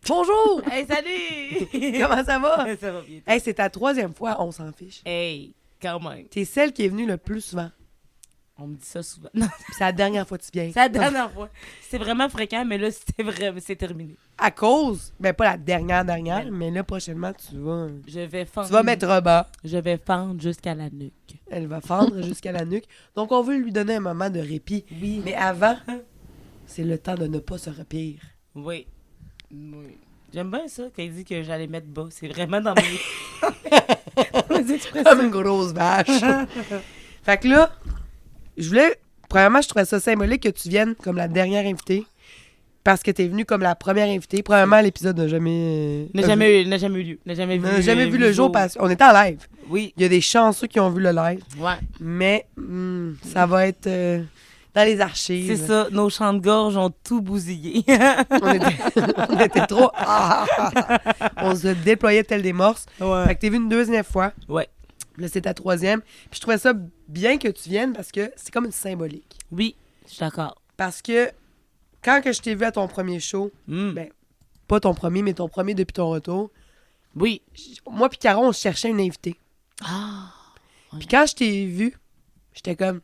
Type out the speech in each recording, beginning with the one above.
Bonjour! Hey, salut! Comment ça va? Ça va bien. Hey, c'est ta 3e fois, on s'en fiche. Hey, quand même. T'es celle qui est venue le plus souvent. On me dit ça souvent. Non, Puis c'est la dernière fois que tu viens. c'est la dernière fois. C'était vraiment fréquent, mais là, c'est terminé. À cause, ben pas la dernière, mais là, prochainement, tu Je vais fendre. vas mettre Roba. Je vais fendre jusqu'à la nuque. Elle va fendre jusqu'à la nuque. Donc, on veut lui donner un moment de répit. Oui. Mais avant, c'est le temps de ne pas se repire. Oui. J'aime bien ça quand il dit que j'allais mettre bas. C'est vraiment dans mes, dans mes expressions. Comme une grosse vache. Fait que là, premièrement, je trouvais ça symbolique que tu viennes comme la dernière invitée. Parce que t'es venue comme la première invitée. Premièrement, l'épisode n'a jamais... N'a jamais eu lieu. N'a jamais vu le jour parce qu'on était en live. Oui. Il y a des chanceux qui ont vu le live. Ouais. Mais ça va être dans les archives. C'est ça. Nos chants de gorge ont tout bousillé. On était trop... On se déployait tel des morses. Ouais. Fait que t'es venu une 2e fois. Ouais. Là, c'est ta 3e. Puis je trouvais ça bien que tu viennes parce que c'est comme une symbolique. Oui, je suis d'accord. Parce que quand que je t'ai vu à ton premier show, ben, pas ton premier, mais ton premier depuis ton retour, Oui. moi puis Caro, on cherchait une invitée. Ah. Puis quand je t'ai vu, j'étais comme...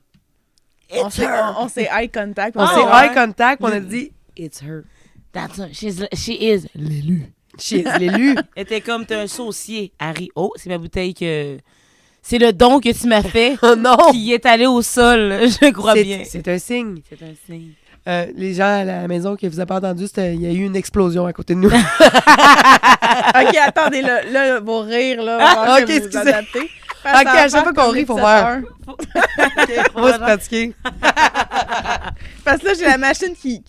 On s'est eye contact. On s'est eye contact, on a dit « It's her That's her. She is l'élu. ». She is l'élu. Elle était comme, t'es un saucier, Harry. Oh, c'est ma bouteille que... C'est le don que tu m'as fait Oh non! qui est allé au sol, je crois bien. C'est un signe. C'est un signe. Les gens à la maison qui vous avez pas entendu, il y a eu une explosion à côté de nous. OK, attendez, là, vos rires, là, Ah, que ok, vous excusez. adaptez. Ok, à chaque fois qu'on rit, il faut faire. On va se pratiquer. Parce que là, j'ai la machine qui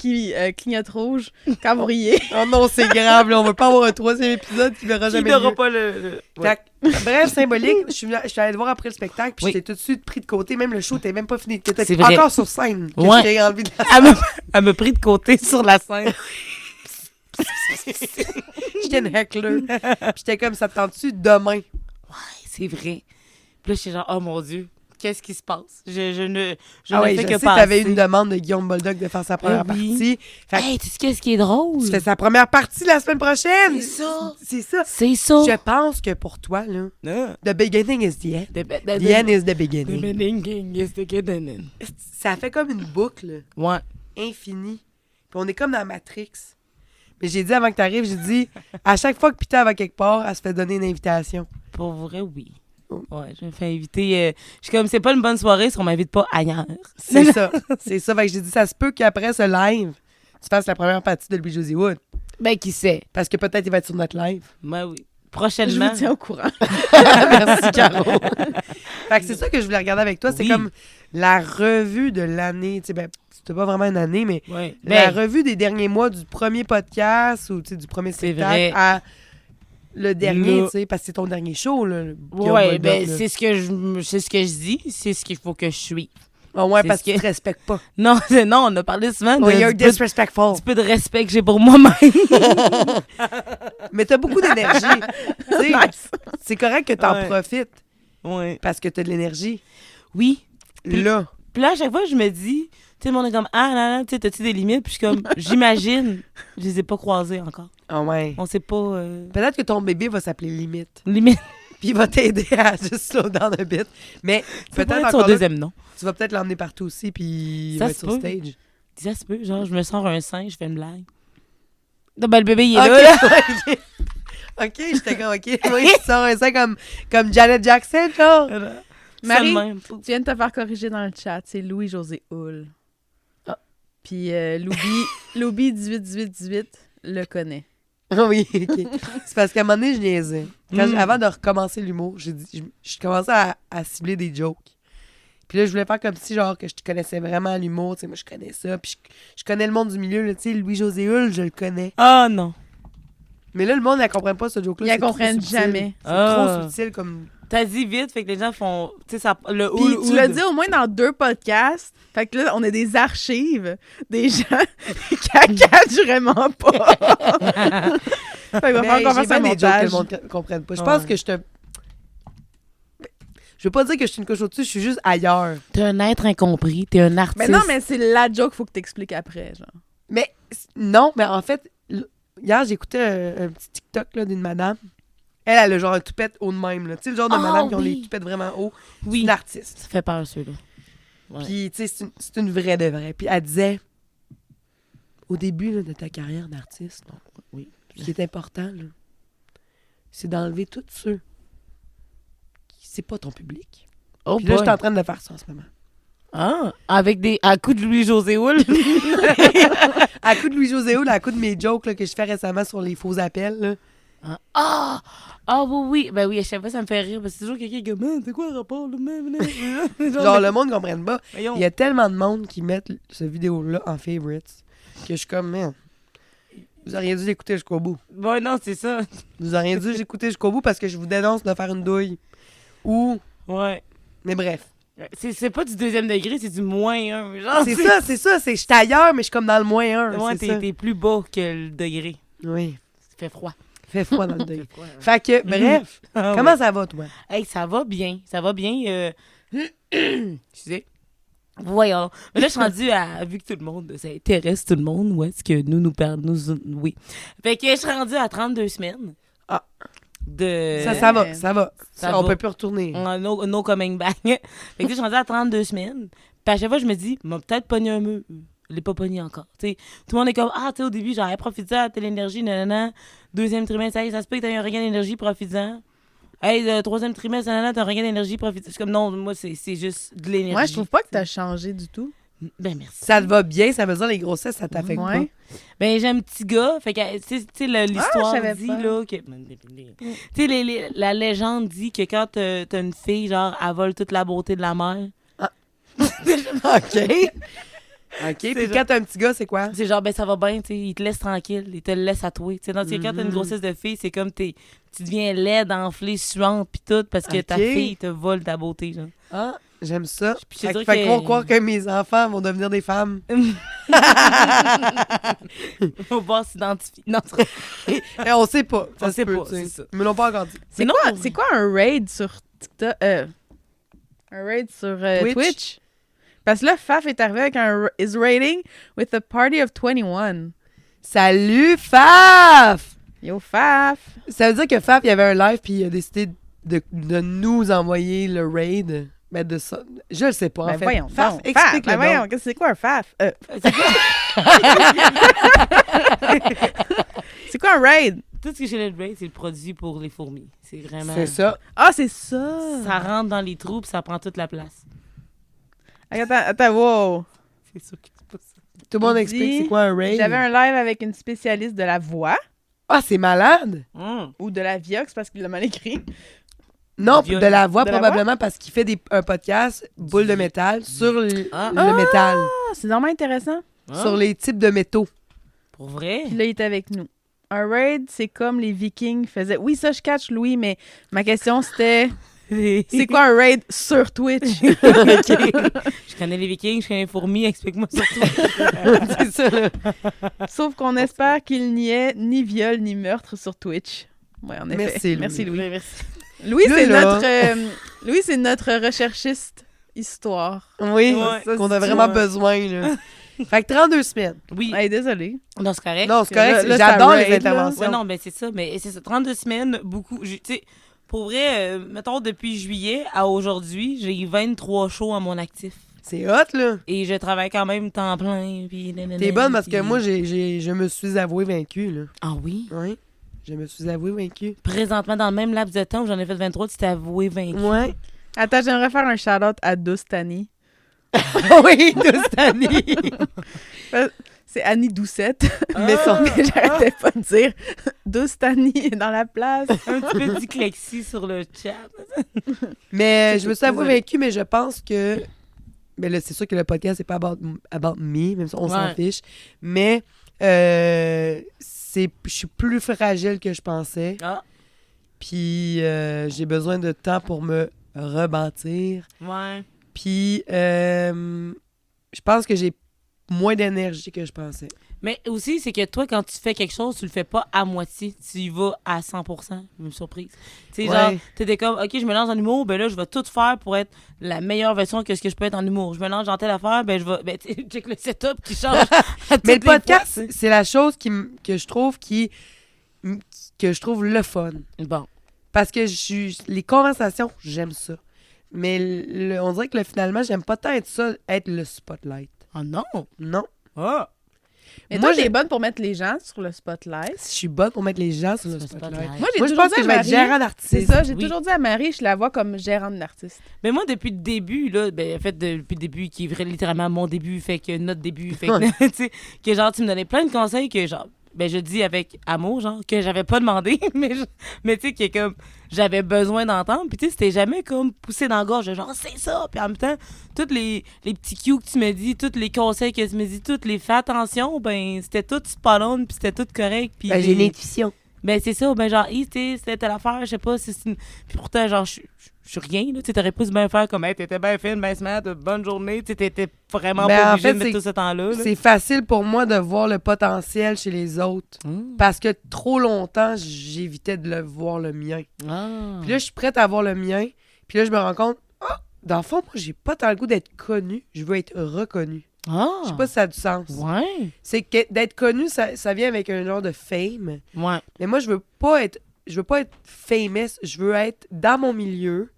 clignote rouge quand vous riez. Oh non, c'est grave, là. On veut pas avoir un 3e épisode qui verra Qui jamais n'aura lieu. pas le... Fait que, bref, symbolique, je suis allée te voir après le spectacle, puis Oui. je t'ai tout de suite pris de côté. Même le show, t'es même pas fini. T'étais C'est vrai. encore sur scène. Que Ouais. je t'ai enlevé de la Elle me pris de côté sur la scène. J'étais une heckler. Puis j'étais comme, ça te tente-tu demain? C'est vrai. Puis là, j'étais genre, oh mon Dieu, qu'est-ce qui se passe? Je ne Ah oui, fais je que sais, passer. t'avais une demande de Guillaume Boldoc de faire sa première oui. partie. Fait que Hey, tu sais qu'est-ce qui est drôle? tu fais sa première partie la semaine prochaine. C'est ça. C'est ça. C'est ça. Je pense que pour toi, là, Ah. the beginning is the end. The The end is the beginning. beginning is the beginning. Ça fait comme une boucle Ouais. infinie. Puis on est comme dans Matrix. Mais j'ai dit avant que tu arrives, j'ai dit, à chaque fois que Pita va quelque part, elle se fait donner une invitation. Pour vrai, oui. Oh. Ouais, je me fais inviter. Je suis comme, c'est pas une bonne soirée si on m'invite pas ailleurs. C'est ça. C'est ça. Fait que j'ai dit, ça se peut qu'après ce live, tu fasses la première partie de Louis-José Wood. Ben, qui sait? Parce que peut-être il va être sur notre live. Ben oui. Je Prochainement. vous tiens au courant. Merci, Caro. Fait que c'est ça que je voulais regarder avec toi. C'est Oui. comme la revue de l'année. Tu sais, ben, c'était pas vraiment une année, mais Ouais. la Ben, revue des derniers mois du premier podcast ou tu sais, du premier C'est spectacle vrai. à le dernier, Là. tu sais, parce que c'est ton dernier show, là. le Guillaume ouais, Boldoc, ben, là. c'est ce que je dis, c'est ce qu'il faut que je suis. Ah ouais, c'est parce ce que tu que- te respectes pas. Non, non, on a parlé souvent Oh, you're du peu, disrespectful. du peu de respect que j'ai pour moi-même. Mais t'as beaucoup d'énergie. Tu sais, Nice. c'est correct que t'en Ouais. profites Ouais. parce que t'as de l'énergie. Oui. Puis- Là. Puis là, à chaque fois, je me dis, tu sais, le monde est comme, ah là là, tu sais, t'as-tu des limites? Puis je suis comme, j'imagine, je les ai pas croisées encore. Ah ouais. On sait pas. Peut-être que ton bébé va s'appeler Limite. Limite. Puis il va t'aider à juste slow down un bit. Mais Peut-être peut-être son encore là, deuxième nom. tu vas peut-être l'emmener partout aussi, puis il Ça va se être sur peut. stage. Ça se peut, genre, je me sors un sein, je fais une blague. Non, ben, le bébé, il est Ok, là, là. ok. Ok, j'étais comme, ok. Oui, tu sors un sein comme Janet Jackson, genre. Ça de Marie, même. tu viens de te faire corriger dans le chat. C'est Louis-José Hull. Ah. Puis Loubi 18 le connaît. Ah oui, ok. C'est parce qu'à un moment donné, je niaisais. Avant de recommencer l'humour, je commençais à cibler des jokes. Puis là, je voulais faire comme si, genre, que je connaissais vraiment l'humour. Tu sais, moi, je connais ça. Puis je connais le monde du milieu. Tu sais, Louis-José Hull, je le connais. Ah, non. Mais là, le monde ne comprend pas ce joke-là. Ils c'est la trop comprennent subtil. jamais. C'est Ah. trop subtil comme... T'as dit vite, fait que les gens font, tu sais, ça, le Puis oul, tu l'as dit au moins dans 2 podcasts. Fait que là, on a des archives des gens qui cacadent vraiment pas. Fait qu'il va Mais falloir qu'on j'ai fasse un bien des jokes que le montage. monde ne comprenne pas. Je Ouais. pense que je te... Je veux pas dire que je suis une coche au-dessus, je suis juste ailleurs. T'es un être incompris, t'es un artiste. Mais non, mais c'est la joke qu'il faut que t'expliques après, genre. Mais non, mais en fait, Hier, j'écoutais un petit TikTok là, d'une madame. Elle a le genre un toupette haut de même. Là. Tu sais, le genre de madame qui ont les toupettes vraiment hauts. C'est Oui. une artiste. Ça fait peur, ceux-là. Ouais. Puis, tu sais, c'est une vraie de vraie. Puis, elle disait, au début là, de ta carrière d'artiste, là, Oui. ce qui est important, là, c'est d'enlever tous ceux qui c'est pas ton public. Oh Puis là, je boy. suis en train de faire ça en ce moment. Ah, avec des... À coups de Louis-José Houle. À coup de Louis-José Houle, à coup de mes jokes là, que je fais récemment sur les faux appels, là. Ah! Ah oui, oui. Ben oui, à chaque fois, ça me fait rire. Parce que c'est toujours quelqu'un qui dit, man, c'est quoi le rapport, là? Genre, le monde ne comprenne pas. Voyons. Il y a tellement de monde qui mettent cette vidéo-là en favorites que je suis comme, man, vous auriez dû l'écouter jusqu'au bout. Ouais, non, c'est ça. Vous auriez dû l'écouter jusqu'au bout parce que je vous dénonce de faire une douille. Ou, Ouais. mais bref. C'est pas du deuxième degré, c'est du moins un. Genre, C'est ça. Je suis ailleurs, mais je suis comme dans le moins un. Ouais, c'est ça. t'es plus bas que le degré. Oui. Ça fait froid. Fait froid dans le deuil. Froid, ouais. Fait que, bref, Ah, comment ouais. ça va, toi? Hey, ça va bien. Ça va bien. Excusez. Voyons. Mais là, je suis rendue à. Vu que tout le monde, ça intéresse tout le monde, où est-ce que nous parlons. Oui. Fait que je suis rendue à 32 semaines. Ah. De. Ça va. Ça On va. peut plus retourner. No coming back. Fait que là, je suis rendue à 32 semaines. Puis à chaque fois, je me dis, m'a peut-être pogné un mur. Je l'ai pas pogné encore. T'sais, tout le monde est comme, ah, tu sais, au début, genre, profite-en, t'as l'énergie, nanana. Deuxième trimestre, hey, ça se peut que t'aies un regain d'énergie, profite-en. Hey, le troisième trimestre, nanana, t'as un regain d'énergie, profite-en. C'est comme, non, moi, c'est juste de l'énergie. Moi, je trouve pas que t'as changé du tout. Ben, merci. Ça te va bien, ça veut dire les grossesses, ça t'affecte Ouais. Ben, j'ai un petit gars. Fait que, tu sais, l'histoire je savais dit, pas. là, que. Tu sais, la légende dit que quand t'as une fille, genre, elle vole toute la beauté de la mère. OK. OK. Puis genre- quand t'as un petit gars, c'est quoi? C'est genre, ben, ça va bien, tu sais, il te laisse tranquille, il te le laisse à toi. Tu sais, quand t'as une grossesse de fille, c'est comme tu deviens laide, enflée, suante, pis tout, parce que ta Ok. fille te vole ta beauté, genre. Ah, j'aime ça. Puis je Fait te que dirais fait que- qu'on va croire que mes enfants vont devenir des femmes. On va s'identifier. Non, c'est Eh, on sait pas. On se sait peut, pas, tu sais. c'est ça. Ils me l'ont pas encore dit. C'est non. quoi un raid sur TikTok? Un raid sur Twitch? Parce que là, Faf est arrivé avec un is raiding with a party of 21. Salut, Faf! Yo, Faf! Ça veut dire que Faf, il y avait un live, puis il a décidé de nous envoyer le raid. Ben, de ça. Je le sais pas, en Ben fait. voyons, Faf, donc. explique-le Ben voyons, donc. qu'est-ce que c'est quoi un Faf? C'est quoi un raid? tout ce que j'ai le braid, c'est le produit pour les fourmis. C'est vraiment. C'est ça. Ah, c'est ça! Ça rentre dans les trous, puis ça prend toute la place. Attends, wow! C'est sûr que c'est pas ça. Tout le monde Il explique dit, c'est quoi un raid. J'avais un live avec une spécialiste de la voix Ah, c'est malade! ou de la viox parce qu'il l'a mal écrit. Non, Viol- de la voix, de la probablement, parce qu'il fait un podcast, boule de métal, sur le métal. Ah, c'est vraiment intéressant. Sur les types de métaux. Pour vrai? Puis là, il est avec nous. Un raid, c'est comme les Vikings faisaient. Oui, ça, je catch, Louis, mais ma question, c'était c'est quoi un raid sur Twitch? Je connais les Vikings, je connais les fourmis, explique-moi surtout. C'est ça, là. Sauf qu'on espère qu'il n'y ait ni viol ni meurtre sur Twitch. Ouais, en effet. Merci, Louis. Merci, Louis. Ben, merci. Louis, Là, c'est là. Louis, c'est notre recherchiste histoire. Oui, Ouais, ça, qu'on a c'est vraiment ça. besoin, là. Fait que 32 semaines. Oui. Hey, désolé. Non, c'est correct. Non, c'est Là, correct. là, J'adore ça les raid, là. interventions. Ouais, non, ben c'est ça. Mais c'est ça. 32 semaines, beaucoup. Tu sais, pour vrai, mettons, depuis juillet à aujourd'hui, j'ai eu 23 shows à mon actif. C'est hot, là. Et je travaille quand même temps plein. Puis nanana, T'es bonne parce que puis- moi, je me suis avoué vaincu, là. Ah oui? Oui. Je me suis avoué vaincu. Présentement, dans le même laps de temps où j'en ai fait 23, tu t'es avoué vaincu. Ouais. Attends, j'aimerais faire un shout-out à Doustani. Oui, Doustani. C'est Annie Doucette. Mais son... Mais j'arrêtais pas de dire Doustani est dans la place. Un petit peu dyslexie sur le chat. Mais je me suis avoué Désolée. vaincu, mais je pense que... Mais là, c'est sûr que le podcast, c'est pas about me, même si on s'en Ouais. fiche. Mais je suis plus fragile que je pensais. Ah, Puis j'ai besoin de temps pour me rebâtir. ouais. Puis je pense que j'ai moins d'énergie que je pensais. Mais aussi, c'est que toi, quand tu fais quelque chose, tu le fais pas à moitié. Tu y vas à 100%. Même surprise. Tu sais, genre, t'étais comme, OK, je me lance en humour, ben là, je vais tout faire pour être la meilleure version que ce que je peux être en humour. Je me lance dans telle affaire, ben je vais... Ben, check le setup qui change. Mais le podcast, c'est la chose que je trouve que je trouve le fun. Bon. Parce que les conversations, j'aime ça. Mais on dirait que finalement, j'aime pas tant être le spotlight. Ah non? Non. Ah! Mais moi, j'ai bonne pour mettre les gens sur le spotlight. Je suis bonne pour mettre les gens sur le spotlight. Moi, je pense que je vais être gérant d'artiste. C'est ça, j'ai toujours dit à Marie, je la vois comme gérante d'artiste. Mais moi, depuis le début, là, ben, en fait, depuis le début, qui est vrai, littéralement mon début, fait que notre début, fait que, tu sais, que genre, tu me donnais plein de conseils que, genre, ben, je dis avec amour, genre, que j'avais pas demandé, mais tu sais, que comme, j'avais besoin d'entendre, puis tu sais, c'était jamais comme poussé dans la gorge, genre, c'est ça, puis en même temps, tous les petits cues que tu me dis, tous les conseils que tu me dis, toutes les fais attention, ben, c'était tout spot on, puis c'était tout correct, puis... Ben, j'ai une intuition. Ben, c'est ça, ben, genre, c'était telle affaire, je sais pas, puis pourtant, genre, je suis rien, là, tu t'aurais pu bien faire comme, hey, t'étais bien fine, bien smart, bonne journée, tu t'étais vraiment pas obligé de mettre tout ce temps-là. Là. C'est facile pour moi de voir le potentiel chez les autres, parce que trop longtemps, j'évitais de voir le mien. Ah. Puis là, je suis prête à voir le mien, puis là, je me rends compte, dans le fond, moi, j'ai pas tant le goût d'être connue, je veux être reconnue. Ah. Je sais pas si ça a du sens. Ouais. C'est que d'être connu, ça vient avec un genre de fame. Ouais. Mais moi, je veux pas être famous. Je veux être dans mon milieu,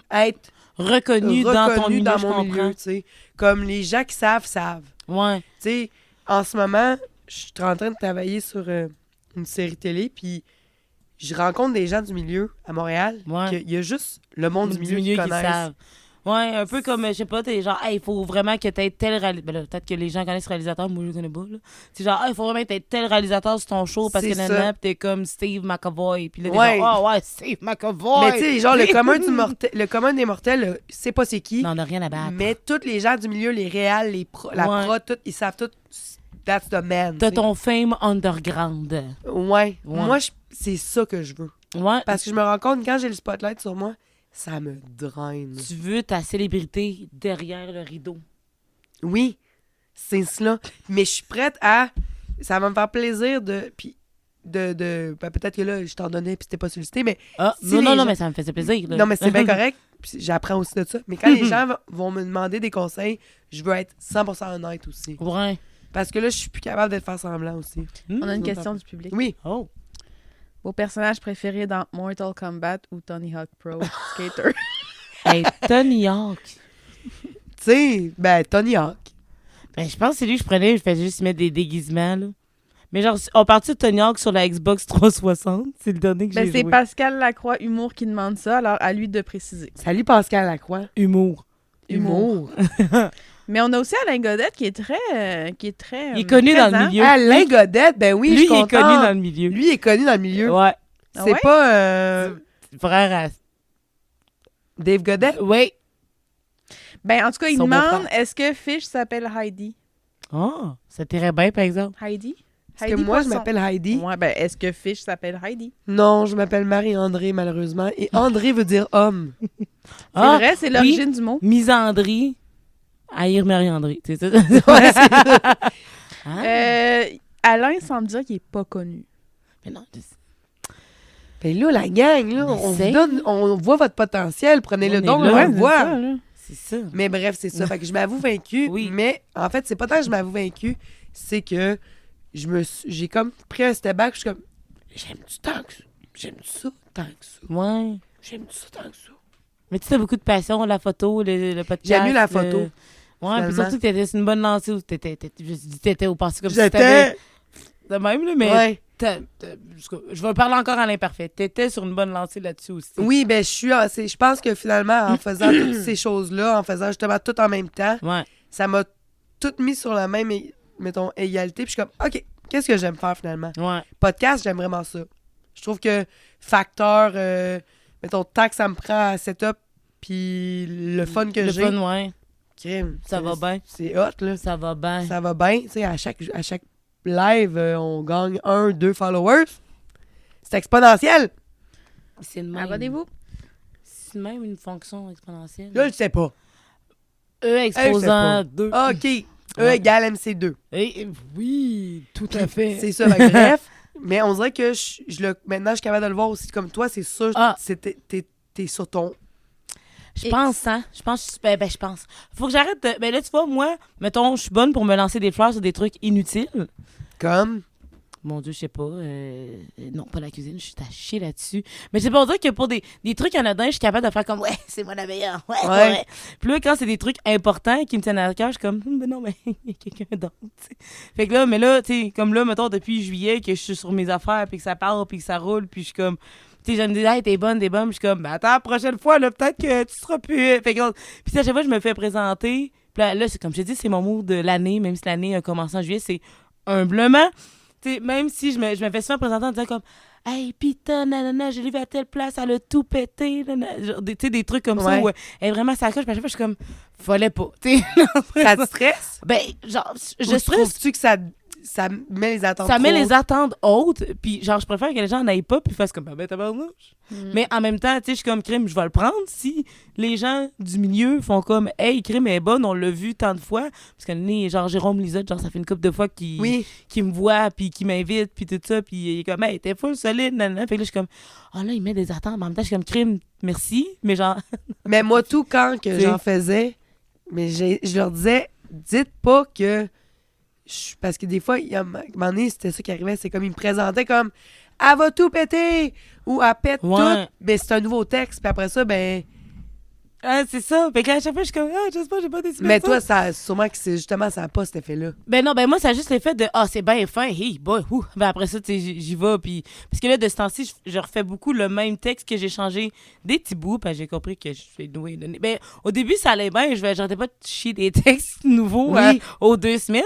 être reconnu dans ton milieu, dans mon milieu, tu sais. Comme les gens qui savent. Ouais. Tu sais, en ce moment, je suis en train de travailler sur une série télé, puis je rencontre des gens du milieu à Montréal. Ouais. Il y a juste le monde du milieu qui connaissent. savent. Ouais, un peu comme, je sais pas, t'es genre, il faut vraiment que t'aies tel réalisateur. Ben là, peut-être que les gens connaissent ce réalisateur, moi je le connais pas, là. C'est genre, il faut vraiment que t'aies tel réalisateur sur ton show parce que nanana, pis t'es comme Steve McAvoy. Puis là, t'es genre, ouais, Steve McAvoy. Mais tu sais, genre, le commun des mortels, c'est pas c'est qui. Non, on a rien à battre. Mais tous les gens du milieu, les réals, la prod, tout, ils savent tout. That's the man. T'as ton fame underground. Ouais. Moi, c'est ça que je veux. Ouais. Parce que je me rends compte, quand j'ai le spotlight sur moi, ça me draine. Tu veux ta célébrité derrière le rideau. Oui, c'est cela. Mais je suis prête à... Ça va me faire plaisir de... Puis ben, peut-être que là, je t'en donnais puis c'était pas sollicité, mais... non, mais ça me faisait plaisir. Là. Non, mais c'est bien correct. Puis j'apprends aussi de ça. Mais quand les gens vont me demander des conseils, je veux être 100% honnête aussi. Ouais. Parce que là, je suis plus capable de faire semblant aussi. On a une question du public. Oui. Oh. Vos personnages préférés dans Mortal Kombat ou Tony Hawk Pro Skater? Hey, Tony Hawk. Tu sais, ben, Tony Hawk. Ben, je pense que c'est lui que je prenais, je faisais juste mettre des déguisements, là. Mais genre, on partit de Tony Hawk sur la Xbox 360. C'est le dernier que j'ai joué. C'est Pascal Lacroix Humour qui demande ça, alors à lui de préciser. Salut Pascal Lacroix. Humour. Mais on a aussi Alain Godette qui est très il est connu présent. dans le milieu. Alain Godette, ben oui, lui, je suis il est contente. connu dans le milieu. Lui, il est connu dans le milieu. Ouais. C'est Ah ouais? pas Frère à... Dave Godette? Oui. Ben, en tout cas, il Son demande, beau-frère. est-ce que Fish s'appelle Heidi? Oh, ça t'irait bien, par exemple. Heidi? Parce que moi, je m'appelle Heidi. Ouais, ben, est-ce que Fish s'appelle Heidi? Non, je m'appelle Marie-André, malheureusement. Et André veut dire homme. C'est vrai, c'est l'origine du mot. Misandrie. Haïr Marie-André. C'est ça? Ouais, Ah. Alain semble dire qu'il est pas connu. Mais non, Ben là, la gang, là, on voit votre potentiel. Prenez-le donc, là, on le c'est voit. ça, là. c'est ça. Mais bref, c'est ça. Fait que je m'avoue vaincue. Oui. Mais en fait, c'est pas tant que je m'avoue vaincue, c'est que j'ai comme pris un step back. Je suis comme, j'aime-tu tant que ça? J'aime-tu ça tant que ça? Ouais. J'aime-tu ça tant que ça? Mais tu as beaucoup de passion, la photo, le podcast. J'aime mieux la photo. Ouais, puis finalement. surtout que t'étais sur une bonne lancée où t'étais au passé comme si J'étais... t'avais... De même, là, mais... Ouais. Je vais parler encore à l'imparfait. T'étais sur une bonne lancée là-dessus aussi. Oui, ben je pense que finalement, en faisant toutes ces choses-là, en faisant justement tout en même temps, Ouais. ça m'a tout mis sur la même, mettons, égalité. Puis je suis comme, OK, qu'est-ce que j'aime faire finalement? Ouais. Podcast, j'aime vraiment ça. Je trouve que facteur, mettons, tant que ça me prend à setup, puis le fun que j'ai. Le fun, ouais. crime, Ça va bien. C'est hot, là. Ça va bien. Ça va bien. Tu sais, à chaque live, on gagne 1, 2 followers. C'est exponentiel. C'est de même. Abonnez-vous. C'est même une fonction exponentielle. Là, je sais pas. E exposant je sais pas. 2. OK. E égale MC2. Oui, tout à fait. C'est ça, bref. Mais on dirait que maintenant, je suis capable de le voir aussi comme toi. C'est sûr, t'es sur ton... Je pense, hein. Je pense. Faut que j'arrête de... Ben là, tu vois, moi, mettons, je suis bonne pour me lancer des fleurs sur des trucs inutiles. Comme... Mon Dieu, je sais pas. Non, pas la cuisine, je suis à chier là-dessus. Mais c'est pour dire que pour des trucs anodins, je suis capable de faire comme, ouais, c'est moi la meilleure. Ouais. Puis là, quand c'est des trucs importants qui me tiennent à cœur, je suis comme, ben non, mais il y a quelqu'un d'autre. T'sais. Fait que là, mais là, tu sais, comme là, mettons, depuis juillet, que je suis sur mes affaires, puis que ça part, puis que ça roule, puis je suis comme, tu sais, je me dis, hey, t'es bonne, puis je suis comme, ben attends, la prochaine fois, là, peut-être que tu seras plus. Fait que, puis à chaque fois, je me fais présenter. Puis là, c'est comme je te dis, c'est mon mot de l'année, même si l'année a commencé en juillet, c'est humblement. T'sais, même si je me fais souvent présenter en disant comme hey pita nanana j'ai vu à telle place elle a tout pété des trucs comme ça où elle est vraiment ça coche, puis à chaque fois je suis comme fallait pas. Ça te stresse? Ben genre je stresse. Trouves-tu que ça met les attentes met les attentes hautes, puis genre je préfère que les gens n'aillent pas puis fassent comme ben tabarnouche. Mais en même temps, tu sais, je suis comme crime, je vais le prendre si les gens du milieu font comme hey, crime est bonne, on l'a vu tant de fois, parce que genre Jérôme Lisotte, genre ça fait une couple de fois qui me voit puis qui m'invite puis tout ça, puis il est comme hey, t'es full solide nanana. Fait que là je suis comme oh là il met des attentes, mais en même temps je suis comme crime, merci, mais genre mais moi tout quand que j'en faisais, mais je leur disais dites pas que parce que des fois, il y a un moment donné, c'était ça qui arrivait, c'est comme ils me présentaient comme « Elle va tout péter » ou « Elle pète tout », ben c'est un nouveau texte, puis après ça, ben... Ah, c'est ça. Fait qu'à chaque fois, je suis comme, j'espère que j'ai pas décidé. Mais toi, sûrement que c'est justement, ça n'a pas cet effet-là. Ben non, ben moi, ça a juste l'effet de, c'est bien fin, hey, boy, Ben après ça, tu sais, j'y vais, puis... Parce que là, de ce temps-ci, je refais beaucoup le même texte que j'ai changé des petits bouts, puis j'ai compris que je suis douée. Ben, au début, ça allait bien, j'arrêtais pas de chier des textes nouveaux aux 2 semaines.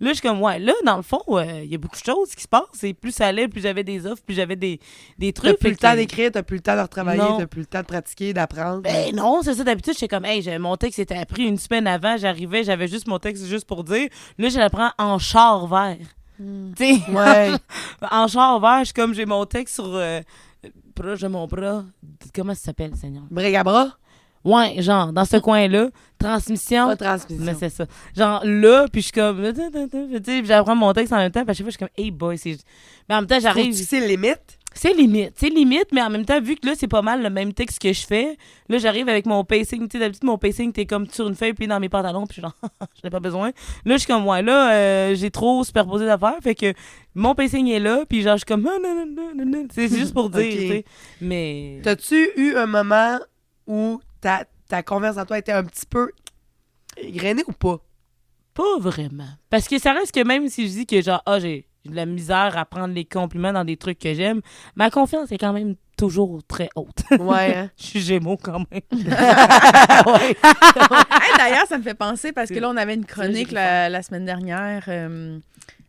Là, je suis comme, là, dans le fond, il y a beaucoup de choses qui se passent, et plus ça allait, plus j'avais des offres, plus j'avais des trucs. T'as plus le temps d'écrire, t'as plus le temps de retravailler, t'as plus le temps de pratiquer, d'apprendre. Ben non, c'est ça, d'habitude, j'étais comme, hey, mon texte était appris une semaine avant, j'arrivais, j'avais juste mon texte juste pour dire. Là, je l'apprends en char vert. Tu sais? Ouais. En char vert, je suis comme, j'ai mon texte sur proche de mon bras. Comment ça s'appelle, Seigneur? Bric à bras? Ouais, genre, dans ce coin-là. Transmission. Pas transmission. Mais c'est ça. Genre, là, puis je suis comme, tu sais, j'apprends mon texte en même temps, puis à chaque fois, je suis comme, hey boy, c'est. Mais en même temps, j'arrive. C'est limite? C'est limite, mais en même temps, vu que là, c'est pas mal le même texte que je fais, là, j'arrive avec mon pacing. Tu sais, d'habitude, mon pacing, t'es comme sur une feuille, puis dans mes pantalons, puis genre, j'en ai pas besoin. Là, je suis comme, j'ai trop superposé d'affaires, fait que mon pacing est là, puis genre, je suis comme, non. C'est juste pour dire, tu sais. Mais. T'as-tu eu un moment où ta converse en toi était un petit peu grainée ou pas? Pas vraiment. Parce que ça reste que même si je dis que genre, j'ai de la misère à prendre les compliments dans des trucs que j'aime, ma confiance est quand même toujours très haute. Ouais, hein? Je suis Gémeaux quand même. Ouais. Hey, d'ailleurs, ça me fait penser parce que là, on avait une chronique la semaine dernière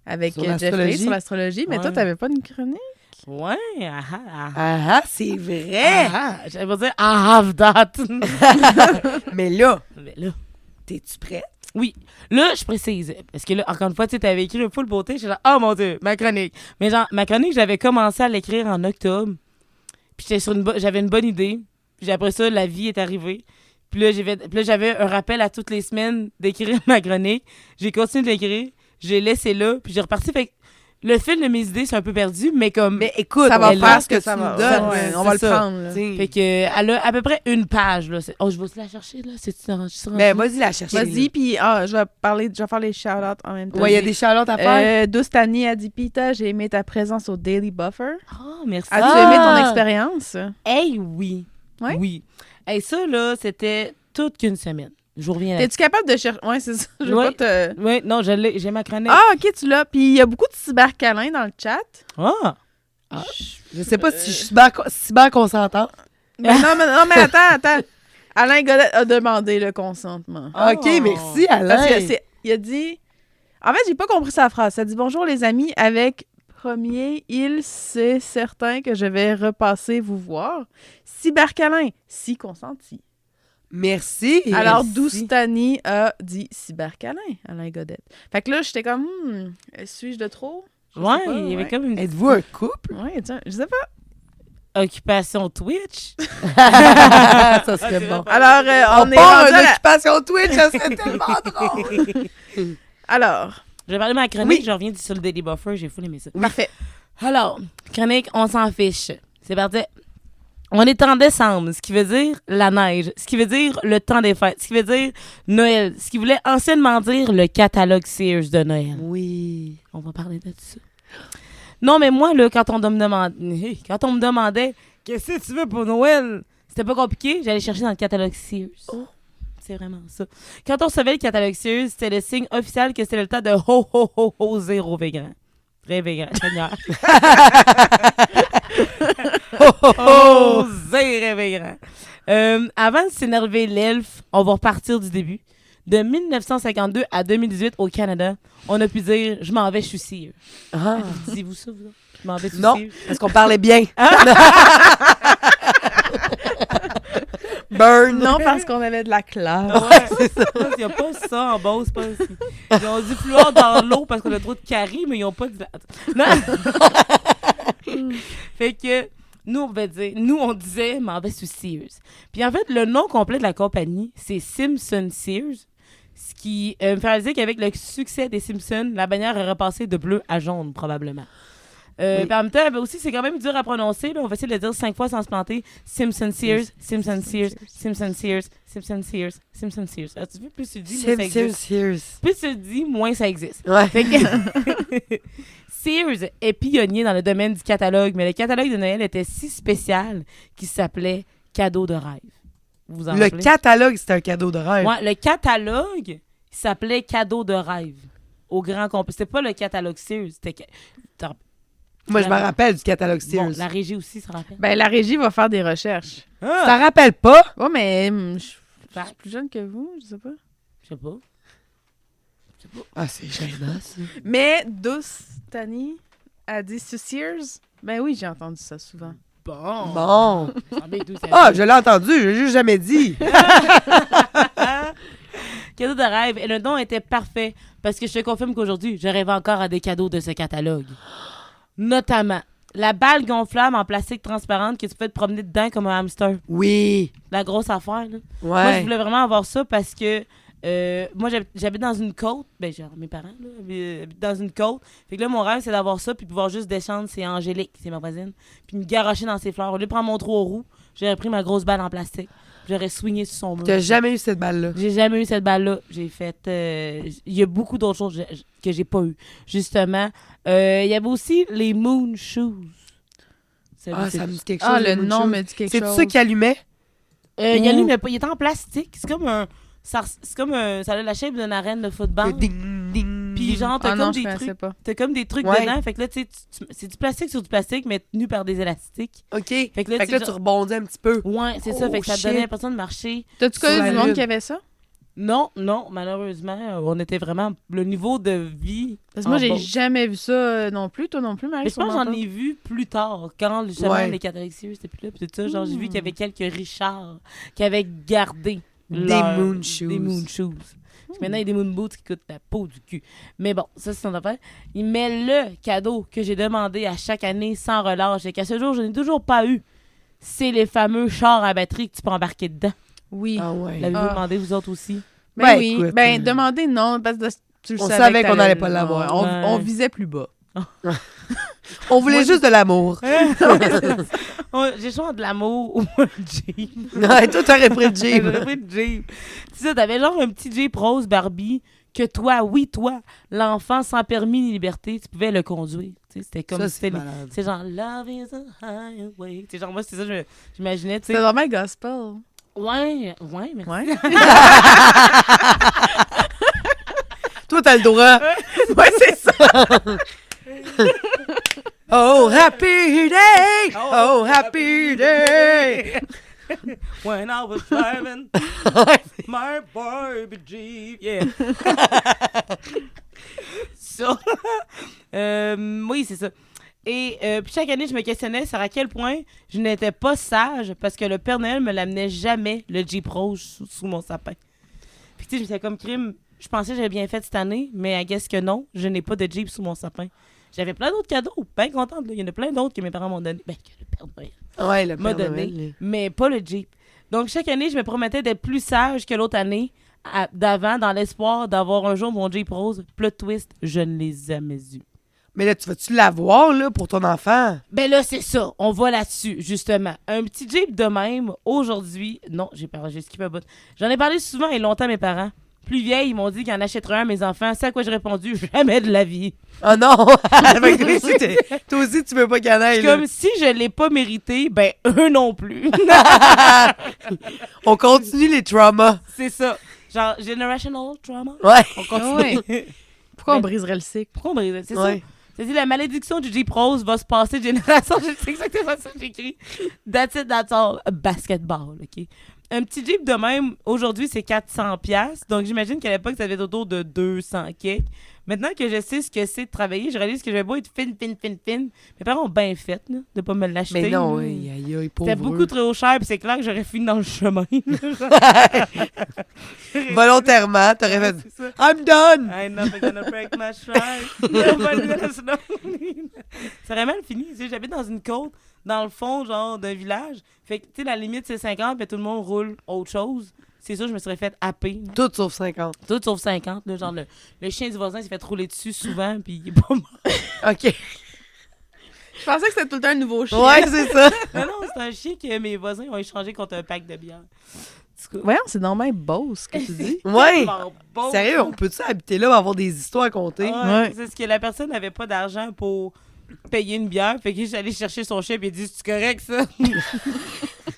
avec Jeffrey sur l'astrologie, mais toi, t'avais pas une chronique? Ouais, c'est vrai! J'allais pas dire I have that. Mais là, t'es-tu prête? Oui. Là, je précise. Parce que là, encore une fois, tu sais, t'avais écrit le full beauté. J'étais là, oh mon Dieu, ma chronique. Mais genre, ma chronique, j'avais commencé à l'écrire en octobre. Puis j'avais une bonne idée. Puis après ça, la vie est arrivée. Puis là, j'avais un rappel à toutes les semaines d'écrire ma chronique. J'ai continué de l'écrire. J'ai laissé là. Puis j'ai reparti. Fait que le fil de mes idées, c'est un peu perdu, mais comme... Mais écoute, ça va faire ce que ça tu nous donne. On va le prendre. Là. Fait que, elle a à peu près une page. Là. Je vais la chercher, là. Mais vas-y la chercher. Vas-y, puis je vais faire les shout-outs en même temps. Ouais, il y a des shout-outs à faire. Doustani a dit, Pita, j'ai aimé ta présence au Daily Buffer. Oh, merci. As-tu aimé ton expérience? Hey, oui. Ouais? Oui. Hey, ça, là, c'était toute qu'une semaine. Je reviens. Es-tu capable de chercher? Ouais, c'est ça. Je veux pas te... Oui, non, j'ai ma chronique. Ah, OK, tu l'as. Puis il y a beaucoup de cybercalins dans le chat. Ah! Je sais pas si je suis cyber consentant. Mais non, mais attends. Alain Godet a demandé le consentement. OK, merci, Alain. Parce que il a dit... En fait, j'ai pas compris sa phrase. Ça dit « Bonjour les amis, avec premier, c'est certain que je vais repasser vous voir. Cybercalin, si consenti. » Merci. Alors, Doustani a dit cybercalin, Alain Godet. Fait que là, j'étais comme, suis-je de trop? Ouais, il y avait comme une... Êtes-vous un couple? Ouais, tiens, je sais pas. Occupation Twitch? Ça serait bon. Alors, on est part rendu une occupation Twitch, ça serait tellement drôle. Alors, Je vais parler de ma chronique, Oui. je reviens sur le Daily Buffer, j'ai full aimé ça. parfait. Alors, chronique, on s'en fiche. C'est parti. On est en décembre, ce qui veut dire la neige, ce qui veut dire le temps des fêtes, ce qui veut dire Noël, ce qui voulait anciennement dire le catalogue Sears de Noël. Oui. On va parler de ça. Non, mais moi, là, quand on me demandait qu'est-ce que tu veux pour Noël, c'était pas compliqué, j'allais chercher dans le catalogue Sears. Oh. C'est vraiment ça. Quand on recevait le catalogue Sears, c'était le signe officiel que c'était le temps de ho ho ho ho zéro végan. Très végan, Seigneur. Oh, zéro végan. Avant de s'énerver l'elfe, on va repartir du début. De 1952 à 2018 au Canada, on a pu dire « Je m'en vais, je suis Sears ». Ah. Disiez-vous ça, vous autres? Je m'en vais, je suis Non, Sears. parce qu'on parlait bien. Burn. Non, parce qu'on avait de la classe. Ouais, il n'y a pas ça en Beauce, pas aussi. Ils ont du fluor dans l'eau parce qu'on a trop de caries, mais ils n'ont pas de... Non! Fait que nous, on disait, m'en vais sur Sears. Puis en fait, le nom complet de la compagnie, c'est Simpson Sears, ce qui me fait réaliser qu'avec le succès des Simpsons, la bannière est repassée de bleu à jaune, probablement. Oui. Puis en même temps, ben aussi, c'est quand même dur à prononcer. Là. On va essayer de le dire 5 fois sans se planter. Simpson Sears, Simpson Sears, Simpson Sears, Simpson Sears, Simpson Sears. Alors, tu veux, plus tu le dis, moins ça existe. Plus tu le dis, moins ça existe. Ouais. Fait que Sears est pionnier dans le domaine du catalogue, mais le catalogue de Noël était si spécial qu'il s'appelait Cadeau de rêve. Vous vous en Le rappelez? catalogue, c'était un cadeau de rêve. Ouais, le catalogue, il s'appelait Cadeau de rêve. Au grand complet. C'était pas le catalogue Sears. C'était... Moi, je me rappelle du catalogue Sears. Bon, la régie aussi se rappelle. Ben, la régie va faire des recherches. Ah! Ça rappelle pas? Ouais, mais je suis plus jeune que vous, je sais pas. Je sais pas. Ah, c'est gênant, ça. Mais Douce Tani a dit sur Sears. Ben oui, j'ai entendu ça souvent. Bon. Bon. Ça m'est doux, ça Ah, m'est je l'ai entendu, je l'ai juste jamais dit. Cadeau de rêve. Et le nom était parfait parce que je te confirme qu'aujourd'hui, je rêve encore à des cadeaux de ce catalogue. Notamment, la balle gonflable en plastique transparente que tu peux te promener dedans comme un hamster. Oui. La grosse affaire, là. Moi, je Ouais. voulais vraiment avoir ça parce que moi, j'habite dans une côte. Ben, genre, mes parents, là, habitent dans une côte. Fait que là, mon rêve, c'est d'avoir ça puis pouvoir juste descendre. C'est Angélique, c'est ma voisine. Puis me garrocher dans ses fleurs. Au lieu de prendre mon trou aux roues, j'aurais pris ma grosse balle en plastique. J'aurais swingé sur son mur. T'as jamais eu cette balle-là. J'ai jamais eu cette balle-là. J'ai fait... Il y a beaucoup d'autres choses que j'ai pas eues. Justement, il y avait aussi les Moon Shoes. Ah, ça me dit quelque chose. Ah, les le Moon nom Shoes. me dit quelque C'est chose. ça qui allumait? Il allume pas. Il est en plastique. C'est comme un... Ça a la shape d'une arène de football. Ding, ding. Puis genre, t'as Ah non, comme je des connaissais trucs. pas. T'as comme des trucs Ouais. dedans. Fait que là, tu sais, c'est du plastique sur du plastique, mais tenu par des élastiques. OK. Fait que là, Fait que là, tu tu rebondis un petit peu. Ouais, c'est ça. Oh, Fait que ça te shit. donnait l'impression de marcher. T'as-tu Sur connu la du monde lune. qui avait ça? Non, malheureusement, on était vraiment... Le niveau de vie... Parce que moi, en j'ai bas. jamais vu ça non plus. Toi non plus, Marie? Mais je pense que sûrement j'en pas. ai vu plus tard, quand justement Ouais. les catholiques c'était plus là, puis tout ça. Genre, j'ai vu qu'il y avait quelques Richards qui avaient gardé Des Moon Shoes. Des Moon Shoes. Parce que maintenant, il y a des Moon Boots qui coûtent la peau du cul. Mais bon, ça, c'est son affaire. Mais le cadeau que j'ai demandé à chaque année sans relâche et qu'à ce jour, je n'ai toujours pas eu, c'est les fameux chars à batterie que tu peux embarquer dedans. Oui. Ah ouais. L'avez-vous Ah. demandé, vous autres aussi? Ben Ben, oui. écoute, Ben, demandez non, parce que tu le On savais savait que qu'on t'allais allait pas l'avoir. On, Ouais. on visait plus bas. On voulait Moi, juste de l'amour. Oh, j'ai choisi de l'amour ou un Jeep. Ouais, toi, t'aurais pris le Jeep. J'aurais pris le Jeep. C'est ça, t'avais genre un petit Jeep rose Barbie que toi, l'enfant sans permis ni liberté, tu pouvais le conduire. Tu sais, c'était comme... Ça, c'était c'est malade. c'est genre, love is a highway. Tu sais, genre, moi, c'est ça, j'imaginais, tu C'est sais. vraiment gospel. Ouais, merci. Ouais. Toi, t'as le droit. Ouais, c'est ça. Oh, happy day! Oh, happy day! When I was driving my Barbie Jeep, yeah. Ça. Oui, c'est ça. Et puis chaque année, je me questionnais sur à quel point je n'étais pas sage parce que le Père Noël me l'amenait jamais, le Jeep rose, sous mon sapin. Puis tu sais, j'étais comme crime. Je pensais que j'avais bien fait cette année, mais I guess que non, je n'ai pas de Jeep sous mon sapin. J'avais plein d'autres cadeaux, bien contente. Là. Il y en a plein d'autres que mes parents m'ont donné. Ben, que le Père Noël Ouais, le m'a Père donné, Noël. mais pas le Jeep. Donc, chaque année, je me promettais d'être plus sage que l'autre année d'avant dans l'espoir d'avoir un jour mon Jeep rose. Plot twist, je ne l'ai jamais eu. Mais là, tu vas-tu l'avoir, là, pour ton enfant? Ben là, c'est ça. On va là-dessus, justement. Un petit Jeep de même, aujourd'hui... Non, j'ai skippé un bout. J'en ai parlé souvent et longtemps à mes parents. Plus vieilles, ils m'ont dit qu'ils en achèteraient un à mes enfants. C'est à quoi j'ai répondu, jamais de la vie. Oh non! Fait que toi aussi, tu veux pas qu'il y en ait, C'est là. comme si je l'ai pas mérité, ben eux non plus. On continue les traumas. C'est ça. Genre, generational trauma. Ouais. On continue. Pourquoi on Ben, briserait le cycle? Pourquoi on brise? C'est Ouais. ça. C'est-à-dire, la malédiction du Jeep Rose va se passer de génération. C'est exactement ça que j'écris. That's it, that's all. Basketball, OK? Un petit Jeep de même, aujourd'hui, c'est 400$. Donc, j'imagine qu'à l'époque, ça devait être autour de 200 quelques. Maintenant que je sais ce que c'est de travailler, je réalise que je vais pas être fine. Mes parents ont bien fait, là, de pas me l'acheter. Mais non, là. aïe, pauvre. C'était beaucoup trop cher, puis c'est clair que j'aurais fini dans le chemin. Volontairement, t'aurais fait C'est ça. I'm done! I'm not gonna break my stride. Nobody gonna slow me. Ça aurait mal fini. Tu sais, j'habite dans une côte, dans le fond, genre, d'un village. Fait que, tu sais, la limite, c'est 50, puis tout le monde roule autre chose. C'est sûr, je me serais fait happer. Tout sauf 50. Tout sauf 50. Là, genre, le chien du voisin s'est fait rouler dessus souvent, puis il est pas mort. OK. Je pensais que c'était tout le temps un nouveau chien. Ouais, c'est ça. Non, c'est un chien que mes voisins ont échangé contre un pack de bière. En tout cas, Voyons, c'est normal beau ce que tu dis. Ouais. tellement beau. Sérieux, on peut-tu habiter là, avoir des histoires à compter? Ouais. C'est ce que la personne n'avait pas d'argent pour payer une bière. Fait que j'allais chercher son chien et il dit, c'est correct ça?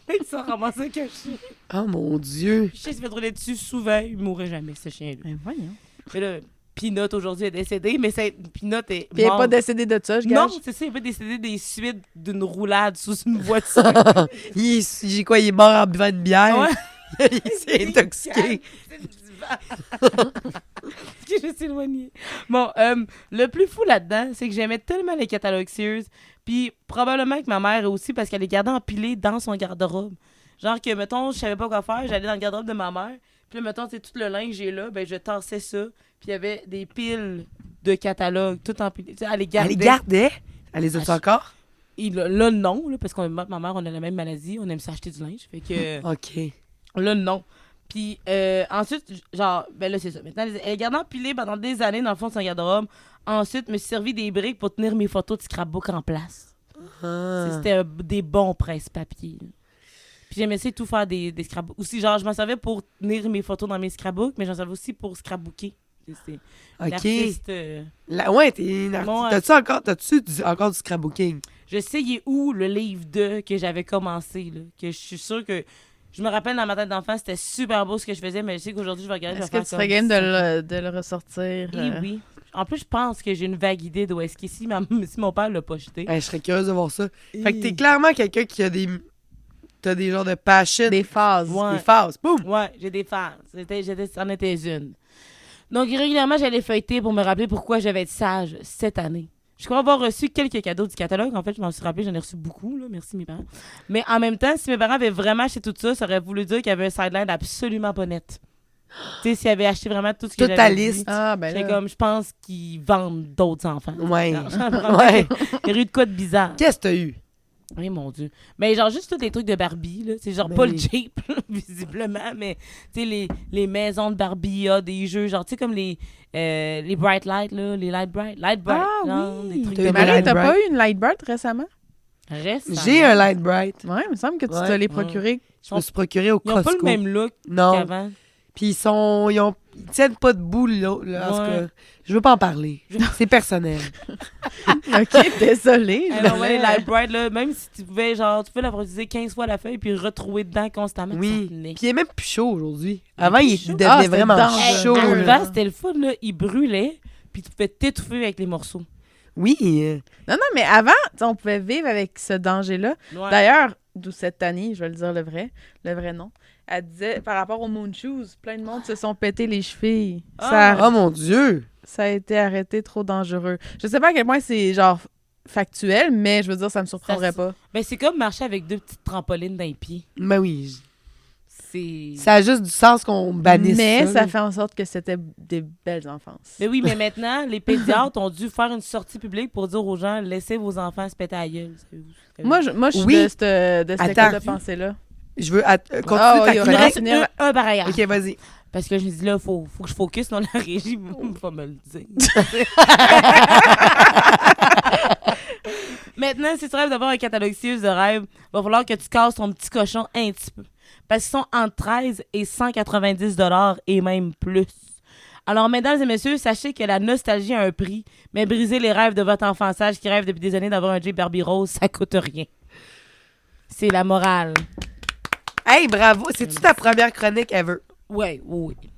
Ils se sont ramassés avec un chien. Oh mon Dieu. Le chien s'est fait rouler dessus souvent. Il mourrait jamais, ce chien-là. Ben voyons. Mais là, Pinot aujourd'hui est décédé, mais Pinot est Puis il n'est mort. pas décédé de ça, je Non, gage. c'est ça, il est pas décédé des suites d'une roulade sous une voiture. J'ai quoi, il est mort en buvant une bière? Ouais. Il s'est intoxiqué. C'est du vent. Que je suis éloignée. Bon, le plus fou là-dedans, c'est que j'aimais tellement les catalogues Sears, puis probablement que ma mère aussi, parce qu'elle les gardait empilés dans son garde-robe. Genre que, mettons, je savais pas quoi faire, j'allais dans le garde-robe de ma mère, puis là, mettons, c'est tout le linge que j'ai là, ben je tassais ça, puis il y avait des piles de catalogues, tout empilés. Tu sais, elle les Elle gardait. les gardait? Elle les a-tu encore? Et là, non, là, parce que ma mère, on a la même maladie, on aime s'acheter du linge, fait que... OK. Là, non. Puis ensuite, genre, ben là, c'est ça. Maintenant, elle est gardée empilée pendant des années dans le fond de son garde-robe. Ensuite, me suis servi des briques pour tenir mes photos de scrapbook en place. Ah. C'était des bons presse-papier. Puis j'aimais essayer de tout faire des scrapbooks. Aussi, genre, je m'en servais pour tenir mes photos dans mes scrapbooks, mais j'en servais aussi pour scrapbooker. C'est OK. l'artiste, Ouais, t'es une Bon, artiste. T'as-tu encore du scrapbooking? je sais il est où le livre 2 que j'avais commencé, là, que je suis sûre que... Je me rappelle dans ma tête d'enfant, c'était super beau ce que je faisais, mais je sais qu'aujourd'hui, je vais regarder. Est-ce que tu serais game de le ressortir? Eh oui. En plus, je pense que j'ai une vague idée d'où est-ce qu'ici, si mon père l'a pas jeté. Je serais curieuse de voir ça. Fait que t'es clairement quelqu'un qui a des... T'as des genres de passion. Des phases. Ouais. Des phases. Boum! Ouais, j'ai des fans. C'en était une. Donc, régulièrement, j'allais feuilleter pour me rappeler pourquoi je vais être sage cette année. Je crois avoir reçu quelques cadeaux du catalogue. En fait, je m'en suis rappelé, j'en ai reçu beaucoup, là. Merci mes parents. Mais en même temps, si mes parents avaient vraiment acheté tout ça, ça aurait voulu dire qu'il y avait un sideline absolument pas net. Tu sais, s'ils avaient acheté vraiment tout ce que Toute j'avais ta dit, liste. Ah, ben c'est là. comme, je pense qu'ils vendent d'autres enfants. Ouais. Non, Ouais. Il y a eu de quoi de bizarre. Qu'est-ce que t'as eu? Oui, mon Dieu. Mais genre, juste tous les trucs de Barbie, là. C'est genre Ben pas oui. le Jeep, là, visiblement, mais tu sais, les maisons de Barbie, des jeux, genre, tu sais, comme les Bright Light, là, les Light Bright. Light Bright, Ah genre, oui! des trucs T'as de eu des Marie, Light t'as Bright? pas eu une Lightbird récemment? Récemment. J'ai un Light Bright. Ouais, il me semble que tu Ouais. te l'es procuré. Je me suis procuré au Ils ont Costco. pas le même look Non. qu'avant. Puis ils tiennent pas debout, là. En tout Ouais. cas, je veux pas en parler. C'est personnel. OK, désolée. je Alors, ouais, l'avais- Light Bright, là, même si tu pouvais, genre, tu peux la produire 15 fois la feuille puis retrouver dedans constamment. Oui. ça tenait. Puis il est même plus chaud aujourd'hui. Avant, il plus chaud? devenait Ah, c'était vraiment dangereux. Hey, chaud. avant, là. c'était le fun, là. Il brûlait, puis tu pouvais t'étouffer avec les morceaux. Oui. Non, mais avant, tu sais, on pouvait vivre avec ce danger-là. Ouais. D'ailleurs, d'où cette année, je vais le dire le vrai nom, elle disait, par rapport aux Moon Shoes, plein de monde se sont pété les chevilles. Ah. Oh mon Dieu. Ça a été arrêté trop dangereux. Je sais pas à quel point c'est, genre, factuel, mais je veux dire, ça me surprendrait Ça- pas. Ben, c'est comme marcher avec deux petites trampolines dans les pieds. Ben oui. C'est... Ça a juste du sens qu'on bannisse Mais ça. ça là. fait en sorte que c'était des belles enfances. Mais oui, mais maintenant, les pédiatres ont dû faire une sortie publique pour dire aux gens, laissez vos enfants se péter à la gueule. Savez-vous? Moi, je suis Oui. de cette Attends. école de pensée-là. Je veux continue Ah, ta oui, Il me chronique. reste finir. un barrière. OK, vas-y. Parce que je me dis là, faut que je focus dans la régie. Faut me le dire. Maintenant, si tu rêves d'avoir un catalogue Sears de rêve, va falloir que tu casses ton petit cochon un petit peu. Parce qu'ils sont entre 13 et 190 $ et même plus. Alors, mesdames et messieurs, sachez que la nostalgie a un prix, mais briser les rêves de votre enfant sage qui rêve depuis des années d'avoir un Jeep Barbie rose, ça coûte rien. C'est la morale. Hey, bravo. C'est-tu ta première chronique ever? Oui.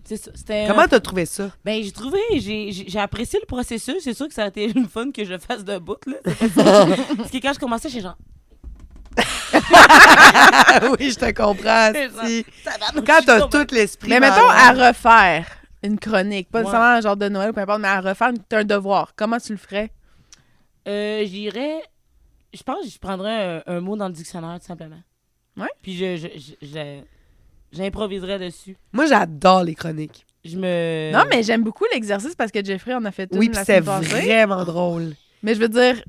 C'est ça. C'était Comment t'as trouvé ça? Ben, j'ai apprécié le processus. C'est sûr que ça a été une fun que je fasse de bout, là. Parce que quand je commençais, j'étais genre... Oui, je te comprends. Si. Tabarnak, Quand je t'as suis tout l'esprit. Mais mettons à refaire une chronique, pas Ouais. nécessairement un genre de Noël ou peu importe, mais à refaire, t'as un devoir. Comment tu le ferais? J'irais... Je pense que je prendrais un mot dans le dictionnaire, tout simplement. Ouais. Puis j'improviserais dessus. Moi, j'adore les chroniques. Non, mais j'aime beaucoup l'exercice parce que Jeffrey en a fait une Oui, puis la c'est semaine passée. vraiment drôle. Mais je veux dire,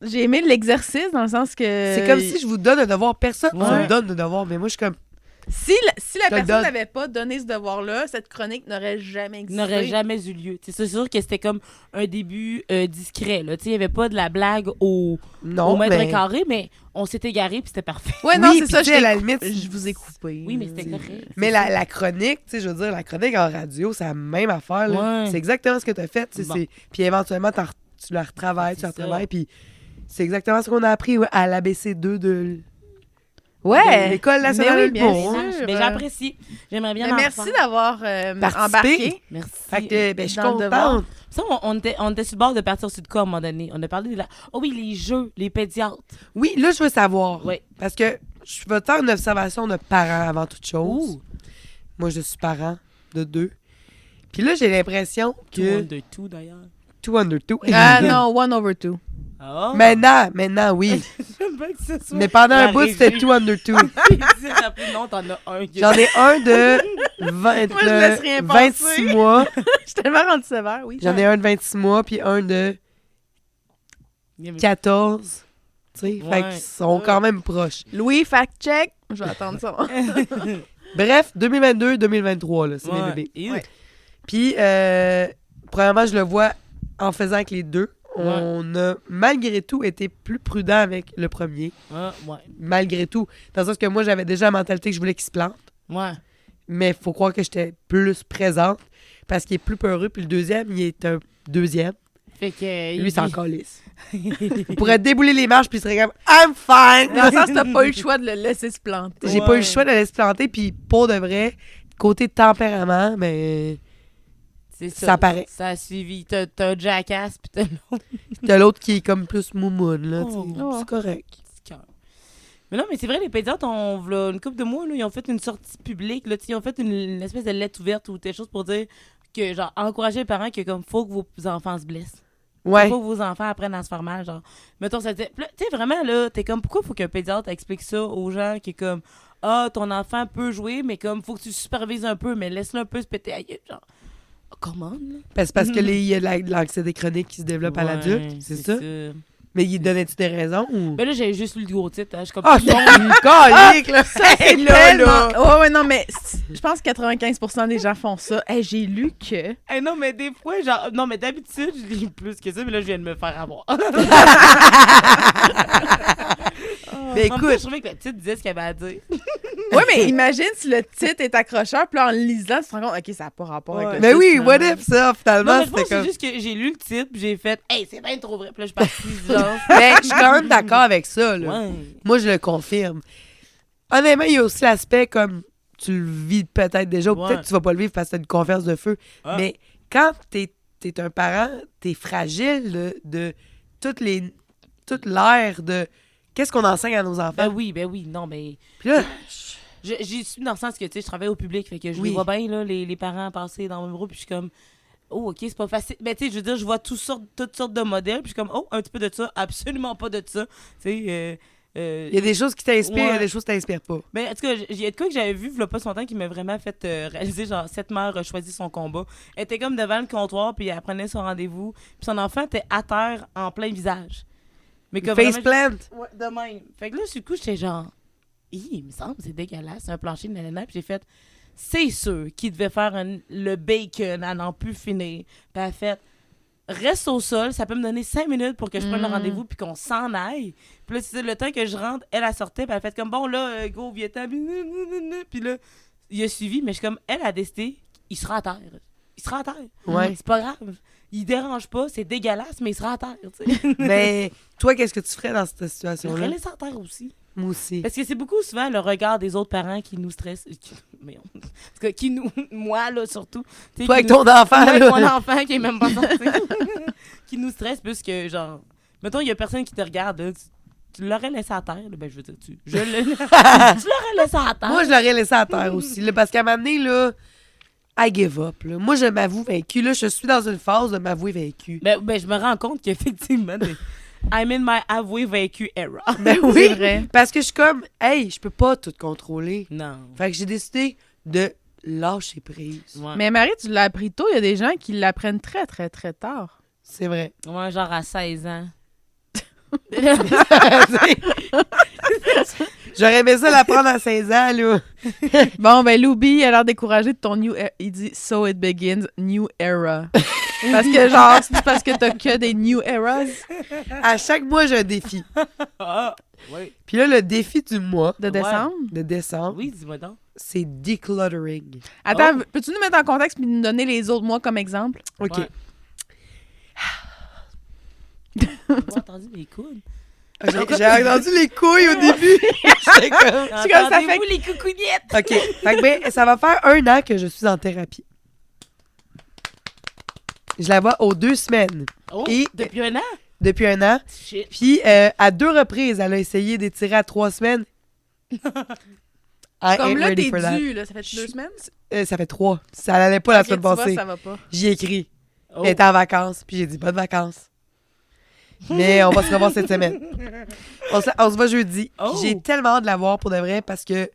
j'ai aimé l'exercice dans le sens que... C'est comme si je vous donne un devoir. Personne ne Ouais. me donne de devoir, mais moi, je suis comme... Si la te le personne donne. n'avait pas donné ce devoir-là, cette chronique n'aurait jamais existé. n'aurait jamais eu lieu. C'est sûr que c'était comme un début discret. Il n'y avait pas de la blague au Non, mètre mais... carré, mais on s'est égaré puis c'était parfait. Ouais, non, Oui, c'est puis ça, tu sais, à la limite... je vous ai coupé. Oui, mais c'était correct. Mais la chronique, tu sais, je veux dire, la chronique en radio, c'est la même affaire. Là. Ouais. C'est exactement ce que tu as fait. Tu sais, Bon. puis éventuellement, tu la retravailles, tu C'est la ça. retravailles. Puis c'est exactement ce qu'on a appris à l'ABC2 de Ouais. l'École nationale Mais de oui, l'humour. bien sûr. Mais j'apprécie. J'aimerais bien Mais en merci refaire. d'avoir Participé. embarqué. Merci. Fait que, ben, je suis Dans le devoir. contente. Ça, on était sur le bord de partir sur de quoi à un moment donné. On a parlé de la... Oh oui, les jeux, les pédiatres. Oui, là, je veux savoir. Oui. Parce que je veux faire une observation de parent avant toute chose. Ouh. Moi, je suis parent de 2. Puis là, j'ai l'impression que... De tout, d'ailleurs. 2 under 2. Ah non, 1/2. Ah. Maintenant, oui. J'aime bien que ce soit... Mais pendant la un bout, régie. c'était 2 under 2. Non, t'en as un. J'en ai un de 20, Moi, je laisse rien 26 passer. mois. Je suis tellement rendu sévère, oui. J'en ai un de 26 mois, puis un de 14. Tu sais, fait Ouais. qu'ils sont quand même proches. Louis, fact-check. Je vais attendre ça. Bref, 2022-2023, là, c'est mes bébés. Ouais. Puis, premièrement, je le vois en faisant avec les deux. On a, malgré tout, été plus prudent avec le premier. Ah, ouais. Malgré tout. Dans le sens que moi, j'avais déjà la mentalité que je voulais qu'il se plante. Ouais. Mais il faut croire que j'étais plus présente parce qu'il est plus peureux. Puis le deuxième, il est un deuxième. Fait que... Lui, c'est encore lisse. Il pourrait débouler les marches puis il serait comme « I'm fine! » Dans le sens, t'as pas eu le choix de le laisser se planter. J'ai pas eu le choix de laisser se planter. Puis pour de vrai, côté tempérament, mais C'est ça paraît. Ça a suivi. T'as un jackass, puis t'as l'autre t'as l'autre qui est comme plus moumoune, là. Oh. tu sais. Oh. C'est correct. petit cœur. Mais non, mais c'est vrai, les pédiatres, v'là une couple de mois, là, ils ont fait une sortie publique. Là, ils ont fait une espèce de lettre ouverte ou quelque chose pour dire que, genre, encourager les parents que, comme, faut que vos enfants se blessent. Ouais. Faut que vos enfants apprennent à se faire mal, genre. Mettons, ça disait. Tu sais, vraiment, là, t'es comme, pourquoi faut qu'un pédiatre explique ça aux gens qui est comme, ah, ton enfant peut jouer, mais comme, faut que tu le supervises un peu, mais laisse-le un peu se péter à gueule, genre. Oh, comment, là? Parce que il y a de l'anxiété chronique qui se développe à Ouais, l'adulte, c'est ça? ça. Mais il donnait-tu des raisons ou... Ben là, j'avais juste lu le gros titre, hein. Je suis comme, Ah, tout le monde. c'est une colique, là! C'est là, tellement... là! Ouais, non, mais je pense que 95% des gens font ça. Hey, j'ai lu que... Eh non, mais des fois, genre, non, mais d'habitude, je lis plus que ça, mais là, je viens de me faire avoir. Mais En plus, je écoute, trouvais que le titre disait ce qu'il avait à dire. Ouais, mais imagine si le titre est accrocheur, puis là, en le lisant, tu te rends compte, OK, ça n'a pas rapport avec Ouais. le mais titre, oui, finalement. what if ça, Non, finalement, mais je pense c'était que c'est comme... juste que j'ai lu le titre, puis j'ai fait, hey, c'est bien trop vrai. Puis là, je suis partie, genre. Mais je suis quand même d'accord avec ça, là. Ouais. Moi, je le confirme. Honnêtement, il y a aussi l'aspect comme tu le vis peut-être déjà, ou Ouais. peut-être que tu vas pas le vivre parce que t'as une confiance de feu. Ah. Mais quand t'es un parent, t'es fragile de toute l'ère de qu'est-ce qu'on enseigne à nos enfants. Ben oui, non, mais. Puis là, J'y suis dans le sens que, tu sais, je travaille au public, fait que je Oui. les vois bien, là, les parents passer dans mon bureau, puis je suis comme, oh, OK, c'est pas facile. Ben, tu sais, je veux dire, je vois toutes sortes de modèles, puis je suis comme, oh, un petit peu de ça, absolument pas de ça. Tu sais, il y a des choses qui t'inspirent, il y a Ouais. des choses qui t'inspirent pas. ben, en tout cas, il y a de quoi que j'avais vu, il y a pas si longtemps, qui m'a vraiment fait réaliser, genre, cette mère a choisi son combat. Elle était comme devant le comptoir, puis elle prenait son rendez-vous, puis son enfant était à terre en plein visage. Mais comme Face vraiment- plant. Ouais, de même. Fait que là, du coup, j'étais genre, il me semble, c'est dégueulasse. C'est un plancher de nanana. Puis j'ai fait, c'est sûr qu'il devait faire le bacon à n'en plus finir. Puis elle a fait, reste au sol, ça peut me donner 5 minutes pour que je prenne le rendez-vous puis qu'on s'en aille. Puis là, c'est le temps que je rentre, elle a sorti, puis elle a fait comme, bon, là, go, viens-t'en. Puis là, il a suivi, mais je suis comme, elle a décidé, il sera à terre. Il sera à terre. Ouais. C'est pas grave. Il dérange pas, c'est dégueulasse, mais il sera à terre, tu sais. Mais toi, qu'est-ce que tu ferais dans cette Je situation-là? ferais laisser à terre aussi. Moi aussi. Parce que c'est beaucoup souvent le regard des autres parents qui nous stressent. Mais en tout cas, qui nous... Moi, là, surtout. Tu sais, Toi, qui avec nous- ton enfant, Moi, avec là. mon enfant qui est même pas sorti. Qui nous stresse plus que, genre... Mettons, il y a personne qui te regarde, là, tu l'aurais laissé à terre, là, ben je veux dire, tu l'aurais laissé à terre. Moi, je l'aurais laissé à terre aussi. Là, parce qu'à un moment donné, là, I give up. Là. Moi, je m'avoue vaincu. Là, je suis dans une phase de m'avouer vaincu. Ben, je me rends compte qu'effectivement, I'm in my avoué vaincu era. Ben C'est oui. vrai. Parce que je suis comme, hey, je peux pas tout contrôler. Non. Fait que j'ai décidé de lâcher prise. Ouais. Mais Marie, tu l'as appris tôt. Il y a des gens qui l'apprennent très, très, très tard. C'est vrai. Ouais, genre à 16 ans. J'aurais aimé ça l'apprendre à 16 ans, là. Bon, ben, Loubi a l'air découragé de ton new era. Il dit « So it begins, new era ». Parce que, genre, c'est parce que t'as que des new eras À chaque mois, j'ai un défi. Ah, oui. Puis là, le défi du mois de décembre. de décembre, Oui, dis-moi donc. c'est decluttering. Attends, Oh. peux-tu nous mettre en contexte puis nous donner les autres mois comme exemple? OK. Ouais. J'ai pas entendu mes coudes. J'ai entendu les couilles au début. J'étais comme... C'est comme ça fait Entendez-vous les coucougnettes? OK. Fait que, ben, ça va faire 1 an que je suis en thérapie. Je la vois aux 2 semaines. Oh, Et- depuis 1 an? Depuis 1 an. Shit. Puis, à 2 reprises, elle a essayé d'étirer à 3 semaines. I Comme ain't là, ready t'es for that. dû, là, ça fait 2 semaines? Ça fait 3. Ça allait pas la Ok, semaine tu vois, passée. ça va pas. J'y ai écrit. Oh. Elle était en vacances. Puis j'ai dit, pas de vacances. Mais on va se revoir cette semaine. On se voit jeudi. Oh. Puis j'ai tellement hâte de la voir pour de vrai parce que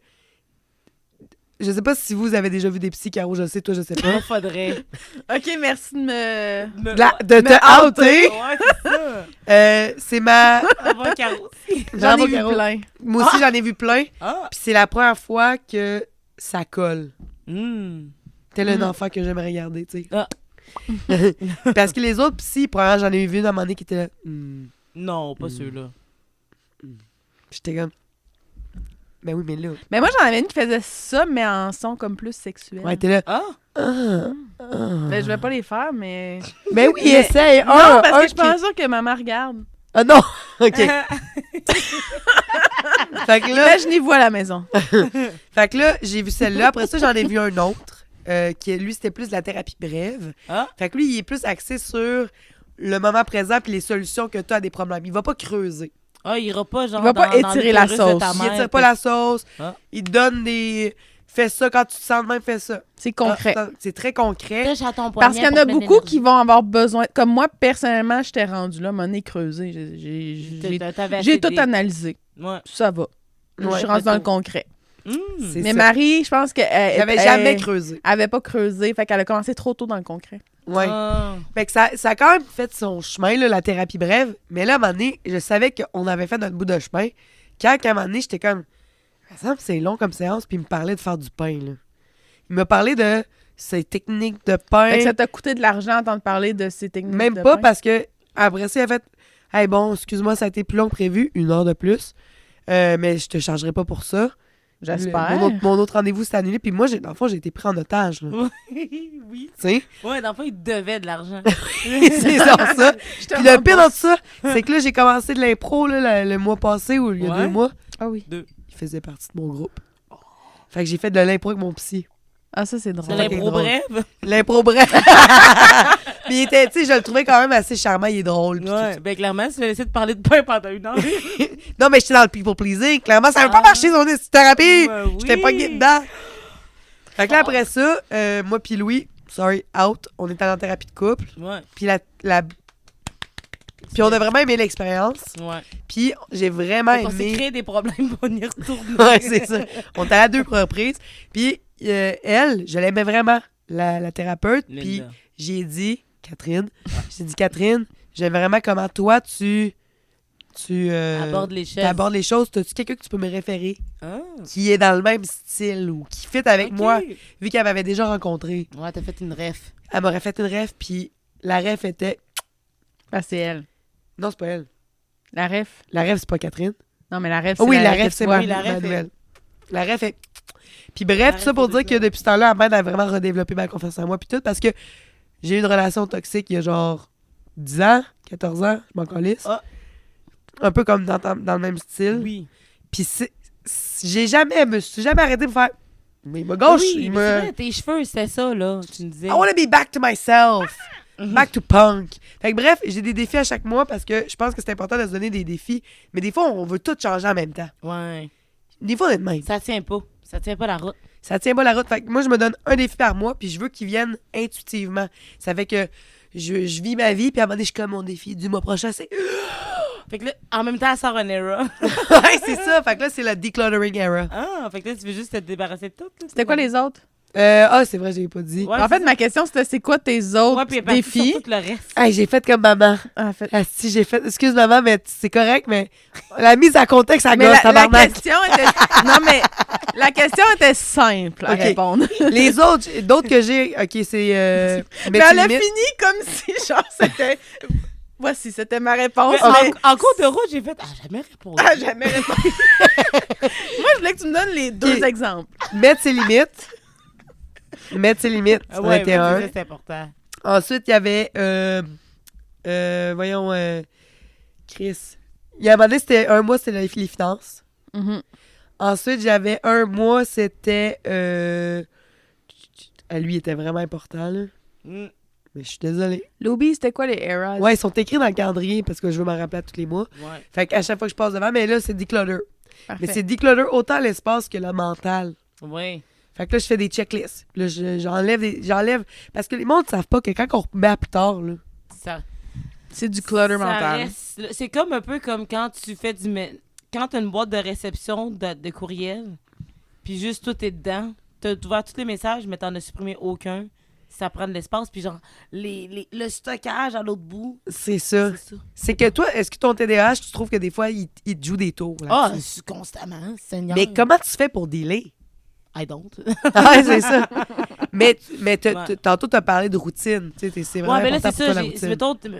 je sais pas si vous avez déjà vu des psys, Caro, je sais, toi, je sais pas. Il faudrait. OK, merci de me... De te outer, Ouais, c'est ça. c'est ma... Ça va, Caro. J'en ai Bravo, vu Caro. plein. Moi aussi, j'en ai vu plein. Ah. Puis c'est la première fois que ça colle. Hmm. Tel un enfant que j'aimerais garder, tu sais. Ah. Parce que les autres psys, premièrement, j'en ai vu une à un moment donné qui était là. Non, pas ceux-là. J'étais comme... Ben oui, mais là... Mais moi, j'en avais une qui faisait ça, mais en son comme plus sexuel. Ouais, t'es là... Ah. Ben, je vais pas les faire, mais... Ben oui, essaye. Non, parce que je suis pas sûre que maman regarde. Ah non! OK. Fait que là, Imaginez-vous à la maison. j'ai vu celle-là. Après ça, j'en ai vu un autre. Qui, lui, c'était plus de la thérapie brève. Ah. Fait que lui, il est plus axé sur le moment présent puis les solutions que tu as à des problèmes. Il va pas creuser. Ah, il ira pas, genre. Il va pas dans étirer la l'utérus de sauce. ta Il mère, étire pas la sauce. Ah. Il te donne des... Fais ça quand tu te sens de même, fais ça. C'est concret. Ah, c'est très concret. Touche à ton Parce poignet qu'il y en pour a plein beaucoup d'énergie. qui vont avoir besoin... Comme moi, personnellement, j'étais rendue là, mon nez creusé. T'avais J'ai assez tout des- analysé. Ouais. Ça va. Je Ouais, suis rendue dans le ok. concret. Hmm. C'est Mais ça. Marie, je pense qu'elle J'avais jamais creusé. avait pas creusé, fait qu'elle a commencé trop tôt dans le concret. Ouais. Ah. Fait que ça a quand même fait son chemin, là, la thérapie brève. Mais là, à un moment donné, je savais qu'on avait fait notre bout de chemin. Quand, à un moment donné, j'étais comme... Ça me semble que c'est long comme séance, puis il me parlait de faire du pain, là. Il m'a parlé de ses techniques de pain. Fait que ça t'a coûté de l'argent d'entendre parler de ces techniques Même de pas pain. parce que après ça, il a fait « Hey, bon, excuse-moi, ça a été plus long que prévu, 1 heure de plus. Mais je te chargerai pas pour ça. » J'espère. Mon autre rendez-vous s'est annulé, puis moi, dans le fond, j'ai été pris en otage, là. Oui. Tu sais? Ouais, dans le fond, il devait de l'argent. C'est genre ça. Puis le pire dans tout ça, c'est que là, j'ai commencé de l'impro là, le mois passé, ou il y a Ouais. 2 mois. Ah oui. Il faisait partie de mon groupe. Fait que j'ai fait de l'impro avec mon psy. Ah, ça, c'est C'est drôle. fucking l'impro drôle. brève. L'impro bref. Puis il était, tu sais, je le trouvais quand même assez charmant, il est drôle. puis Ouais, ben clairement, tu vas essayer de parler de pain pendant 1 heure. tout. Non, mais j'étais dans le people pleasing. Clairement, ça n'a pas marché, son thérapie. Ben J'étais oui. pas dedans. Fait que là, après ça, moi puis Louis, out, on était en thérapie de couple. Ouais, Puis puis on a vraiment aimé l'expérience. ouais. Puis j'ai vraiment On s'est aimé... créé des problèmes pour y retourner. Ouais, c'est ça. On était à 2 reprises. Puis elle, je l'aimais vraiment, la thérapeute. Puis Linda. j'ai dit, Catherine, j'aime vraiment comment toi, tu tu Aborde les choses. abordes les choses. T'as-tu quelqu'un que tu peux me référer Ah. qui est dans le même style ou qui fit avec Ok. moi, vu qu'elle m'avait déjà rencontré? Ouais, t'as fait une ref. Elle m'aurait fait une ref, puis la ref était... Ah, c'est elle. Non, c'est pas elle. La ref. La ref, c'est pas Catherine. Non, mais la ref, Oh c'est oui, la la que ref, tu c'est vois. moi, Oui, la ref Manuel. La ref est... Puis La bref, tout ref ça pour est dire que déjà. depuis ce temps-là, elle m'aide à vraiment redévelopper ma confiance en moi, puis tout, parce que j'ai eu une relation toxique il y a genre 10 ans, 14 ans, je m'en calisse. Ah. Un peu comme dans le même style. Oui. Puis me suis jamais arrêté pour faire... Mais il me gauche, oui, il mais c'est me... vrai, tes cheveux, c'était ça, là. Tu me disais. I wanna be back to myself. Back to punk. Fait que bref, j'ai des défis à chaque mois parce que je pense que c'est important de se donner des défis. Mais des fois, on veut tout changer en même temps. Ouais. Des fois, on est de même. Ça tient pas. Ça tient pas la route. Ça tient pas la route. Fait que moi, je me donne un défi par mois, puis je veux qu'il vienne intuitivement. Ça fait que je vis ma vie, puis à un moment donné, je suis comme mon défi du mois prochain, c'est... Fait que là, en même temps, elle sort un era. ouais, c'est ça. Fait que là, c'est la decluttering era. Ah, fait que là, tu veux juste te débarrasser de tout. là. C'était quoi les autres? C'est vrai, j'ai pas dit. Ouais, En fait, c'est ma question, c'était c'est quoi tes autres Ouais, puis elle est partie défis? sur tout le reste. Hey, j'ai fait comme maman. Ah, en fait. Ah, si, j'ai fait... Excuse maman, mais c'est correct, mais la mise en contexte, ça Mais gosse, la tabarnak. question était... non, mais la question était simple à Ok. répondre. Les d'autres que j'ai, OK, c'est... Mais elle a limite. fini comme si, genre, c'était... Voici, c'était ma réponse. Mais mais- en cours de route, j'ai fait. Ah, jamais répondu. Ah, jamais répondu. Moi, je voulais que tu me donnes les deux Ok. exemples. Mettre ses limites. Mettre ses limites, Ah c'en ouais, était mais un. ça, c'est important. Ensuite, il y avait... Chris. Il y a un moment donné, c'était un mois, c'était les finances. Ensuite, j'avais un mois, c'était... lui, il était vraiment important, là. Mm. Mais je suis désolée. Loubi, c'était quoi les eras? Ouais, ils sont écrits dans le calendrier parce que je veux m'en rappeler à tous les mois. Ouais. Fait qu'à chaque fois que je passe devant, mais là, c'est declutter. Parfait. Mais c'est declutter autant l'espace que le mental. Ouais. Fait que là, je fais des checklists. Puis là, j'enlève... Parce que les gens ne savent pas que quand on remet à plus tard, là... Ça, C'est du clutter ça mental. reste- c'est comme un peu comme quand tu fais du. Quand tu as une boîte de réception de courriel, puis juste tout est dedans, tu as ouvert tous les messages, mais tu n'en as supprimé aucun. Ça prend de l'espace, puis genre, le stockage à l'autre bout. C'est ça. C'est ça. C'est que toi, est-ce que ton TDAH, tu trouves que des fois, il te joue des tours? Ah, là-dessus? constamment, Seigneur. Mais comment tu fais pour dealer? I don't. Ah, c'est ça. Mais Ouais. tantôt, tu as parlé de routine. Tu sais, c'est vraiment Ouais, mais là, important c'est pour toi, ça. la routine.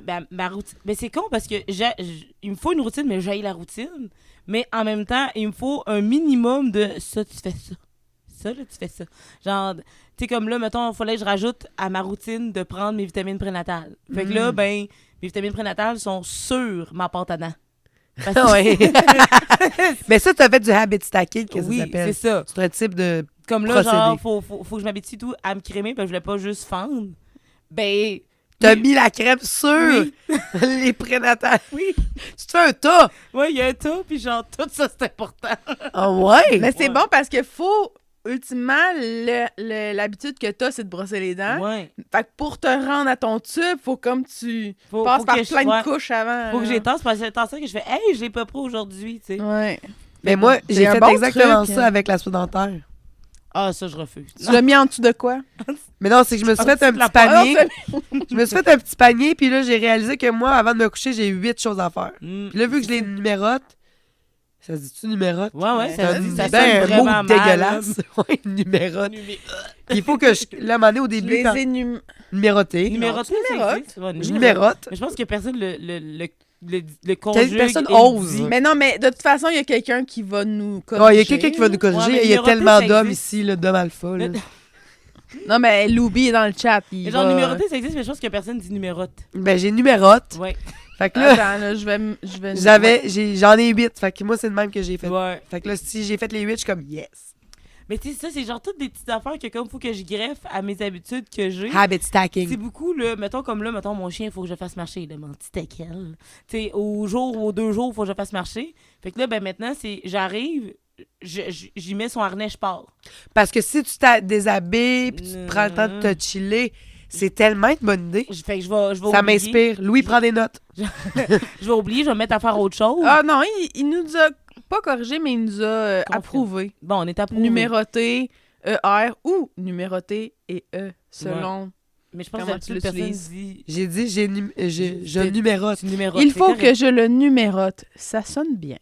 Mettons, ma routine. Mais c'est con parce que il me faut une routine, mais j'haïs la routine. Mais en même temps, il me faut un minimum de ça, tu fais ça. Ça, là, tu fais ça. Genre, tu sais, comme là, mettons, il fallait que je rajoute à ma routine de prendre mes vitamines prénatales. Fait que là, ben, mes vitamines prénatales sont sur ma pâte à dents. Parce que- Ouais. Mais ça, tu as fait du habit stacking, qu'est-ce que oui, ça s'appelle? c'est ça. C'est un type de... Comme là, procédé. genre, faut que je m'habitue tout à me crémer, parce que je voulais pas juste fendre. Ben. T'as mis la crème sur Oui. les prénatales. Oui. Tu te fais un tas. Ouais, il y a un tas, puis genre, tout ça, c'est important. Ah ouais? Mais c'est Ouais. bon parce que faut... Ultimement, l'habitude que t'as, c'est de brosser les dents. Ouais. Fait que pour te rendre à ton tube, faut comme tu Faut passes par que je- plein ouais. de couches avant. Faut que là. j'ai tasse, parce que c'est tant ça que je fais, hey, je l'ai pas pris aujourd'hui, tu sais. Ouais. Mais moi, C'est j'ai un fait bon exactement truc. ça avec la soie dentaire. Ah, ça, je refuse. Tu l'as mis en dessous de quoi? Mais non, c'est que je me suis fait un de la petit panier. Ah, Je me suis fait un petit panier, puis là, j'ai réalisé que moi, avant de me coucher, j'ai 8 choses à faire. Mm. Puis là, vu que je les numérote, ça se dit-tu numérote? Ouais, ouais, Ça ça, dit ça Ben, sonne un mot vraiment mal. dégueulasse. Ouais, numérote. Puis il faut que je... Là, à un moment donné, au Je début, les quand... ai numéroter. Numéroter, tu ça numérotes. existe. Ouais, Je numérote. Mais je pense que personne le conjugue. personne et ose. dit. Mais non, mais de toute façon, il y a quelqu'un qui va nous corriger. Ouais, il y a quelqu'un qui va nous corriger. Ouais, mais Il y a numéroter, tellement ça d'hommes existe. ici, là, d'hommes alpha. Là. Non, mais Loubi est dans le chat. Il Mais genre, va... numéroter, ça existe, mais je pense que personne dit numérote. Ben, j'ai numérote. Ouais. Fait que là, Attends, là, je vais... j'en ai 8. Fait que moi, c'est le même que j'ai fait. Ouais. Fait que là, si j'ai fait les 8, je suis comme yes. Mais tu sais, ça, c'est genre toutes des petites affaires que comme faut que je greffe à mes habitudes que j'ai. Habit C'est stacking. beaucoup, là. Mettons, comme là, mettons, mon chien, il faut que je fasse marcher. Là, mon petit teckel. Tu sais, au jour ou aux 2 jours, il faut que je fasse marcher. Fait que là, ben maintenant, j'arrive, j'y mets son harnais, je pars. Parce que si tu te déshabilles puis tu te prends le temps de te chiller, c'est tellement une bonne idée. Fait que je vais Ça oublier. m'inspire. Louis prend des notes. Je vais oublier, je vais me mettre à faire autre chose. Ah non, il nous a pas corrigé, mais il nous a Confirme. approuvé. Bon, on est approuvé. Numéroté ER ou numéroté et E selon Mais je pense Comment que tu toute personne l'utilises? dit... J'ai dit, je C'est- numérote. Tu numérotes, Il c'est faut correct. que je le numérote. Ça sonne bien.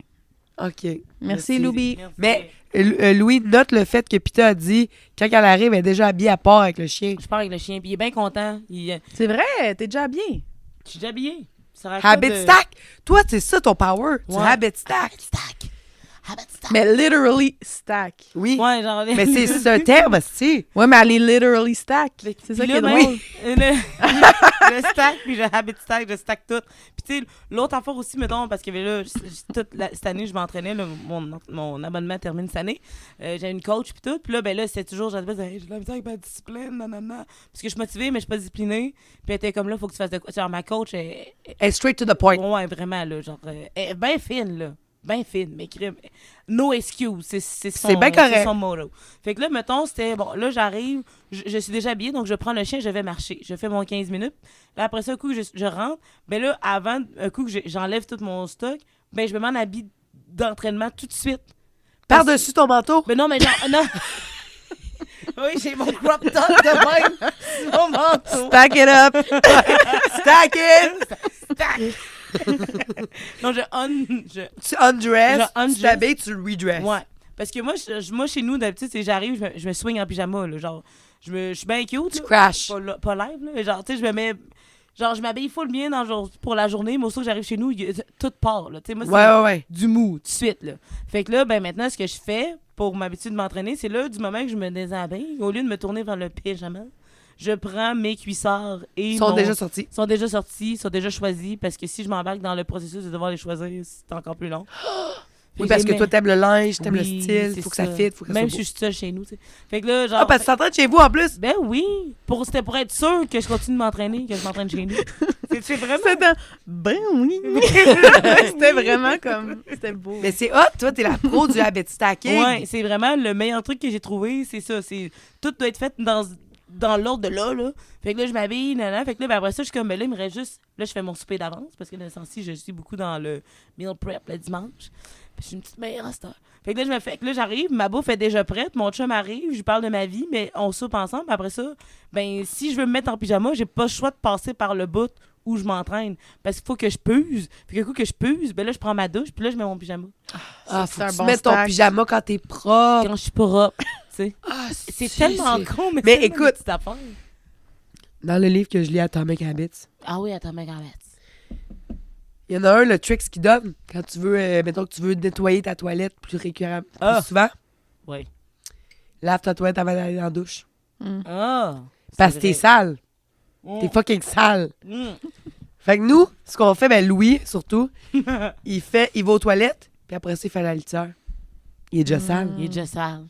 OK. Merci, Loubi. Merci. Mais Louis, note le fait que Pita a dit, quand elle arrive, elle est déjà habillée à part avec le chien. Je pars avec le chien, puis il est bien content. C'est vrai, t'es déjà bien. Je suis déjà habillée. Ça arrête pas Habit de- stack! Toi, c'est ça ton power. Tu Ouais. habit stack. Stack. Habit stack. Mais literally stack. Oui. Ouais, genre... Mais c'est un terme, c'est. Ouais, mais elle est literally stack. Mais- C'est ça puis qui est là, drôle. le stack, puis je habit stack, je stack tout. Puis tu sais, l'autre affaire aussi, mettons, parce que là, cette année, je m'entraînais, là, mon abonnement termine cette année. J'ai une coach, puis tout. Puis là, ben là, c'est toujours, j'ai de la misère avec ma discipline, nanana. Parce que je suis motivée, mais je suis pas disciplinée. Puis elle était comme là, faut que tu fasses de quoi. Genre, ma coach, And straight to the point. ouais, vraiment, là, genre, elle est bien fine, là. Bien fine, mais crime. No excuse, c'est bien correct. c'est son motto. Fait que là, mettons, c'était, bon, là, j'arrive, je suis déjà habillée, donc je prends le chien, je vais marcher. Je fais mon 15 minutes. Là, après ça, un coup que je rentre, ben là, avant, un coup que j'enlève tout mon stock, ben je me mets en habit d'entraînement tout de suite. Par-dessus ton manteau. Ben non, mais genre, non. Oui, j'ai mon crop top de même sur mon manteau. Stack it up. Stack it! Stack. Non, Tu je undress, Je undress. tu t'habilles, tu le redress. Ouais. Parce que moi chez nous, d'habitude, c'est j'arrive, je me swing en pyjama, là. Genre, je suis bien cute. Tu là. crash. Pas live, là. Genre, tu sais, je me mets. Genre, je m'habille full bien pour la journée, mais aussitôt que j'arrive chez nous, tout part, là. Tu sais, moi, c'est Ouais. du mou, tout de suite, là. Fait que là, ben maintenant, ce que je fais pour m'habituer de m'entraîner, c'est là, du moment que je me déshabille, au lieu de me tourner vers le pyjama, je prends mes cuissards et Ils sont mon- déjà sortis. sont déjà sortis, sont déjà choisis, parce que si je m'embarque dans le processus de devoir les choisir, c'est encore plus long. Oui, parce que toi, t'aimes le linge, t'aimes le Oui, style, c'est faut que ça fit, faut que ça Même soit si beau. je suis seule chez nous, tu sais. Fait que là, genre... Ah, parce que tu t'entraînes chez vous en plus. Ben oui! C'était pour être sûr que je continue de m'entraîner, que je m'entraîne chez nous. c'est vraiment... C'était ben oui. C'était vraiment comme c'était beau. Mais c'est hot, toi, t'es la pro du habit stacking. Ouais, c'est vraiment le meilleur truc que j'ai trouvé, c'est ça. Tout doit être fait dans l'ordre de là. Fait que là, je m'habille, nanana. Fait que là, ben après ça, je suis comme, ben là, il me reste juste... Là, je fais mon souper d'avance, parce que dans ce sens-ci, je suis beaucoup dans le meal prep le dimanche. Puis je suis une petite meilleure à cette heure. Fait que là, j'arrive, ma bouffe est déjà prête, mon chum arrive, je lui parle de ma vie, mais on soupe ensemble. Après ça, ben si je veux me mettre en pyjama, j'ai pas le choix de passer par le bout où je m'entraîne. Parce qu'il faut que je puse. Puis qu'un coup que je puse, ben là, je prends ma douche, puis là, je mets mon pyjama. Ah, C'est faut un que tu bon mettes ton stack. pyjama quand t'es propre. Quand je suis propre, tu sais. Ah, C'est tellement con, mais, Mais c'est tellement écoute- des petites affaires. Dans le livre que je lis, Atomic Habits, Ah oui, attends, ma grand-mère. il y en a un, le tricks qu'il donne, quand tu veux, mettons que tu veux nettoyer ta toilette plus récurremment, plus souvent, Oui. lave ta toilette avant d'aller dans la douche. Ah! Parce que t'es sale. T'es fucking sale. Mm. Fait que nous, ce qu'on fait, ben Louis, surtout, il va aux toilettes, puis après ça, il fait la litière. Il est déjà sale. Il est déjà sale.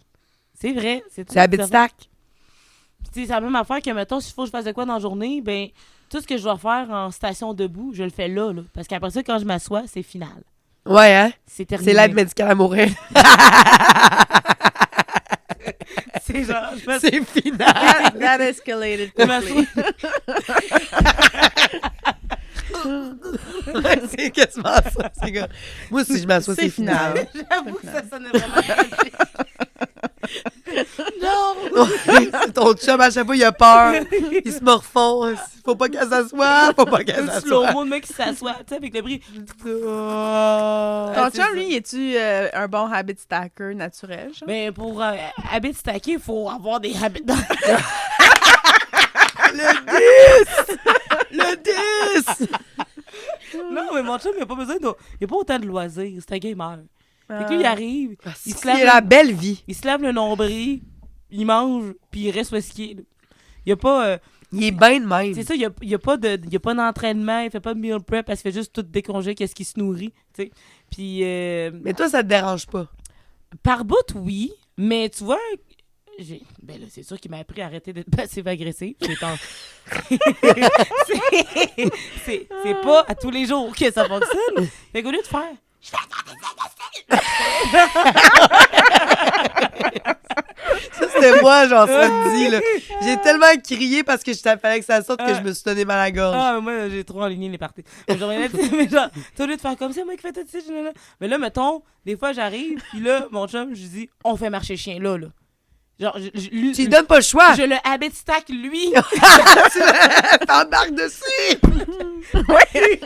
C'est vrai. C'est habit stack. C'est la même affaire que, mettons, s'il faut que je fasse de quoi dans la journée, ben tout ce que je dois faire en station debout, je le fais là. Parce qu'après ça, quand je m'assois, c'est final. Ouais, hein? C'est terminé. C'est l'aide médicale à mourir. C'est genre, je m'assois- C'est final. That escalated je m'assois- Ouais, c'est quasiment ça. C'est comme... Moi, si je m'assois, c'est final. J'avoue que ça sonnait vraiment tragique. Non! C'est ton chum, à chaque fois, il a peur. Il se morfond. Faut pas qu'elle s'assoie. Faut pas qu'elle Un slow s'assoie. mo de mec qui s'assoit, tu sais, avec le bruit. Ton chum, lui, es-tu un bon habit stacker naturel, genre? Ben, pour habits stackés, il faut avoir des habits dans... Le 10! Non, mais mon chum, il a pas besoin de... Il a pas autant de loisirs. C'est un gamer. Fait que lui, il arrive, il se C'est lave la belle vie. il se lave le nombril, il mange, puis il reste où est-ce qu'il est. Là. Il y a pas... Il est bien de même. c'est ça, il y a pas d'entraînement, il fait pas de meal prep, parce qu'il fait juste tout décongeler qu'est-ce qu'il se nourrit, tu sais. Puis... Mais toi, ça te dérange pas. par bout, oui, mais tu vois... Ben là, c'est sûr qu'il m'a appris à arrêter d'être passif-agressif. C'est pas à tous les jours que ça fonctionne. Fait qu'au lieu de faire... Ça, c'était moi, genre, samedi, là. J'ai tellement crié parce que fallait que ça sorte que je me suis donné mal à la gorge. Ah, mais moi, j'ai trop aligné les parties. Mais genre, mais genre, t'as au lieu de faire comme ça, moi qui fais tout ça, mais là, mettons, des fois, j'arrive, puis là, mon chum, je lui dis, on fait marcher le chien, là. Genre, Tu lui donnes pas le choix. je le habit stack, lui. Tu t'embarques dessus. Oui.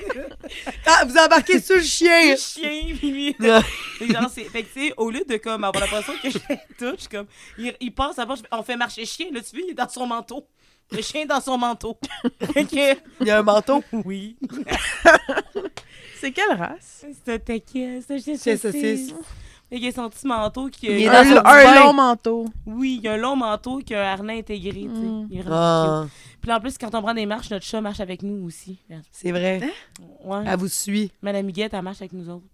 Ah, vous embarquez sur le chien. Le chien, puis lui. Et genre, fait que, tu sais, au lieu de, comme, avoir l'impression que je fais tout, je suis comme, il passe à bord, on fait marcher le chien, là, tu vois, il est dans son manteau. Le chien est dans son manteau. Fait que, Il y a un manteau. oui. C'est quelle race? C'est un taquet, c'est un chien Chien saucisse. saucisse. Fait qu'il a son petit manteau qui... Il est Un, dans son un bain. long manteau. Oui, il y a un long manteau qui a un harnais intégré, tu sais. Il est vraiment Ah, cute. Puis en plus, quand on prend des marches, notre chat marche avec nous aussi. c'est vrai. Ouais. Elle vous suit. Madame Miguette, elle marche avec nous autres.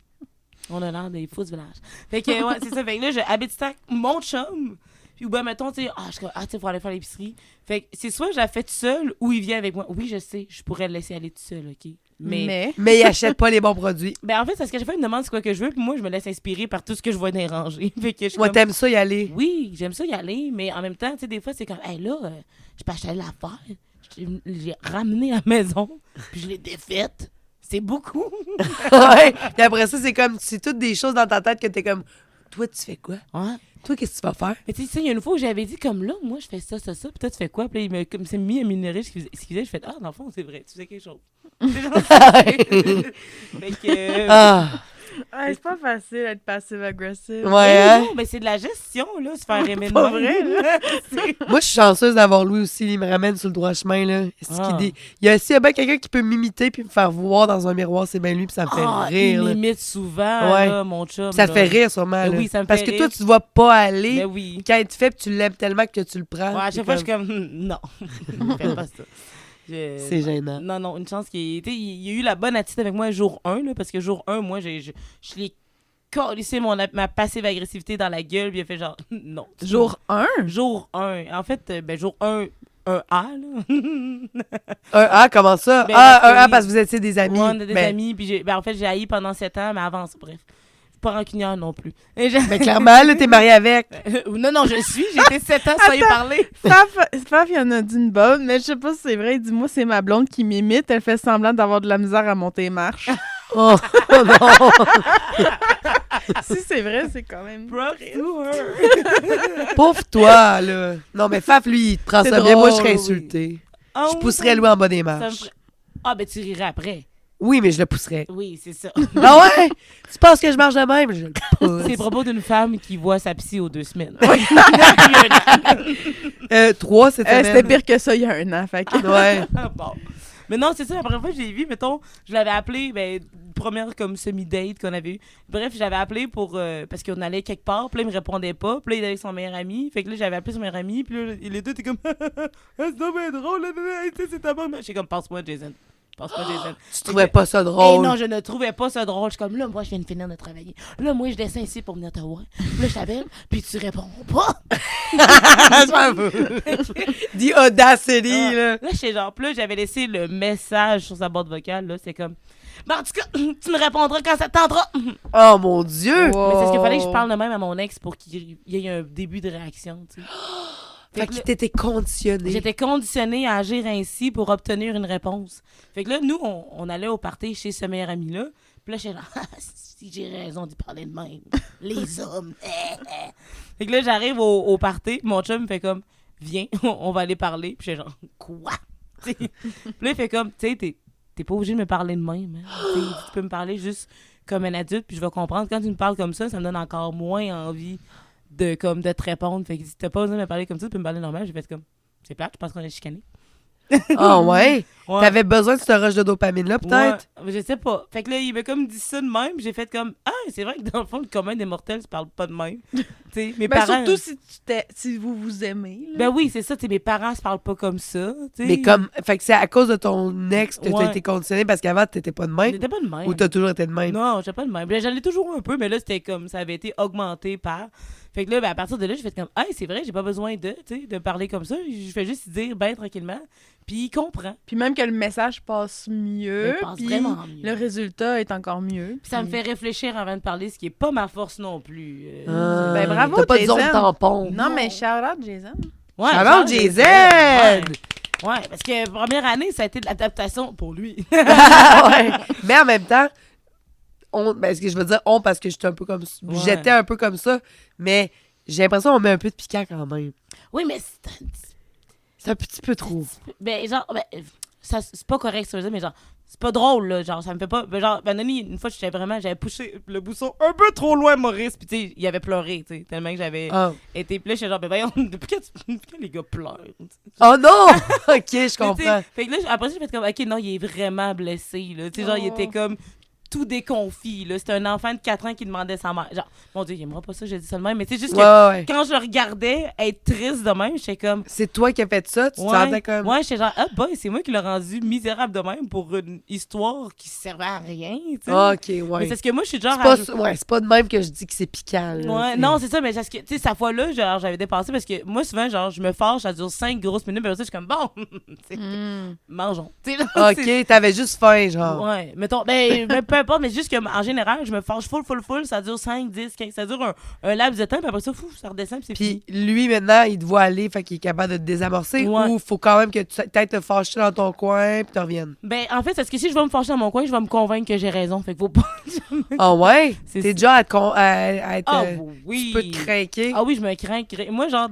On a l'air des fous du village. Fait que, ouais, c'est ça. Fait que là, je habite stack mon chum. Puis, ben, mettons, tu sais, tu sais, faut aller faire l'épicerie. Fait que c'est soit je la fais toute seule ou il vient avec moi. Oui, je sais, je pourrais le laisser aller tout seul, OK? Mais Mais il achète pas les bons produits. ben, en fait, parce que chaque fois, il me demande c'est quoi que je veux, puis moi, je me laisse inspirer par tout ce que je vois déranger. Fait que je suis Moi, comme, t'aimes ça y aller. oui, j'aime ça y aller, mais en même temps, tu sais, des fois, c'est comme, hey, là, je peux acheter l'affaire. J'ai ramené à la maison, puis je l'ai défaite. C'est beaucoup. Ouais. Et après ça, c'est comme, c'est toutes des choses dans ta tête que t'es comme, toi, tu fais quoi? Ouais. Toi, qu'est-ce que tu vas faire? Mais tu sais, il y a une fois où j'avais dit comme là, moi je fais ça, puis toi tu fais quoi? Puis là, il s'est mis à minorer ce qu'il faisait. Je fais ah, dans le fond, c'est vrai, tu fais quelque chose. C'est genre ça. Fait que. Ah, C'est pas facile d'être passive-agressive. ouais, hein? Non, mais c'est de la gestion, là, se faire aimer de Pas même. vrai, là. Moi, je suis chanceuse d'avoir Louis aussi. Il me ramène sur le droit chemin, là. Ah. Il y a aussi bien quelqu'un qui peut m'imiter puis me faire voir dans un miroir, c'est bien lui, puis ça me fait Ah, rire, il là. m'imite souvent, Ouais. là, mon chum. Ça te là. fait rire, sûrement, Ben là. oui, ça me Parce fait que rire. toi, tu ne vois pas aller. Ben oui. Quand il te fait, puis tu l'aimes tellement que tu le prends. Ouais, à t'es chaque fois, je suis comme, non, fais pas ça. C'est gênant. Non, non, une chance qu'il il y a eu la bonne attitude avec moi jour 1, là, parce que jour 1, moi, je l'ai collissé ma passive agressivité dans la gueule, puis il a fait genre, non. Jour 1? Jour 1. En fait, ben, jour 1, un A, là. Un A, comment ça? Ben, ah, parce que un A oui. parce que vous étiez des amis. Ouais, on a des Ben, amis, puis en fait, j'ai haï pendant 7 ans, mais avant ça, bref. Pas rancunière non plus. Et je- ben, clairement, là, t'es marié avec. non, non, je suis. J'ai été 7 ans sans y parler. Faf, il en a dit une bonne, mais je sais pas si c'est vrai. Il dit, moi, c'est ma blonde qui m'imite. Elle fait semblant d'avoir de la misère à monter les marches. Oh, non. Si c'est vrai, c'est quand même... Props to her. Pauvre toi, là. Non, mais Faf, lui, il te prend C'est ça bien. Moi, je drôle, serais oui. insultée. Ah Je oui, pousserais ça- Louis en bas des ça me marches. ferait- Ah, ben tu rirais après. Oui, mais je le pousserais. Oui, c'est ça. Ah ouais? Tu penses que je marche de même? Je le pousse. C'est le propos d'une femme qui voit sa psy aux 2 semaines. 3 cette semaine. C'était pire que ça il y a un an. Fait que... Ouais. Bon. Mais non, c'est ça, la première fois que je l'ai vu, mettons, je l'avais appelé, ben, première comme semi-date qu'on avait eu. Bref, j'avais appelé pour, parce qu'on allait quelque part, puis là, il me répondait pas, puis là, il était avec son meilleur ami, fait que là, j'avais appelé son meilleur ami, puis là, les deux étaient comme, c'est donc bien drôle, là, c'est ta bonne. J'étais comme, passe-moi, Jason. Passe-moi, Jason. Tu trouvais pas ça Eh drôle? non, je ne trouvais pas ça drôle. Je suis comme, là, moi, je viens de finir de travailler. Là, moi, je descends ici pour venir te voir. Là, je t'appelle, puis tu réponds pas. Dis audacity, là. Là, j'étais genre, puis là, j'avais laissé le message sur sa boîte vocale, là, c'est comme, ben, en tout cas, tu me répondras quand ça te tentera. Oh mon Dieu! Mais c'est ce qu'il fallait que je Wow. parle de même à mon ex pour qu'il y ait un début de réaction, tu sais. Fait Fait qu'il que là, t'était conditionné. j'étais conditionnée à agir ainsi pour obtenir une réponse. Fait que là, nous, on allait au party chez ce meilleur ami-là. Puis là, j'étais genre, ah, si j'ai raison d'y parler de même. Les hommes. Fait que là, j'arrive au party. Mon chum me fait comme, viens, on va aller parler. Puis j'étais genre, quoi? T'sais. Puis là, il fait comme, tu sais, t'es pas obligé de me parler de même. Hein. T'sais, tu peux me parler juste comme un adulte, puis je vais comprendre. Quand tu me parles comme ça me donne encore moins envie de te répondre. Fait que si t'as pas besoin de me parler comme ça, tu peux me parler normal. J'ai fait comme, c'est plate, je pense qu'on est chicané. Ah ouais? Ouais. T'avais besoin de ce rush de dopamine-là, peut-être? Ouais, je sais pas. Fait que là, il m'a comme dit ça de même. J'ai fait comme, ah, c'est vrai que dans le fond, le commun des mortels se parle pas de même. T'sais, mes Ben, parents. surtout si vous vous aimez. Là. Ben oui, c'est ça. T'sais, mes parents se parlent pas comme ça. T'sais. Mais comme. Fait que c'est à cause de ton ex que t'as Ouais. été conditionné parce qu'avant, t'étais pas de On même? était pas de même. Ou t'as toujours été de même? Non, j'étais pas de même. Ben, j'en ai toujours un peu, mais là, c'était comme, ça avait été augmenté par. Fait que là, ben, à partir de là, j'ai fait comme, hey, c'est vrai, j'ai pas besoin de parler comme ça. Je fais juste dire, ben, tranquillement. Puis il comprend. Puis même que le message passe mieux. Il passe puis vraiment mieux. le résultat est encore mieux. Puis ça me fait réfléchir avant de parler, ce qui est pas ma force non plus. Ah, Ben, bravo, T'as pas de zone Jason. tampon. Non, mais shout-out, Jason. Ouais, Alors, genre, Jason! Ouais, parce que première année, ça a été de l'adaptation pour lui. Ouais. Mais en même temps, parce que je veux dire parce que j'étais un peu comme ça. Ouais. J'étais un peu comme ça, mais j'ai l'impression qu'on met un peu de piquant quand même. Oui, mais C'est un petit peu trop. ben, genre, ben, ça, c'est pas correct, ça veut dire, mais genre, c'est pas drôle, là. Genre, ça me fait pas. Ben, genre, Vanoni, une fois, j'avais poussé le bousson un peu trop loin, Maurice. Puis, tu sais, il avait pleuré, tu sais, tellement que j'avais été. Puis là, j'étais genre, ben, voyons, depuis quand les gars pleurent? Oh non! Ok, je comprends. Fait que là, après, j'ai fait comme, ok, non, il est vraiment blessé, là. Tu sais, genre, il était comme tout déconfit, là. C'était un enfant de 4 ans qui demandait sa mère. Genre, mon Dieu, il aimera pas ça, j'ai dit ça de même. Mais c'est juste que quand je le regardais être triste de même, j'étais comme. C'est toi qui as fait ça? Tu te sentais comme. Ouais, j'étais genre, ah, boy, c'est moi qui l'ai rendu misérable de même pour une histoire qui servait à rien, tu sais. Ok, ouais. Mais c'est ce que moi, je suis genre. C'est pas de même que je dis que c'est piquant, là. Ouais, non, c'est ça, mais parce que, tu sais, cette fois-là, genre, j'avais dépassé parce que moi, souvent, genre, je me fâche, ça dure 5 grosses minutes, mais après ça, je suis comme, bon, mangeons. Tu sais, là, Ok, t'avais juste faim, genre. Ouais, mettons, ben, peu importe, mais juste que en général, je me fâche full, ça dure 5, 10, 15, ça dure un laps de temps, puis après ça, ça redescend, puis c'est fini. Puis lui, maintenant, il te voit aller, fait qu'il est capable de te désamorcer, ou faut quand même que tu peut-être te fâcher dans ton coin, puis tu reviennes? Ben, en fait, parce que si je vais me fâcher dans mon coin, je vais me convaincre que j'ai raison, fait que faut pas. Ah ouais? C'est T'es déjà à être oui. tu peux te craquer? Ah oui, je me crains. Moi, genre,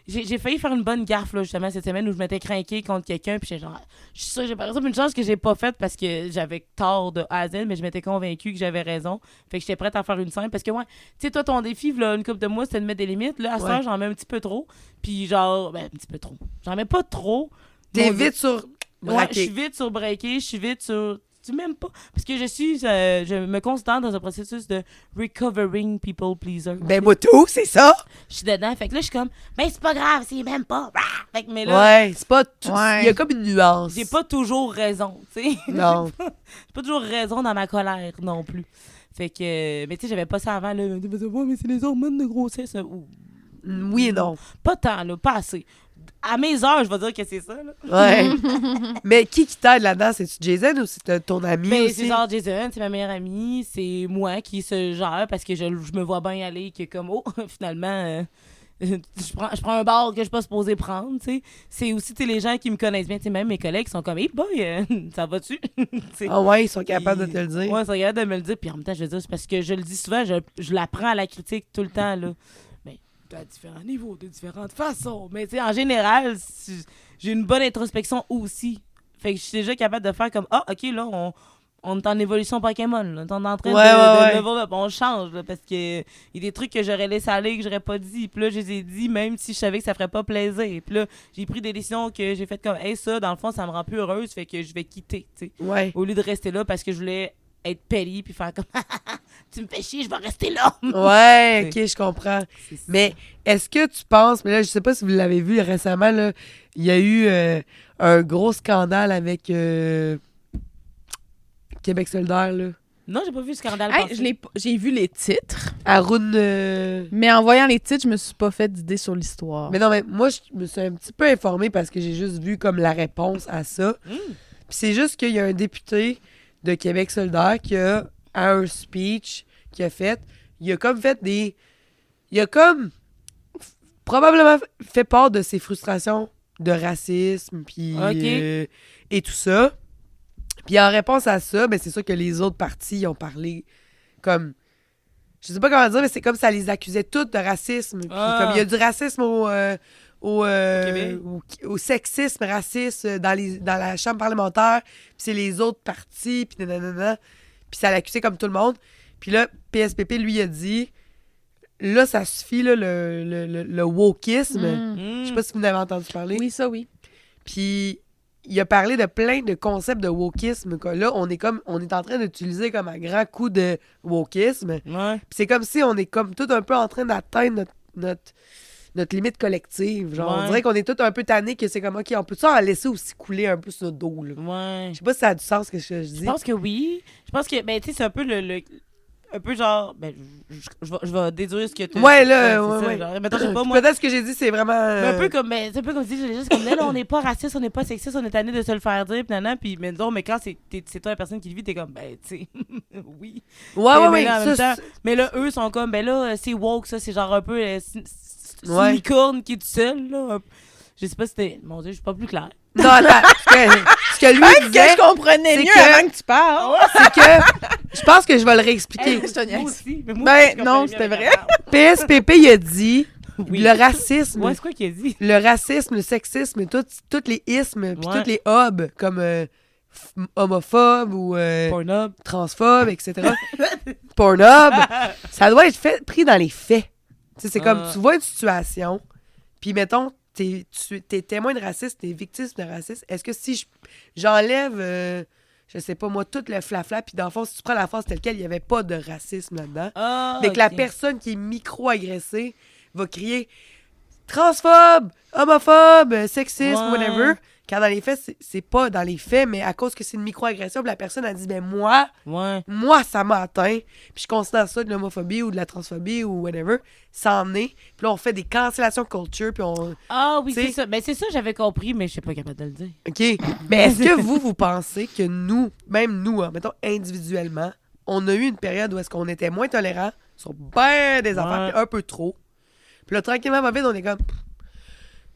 j'ai failli faire une bonne gaffe, là, justement, cette semaine où je m'étais craqué contre quelqu'un, puis j'étais genre, je suis sûre, j'ai par exemple une chance que j'ai pas faite parce que j'avais tort de A à Z, mais je m'étais convaincue que j'avais raison. Fait que j'étais prête à faire une scène parce que, ouais, tu sais, toi, ton défi, là, une couple de mois, c'était de mettre des limites. Là, à ce temps, j'en mets un petit peu trop. Puis, genre, ben, un petit peu trop. J'en mets pas trop. T'es vite sur. Ouais, je suis vite sur breaker, je suis vite sur. Tu m'aimes pas. Parce que je me considère dans un processus de recovering people pleaser. Ben, moi, tout, c'est ça. Je suis dedans. Fait que là, je suis comme, ben, c'est pas grave, c'est même pas. Fait que, mais là. Ouais, c'est pas tout. Il y a comme une nuance. J'ai pas toujours raison, tu sais. Non. J'ai pas toujours raison dans ma colère non plus. Fait que, mais tu sais, j'avais pas ça avant, là. Ouais, mais c'est les hormones de grossesse. Oui et non. Pas tant, là, pas assez. À mes heures, je vais dire que c'est ça, là. Ouais. Mais qui t'aide là-dedans? C'est-tu Jason ou c'est ton ami ben, aussi? C'est genre Jason, c'est ma meilleure amie. C'est moi qui se gère parce que je me vois bien aller que comme, oh, finalement, je prends un bar que je suis pas supposée prendre, tu sais. C'est aussi, tu sais, les gens qui me connaissent bien, tu sais, même mes collègues sont comme, hey boy, ça va-tu? Ah ouais, ils sont capables de te le dire. Ouais, ils sont capables de me le dire. Puis en même temps, je veux dire, c'est parce que je le dis souvent, je l'apprends à la critique tout le temps, là. À différents niveaux, de différentes façons. Mais tu sais, en général, j'ai une bonne introspection aussi. Fait que je suis déjà capable de faire comme, ah, OK, là, on est en évolution Pokémon. Là. On est en train de level up. On change, là, parce que il y a des trucs que j'aurais laissé aller, que j'aurais pas dit. Puis là, je les ai dit, même si je savais que ça ferait pas plaisir. Puis là, j'ai pris des décisions que j'ai faites comme, hey, ça, dans le fond, ça me rend plus heureuse. Fait que je vais quitter, tu sais. Ouais. Au lieu de rester là parce que je voulais être petty puis faire comme tu me fais chier, je vais rester là. Ouais, ok, je comprends. Mais est-ce que tu penses, mais là, je sais pas si vous l'avez vu récemment, là, il y a eu un gros scandale avec Québec solidaire, là. Non, j'ai pas vu le scandale. J'ai vu les titres. Arun. Mais en voyant les titres, je me suis pas fait d'idée sur l'histoire. Mais non, mais moi, je me suis un petit peu informée parce que j'ai juste vu comme la réponse à ça. Puis c'est juste qu'il y a un député de Québec solidaire qui a, à un speech qu'il a fait, il a comme probablement fait part de ses frustrations de racisme puis et tout ça. Puis en réponse à ça, ben c'est sûr que les autres partis ont parlé comme, je sais pas comment dire, mais c'est comme ça les accusait toutes de racisme. Puis comme il y a du racisme au sexisme raciste dans la chambre parlementaire, puis c'est les autres partis, puis nanana, puis ça l'accusait comme tout le monde. Puis là, PSPP, lui, a dit, là, ça suffit, là, le wokisme. Je sais pas si vous en avez entendu parler. Oui, ça, oui. Puis il a parlé de plein de concepts de wokisme. Là, on est en train d'utiliser comme un grand coup de wokisme. Ouais. Puis c'est comme si on est comme tout un peu en train d'atteindre notre limite collective. Genre, on dirait qu'on est tout un peu tannés que c'est comme, OK, on peut ça en laisser aussi couler un peu sur notre dos, là. Ouais. Je sais pas si ça a du sens ce que je dis. Je pense que oui. Je pense que, ben, tu sais, c'est un peu un peu genre, ben, je vais déduire ce que tu ouais, là, ouais. Genre, mettons, je sais pas, moi. Peut-être ce que j'ai dit, c'est vraiment. Un peu comme, ben, c'est un peu comme si j'ai juste comme, là, on n'est pas raciste, on n'est pas sexiste, on est tanné de se le faire dire, puis mais non, mais quand c'est toi la personne qui le vit, t'es comme, ben, tu sais, oui. Ouais. Mais là, eux sont comme, ben là, c'est woke, ça, c'est genre un peu, c'est une licorne qui est tout seul, là. Je sais pas si c'était, mon Dieu, je suis pas plus claire. Non, attends, ce que lui disait, que je comprenais mieux avant que tu parles. C'est que, je pense que je vais le réexpliquer. Moi aussi. Ben, non, c'était vrai. PSPP, il a dit Oui. Le racisme. Ouais, c'est quoi qu'il a dit? Le racisme, le sexisme, tous les ismes, puis Ouais. tous les hobs, comme homophobe ou Pornhub. transphobe, etc. Pornhub, ça doit être pris dans les faits. Tu sais, c'est comme, tu vois une situation, puis mettons, t'es témoin de racisme, t'es victime de racisme. Est-ce que si j'enlève, je sais pas moi, tout le flafla, puis dans le fond, si tu prends la phrase telle quelle, il n'y avait pas de racisme là-dedans. Ah, Mais que la ok. personne qui est micro-agressée va crier transphobe, homophobe, sexiste, Ouais. whatever. Quand dans les faits, c'est pas dans les faits, mais à cause que c'est une micro-agression, puis la personne a dit, ben moi, ça m'a atteint, puis je considère ça de l'homophobie ou de la transphobie ou whatever, ça en est. Puis là, on fait des cancellations culture, puis on... Ah oui, T'sais- c'est ça. Ben, c'est ça, j'avais compris, mais je suis pas capable de le dire. OK. Mais est-ce que vous pensez que nous, même nous, hein, mettons individuellement, on a eu une période où est-ce qu'on était moins tolérants sur ben des affaires, Ouais. puis un peu trop. Puis là, tranquillement, ma vie, on est comme...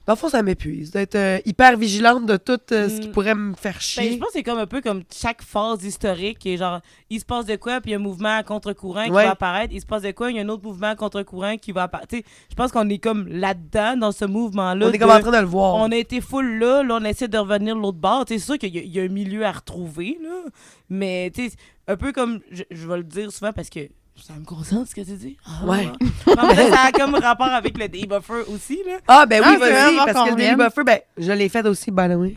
Dans le fond, ça m'épuise d'être hyper vigilante de tout ce qui pourrait me faire Ben, chier. je pense que c'est comme un peu comme chaque phase historique. Et genre, il se passe de quoi, puis il y a un mouvement à contre-courant qui Ouais. va apparaître. Il se passe de quoi, il y a un autre mouvement à contre-courant qui va apparaître. Tu sais, je pense qu'on est comme là-dedans, dans ce mouvement-là. On est comme en train de le voir. On a été full là, on essaie de revenir de l'autre bord. Tu sais, c'est sûr qu'il y a un milieu à retrouver, là. Mais, tu sais, un peu comme, je vais le dire souvent parce que ça me concerne ce que tu dis. Ah, Ouais. En même temps, ça a comme rapport avec le debuffer aussi, là. Ah, ben oui, Ah, c'est vas-y, vraiment parce qu'on que le Daily revienne. Buffer, ben, je l'ai fait aussi, by the way.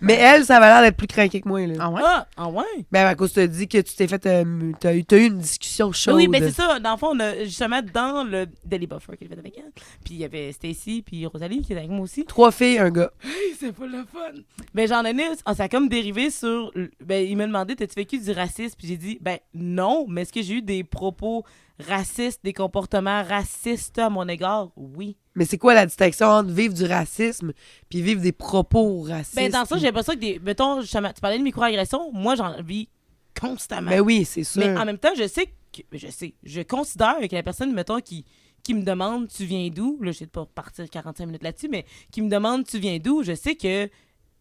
Mais elle, ça avait l'air d'être plus craqué que moi, là. Ah ouais? Ah ouais? Ben, à cause tu t'as dit que tu t'es fait... t'as eu une discussion chaude. Oui, mais c'est ça. Dans le fond, on a justement dans le Daily Buffer qu'elle fait avec elle. Puis il y avait Stacy, puis Rosalie qui était avec moi aussi. 3 filles, un gars. C'est pas le fun. Ben, j'en ai ça a comme dérivé sur. Ben, il m'a demandé, t'as-tu vécu du racisme? Puis j'ai dit, ben, non. Mais est-ce que j'ai eu des propos racistes, des comportements racistes à mon égard? Oui. Mais c'est quoi la distinction entre vivre du racisme puis vivre des propos racistes? Ben, dans ça, j'ai l'impression que mettons, justement, tu parlais de microagression. Moi, j'en vis constamment. Ben oui, c'est sûr. Mais en même temps, je considère que la personne, mettons, qui me demande tu viens d'où, là, je sais pas partir 45 minutes là-dessus, mais qui me demande tu viens d'où, je sais que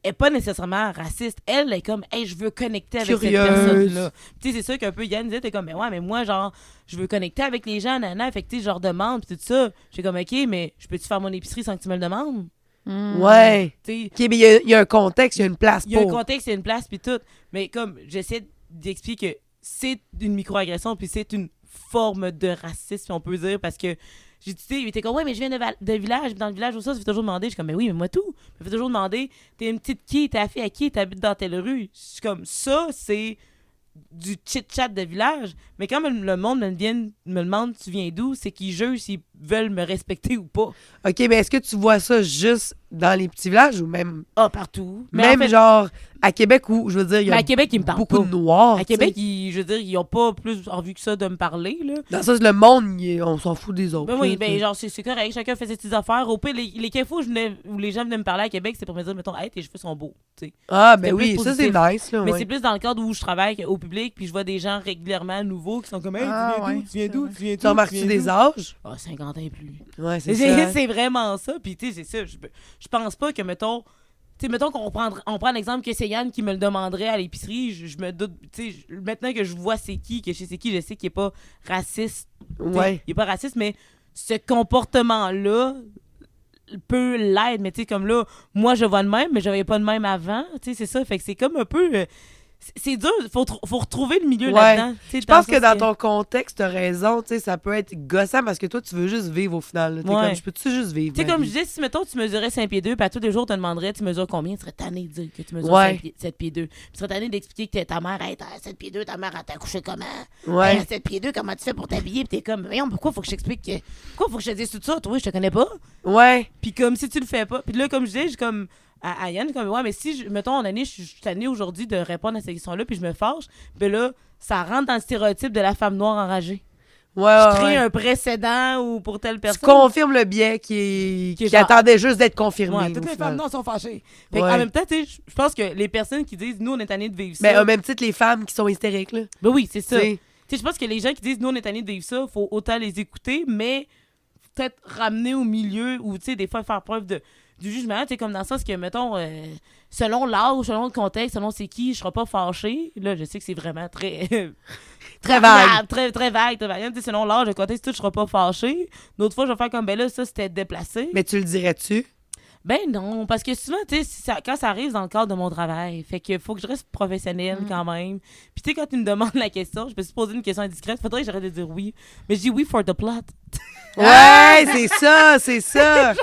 elle est pas nécessairement raciste. Elle est comme, hey, je veux connecter avec Curieuse. cette personne-là. Tu sais, c'est sûr qu'un peu Yann disait, t'es comme, mais ouais, mais moi, genre, je veux connecter avec les gens, nana, fait que tu sais, je leur demande, pis tout ça. J'ai comme, ok, mais je peux-tu faire mon épicerie sans que tu me le demandes? Ouais. Tu sais, OK, mais il y a un contexte, il y a une place il y a un pour. contexte, il y a une place, puis tout. Mais comme, j'essaie d'expliquer que c'est une microagression, puis c'est une forme de racisme, si on peut dire, parce que j'ai dit, tu sais, il était comme, ouais, mais je viens de village, puis dans le village où ça fait toujours demander. Je suis comme, mais oui, mais moi tout. Je me fais toujours demander, t'es une petite qui, t'es affaire à qui, t'habites dans telle rue. Je suis comme, ça, c'est du chit-chat de village. Mais quand le monde me demande, tu viens d'où, c'est qu'ils jugent s'ils veulent me respecter ou pas. OK, mais est-ce que tu vois ça juste dans les petits villages ou même Partout. Mais même en fait, genre à Québec où, je veux dire, il y mais a à Québec, ils me parlent beaucoup pas. de noirs. À tu sais. Québec, je veux dire, ils ont pas plus envie que ça de me parler, là. Dans ça, le monde, on s'en fout des autres. Ben oui, là, ben tu sais. genre, c'est correct, chacun fait ses petites affaires. Au pire, les quelques fois où les gens venaient me parler à Québec, c'est pour me dire, mettons, hey, tes cheveux sont beaux, tu sais. Ah, ben c'était oui, plus ça, c'est positif. nice, là. Mais ouais. c'est plus dans le cadre où je travaille au public, puis je vois des gens régulièrement nouveaux qui sont comme, hey, Ah, tu viens d'où, ouais, tu viens d'où, c'est tu viens d'où. Tu remarques-tu des âges? Ah, 50 ans et plus. Ouais, c'est ça. C'est vraiment ça, puis tu sais, c'est ça. Je pense pas que, mettons, tu sais, mettons qu'on on prend l'exemple que c'est Yann qui me le demanderait à l'épicerie, je me doute, tu sais, maintenant que je vois c'est qui, que je sais c'est qui, je sais qu'il est pas raciste. Tu sais, Ouais. il est pas raciste, mais ce comportement-là peut l'être, mais tu sais, comme là, moi, je vois de même, mais je voyais pas de même avant, tu sais, c'est ça, fait que c'est comme un peu... c'est dur, faut retrouver le milieu Ouais. là-dedans. tu sais, Je pense le que sens dans ton contexte, t'as raison, tu sais, ça peut être gossant parce que toi, tu veux juste vivre au final. là. T'es Ouais. comme, je peux-tu juste vivre? Tu sais, ma comme vie? je disais, si, mettons, tu mesurais 5 pieds 2, puis à tous les jours, on te demanderait, tu mesures combien, tu serais tanné de dire que tu mesures Ouais. 7 pieds 2. Puis tu serais tanné d'expliquer que ta mère, hey, t'as 7 pieds 2, ta mère, elle t'a couché comment? Ouais. Hey, à 7 pieds 2, comment tu fais pour t'habiller? Puis t'es comme, voyons, pourquoi faut que je t'explique pourquoi faut que je te dise tout ça? Toi, je te connais pas. Ouais. Puis comme, si tu le fais pas. Puis là, comme je disais, j'ai comme, à Yann, comme, ouais, mais si, mettons, en année, je suis tannée aujourd'hui de répondre à ces questions-là, puis je me fâche, ben là, ça rentre dans le stéréotype de la femme noire enragée. Ouais, Je ouais, crée ouais. un précédent ou pour telle Tu personne. confirmes le biais Qui est qui genre- attendait juste d'être confirmé. Ouais, au toutes les final. femmes noires sont fâchées. Fait Ouais. en même temps, tu sais, je pense que les personnes qui disent, nous, on est tannés de vivre ça. Mais au même titre, les femmes qui sont hystériques, là. Ben oui, c'est ça. Tu Tu sais. sais, je pense que les gens qui disent, nous, on est tannés de vivre ça, faut autant les écouter, mais peut-être ramener au milieu ou, tu sais, des fois, faire preuve du jugement, tu sais, comme dans le sens que, mettons, selon l'âge, selon le contexte, selon c'est qui, je serai pas fâchée. Là, je sais que c'est vraiment très... Très vague. Très, très vague, très vague. Tu sais, selon l'âge, le contexte, tout, je serai pas fâchée. D'autres fois, je vais faire comme, ben là, ça, c'était déplacé. Mais tu le dirais-tu? Ben non, parce que souvent, tu sais, quand ça arrive dans le cadre de mon travail, fait que faut que je reste professionnelle quand même. Puis tu sais, quand tu me demandes la question, je peux te poser une question indiscrète, faudrait que j'arrête de dire oui. Mais je dis oui for the plot. Ouais, c'est ça, c'est ça.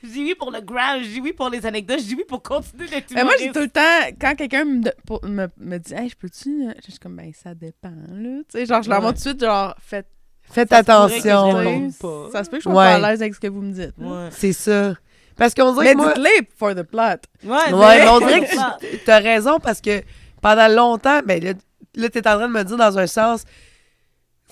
Je dis oui pour le ground, je dis oui pour les anecdotes, je dis oui pour continuer d'être Mais moi, j'ai humoriste. tout le temps, quand quelqu'un me dit, hey, je peux-tu. Je suis comme, ben, ça dépend, là. Tu sais, genre, je leur montre tout de suite, genre, faites. Faites Ça se pourrait que je attention. réponde pas. Ça se peut que je sois Ouais. pas à l'aise avec ce que vous me dites. Ouais. C'est ça. Parce qu'on dirait Mais que moi... dites-les for the plot. Ouais, Ouais, mais on c'est- dirait que t'as raison parce que pendant longtemps, ben là t'es en train de me dire dans un sens,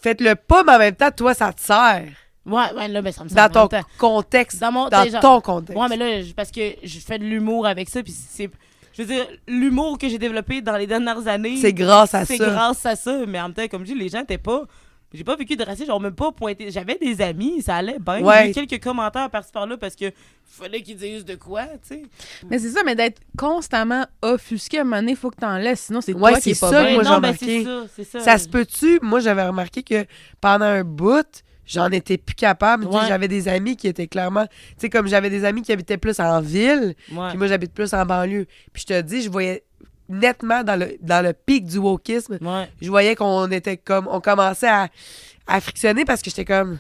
faites-le pas, mais en même temps, toi, ça te sert. Ouais, là, ben ça me Dans sert en ton même temps. contexte. Dans mon- Dans déjà- ton contexte. Ouais, mais là, parce que je fais de l'humour avec ça, puis c'est... Je veux dire, l'humour que j'ai développé dans les dernières années... C'est grâce à C'est ça. grâce à ça, mais en même temps, comme je dis, les gens étaient pas... J'ai pas vécu de racisme, genre même pas pointé. J'avais des amis, ça allait bien. Ouais. J'ai eu quelques commentaires par-ci par-là parce que fallait qu'ils disent de quoi, tu sais. Mais c'est ça, mais d'être constamment offusqué, à un moment donné, il faut que t'en laisses. Sinon, c'est Ouais, toi qui c'est est pas ça, bien. moi, j'ai non, remarqué. c'est ça. Ça se peut-tu? Moi, j'avais remarqué que pendant un bout, j'en étais plus capable. Tu sais, Ouais. j'avais des amis qui étaient clairement... Tu sais, comme j'avais des amis qui habitaient plus en ville, Ouais. puis moi, j'habite plus en banlieue. Puis je te dis, je voyais nettement dans le pic du wokisme, Ouais. je voyais qu'on était comme... On commençait à frictionner parce que j'étais comme...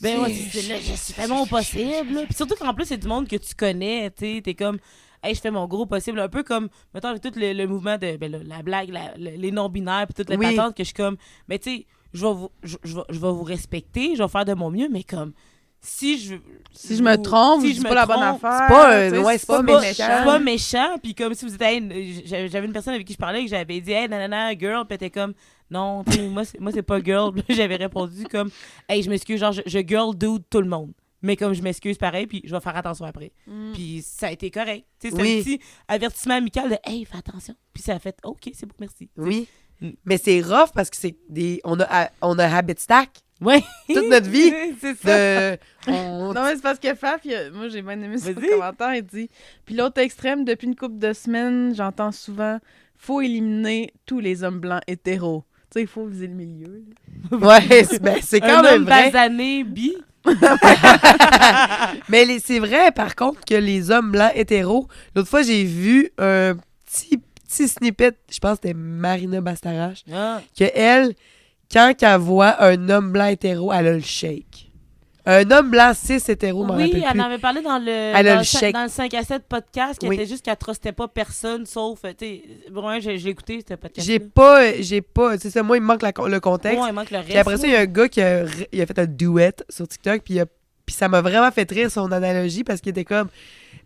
Ben ouais, c'est- là, je fais mon possible. Là. Puis surtout qu'en plus, c'est du monde que tu connais, tu sais. T'es comme, hey, je fais mon gros possible. Un peu comme, mettons, avec tout le mouvement de ben, là, la blague, les non-binaires, puis toutes les Oui. patentes que je suis comme, mais tu sais, je vais vous respecter, je vais faire de mon mieux, mais comme, si je me trompe, si je dis pas la bonne trompe, affaire. c'est pas, tu sais, ouais, c'est pas C'est méchant. pas méchant, puis comme si vous étiez, hey, j'avais une personne avec qui je parlais, que j'avais dit, hey, nanana, girl, puis elle était comme, non, tu sais, moi, c'est pas girl. Puis j'avais répondu comme, hey, je m'excuse, genre, je girl dude tout le monde. Mais comme je m'excuse pareil, puis je vais faire attention après. Puis ça a été correct. Tu sais, c'est Oui. un petit avertissement amical de, hey, fais attention. Puis ça a fait, OK, c'est bon, merci. Oui. Mm. Mais c'est rough parce que c'est des... On a habit stack Ouais. toute notre vie. C'est ça. De... on- Non, mais c'est parce que Faf, moi j'ai bien aimé son Vas-y. commentaire, il dit. Puis l'autre extrême, depuis une couple de semaines, j'entends souvent, faut éliminer tous les hommes blancs hétéros. Tu sais, il faut viser le milieu. Là. Ouais, c'est quand un même homme vrai. basané, bi. Mais c'est vrai, par contre, que les hommes blancs hétéros... L'autre fois, j'ai vu un petit snippet, je pense que c'était Marina Bastarache, Ah. que elle, quand elle voit un homme blanc hétéro, elle a le shake. Un homme blanc cis hétéro, m'en Oui, rappelle elle plus. en avait parlé dans Elle a dans le chèque. dans le 5 à 7 podcast, qui Oui. était juste qu'elle trustait pas personne, sauf, tu sais, bon, j'ai écouté ce podcast. J'ai pas, c'est ça, moi, il me manque le contexte. Ouais, il manque le reste. Puis après ça, il y a un gars qui a fait un duet sur TikTok, puis ça m'a vraiment fait rire son analogie parce qu'il était comme,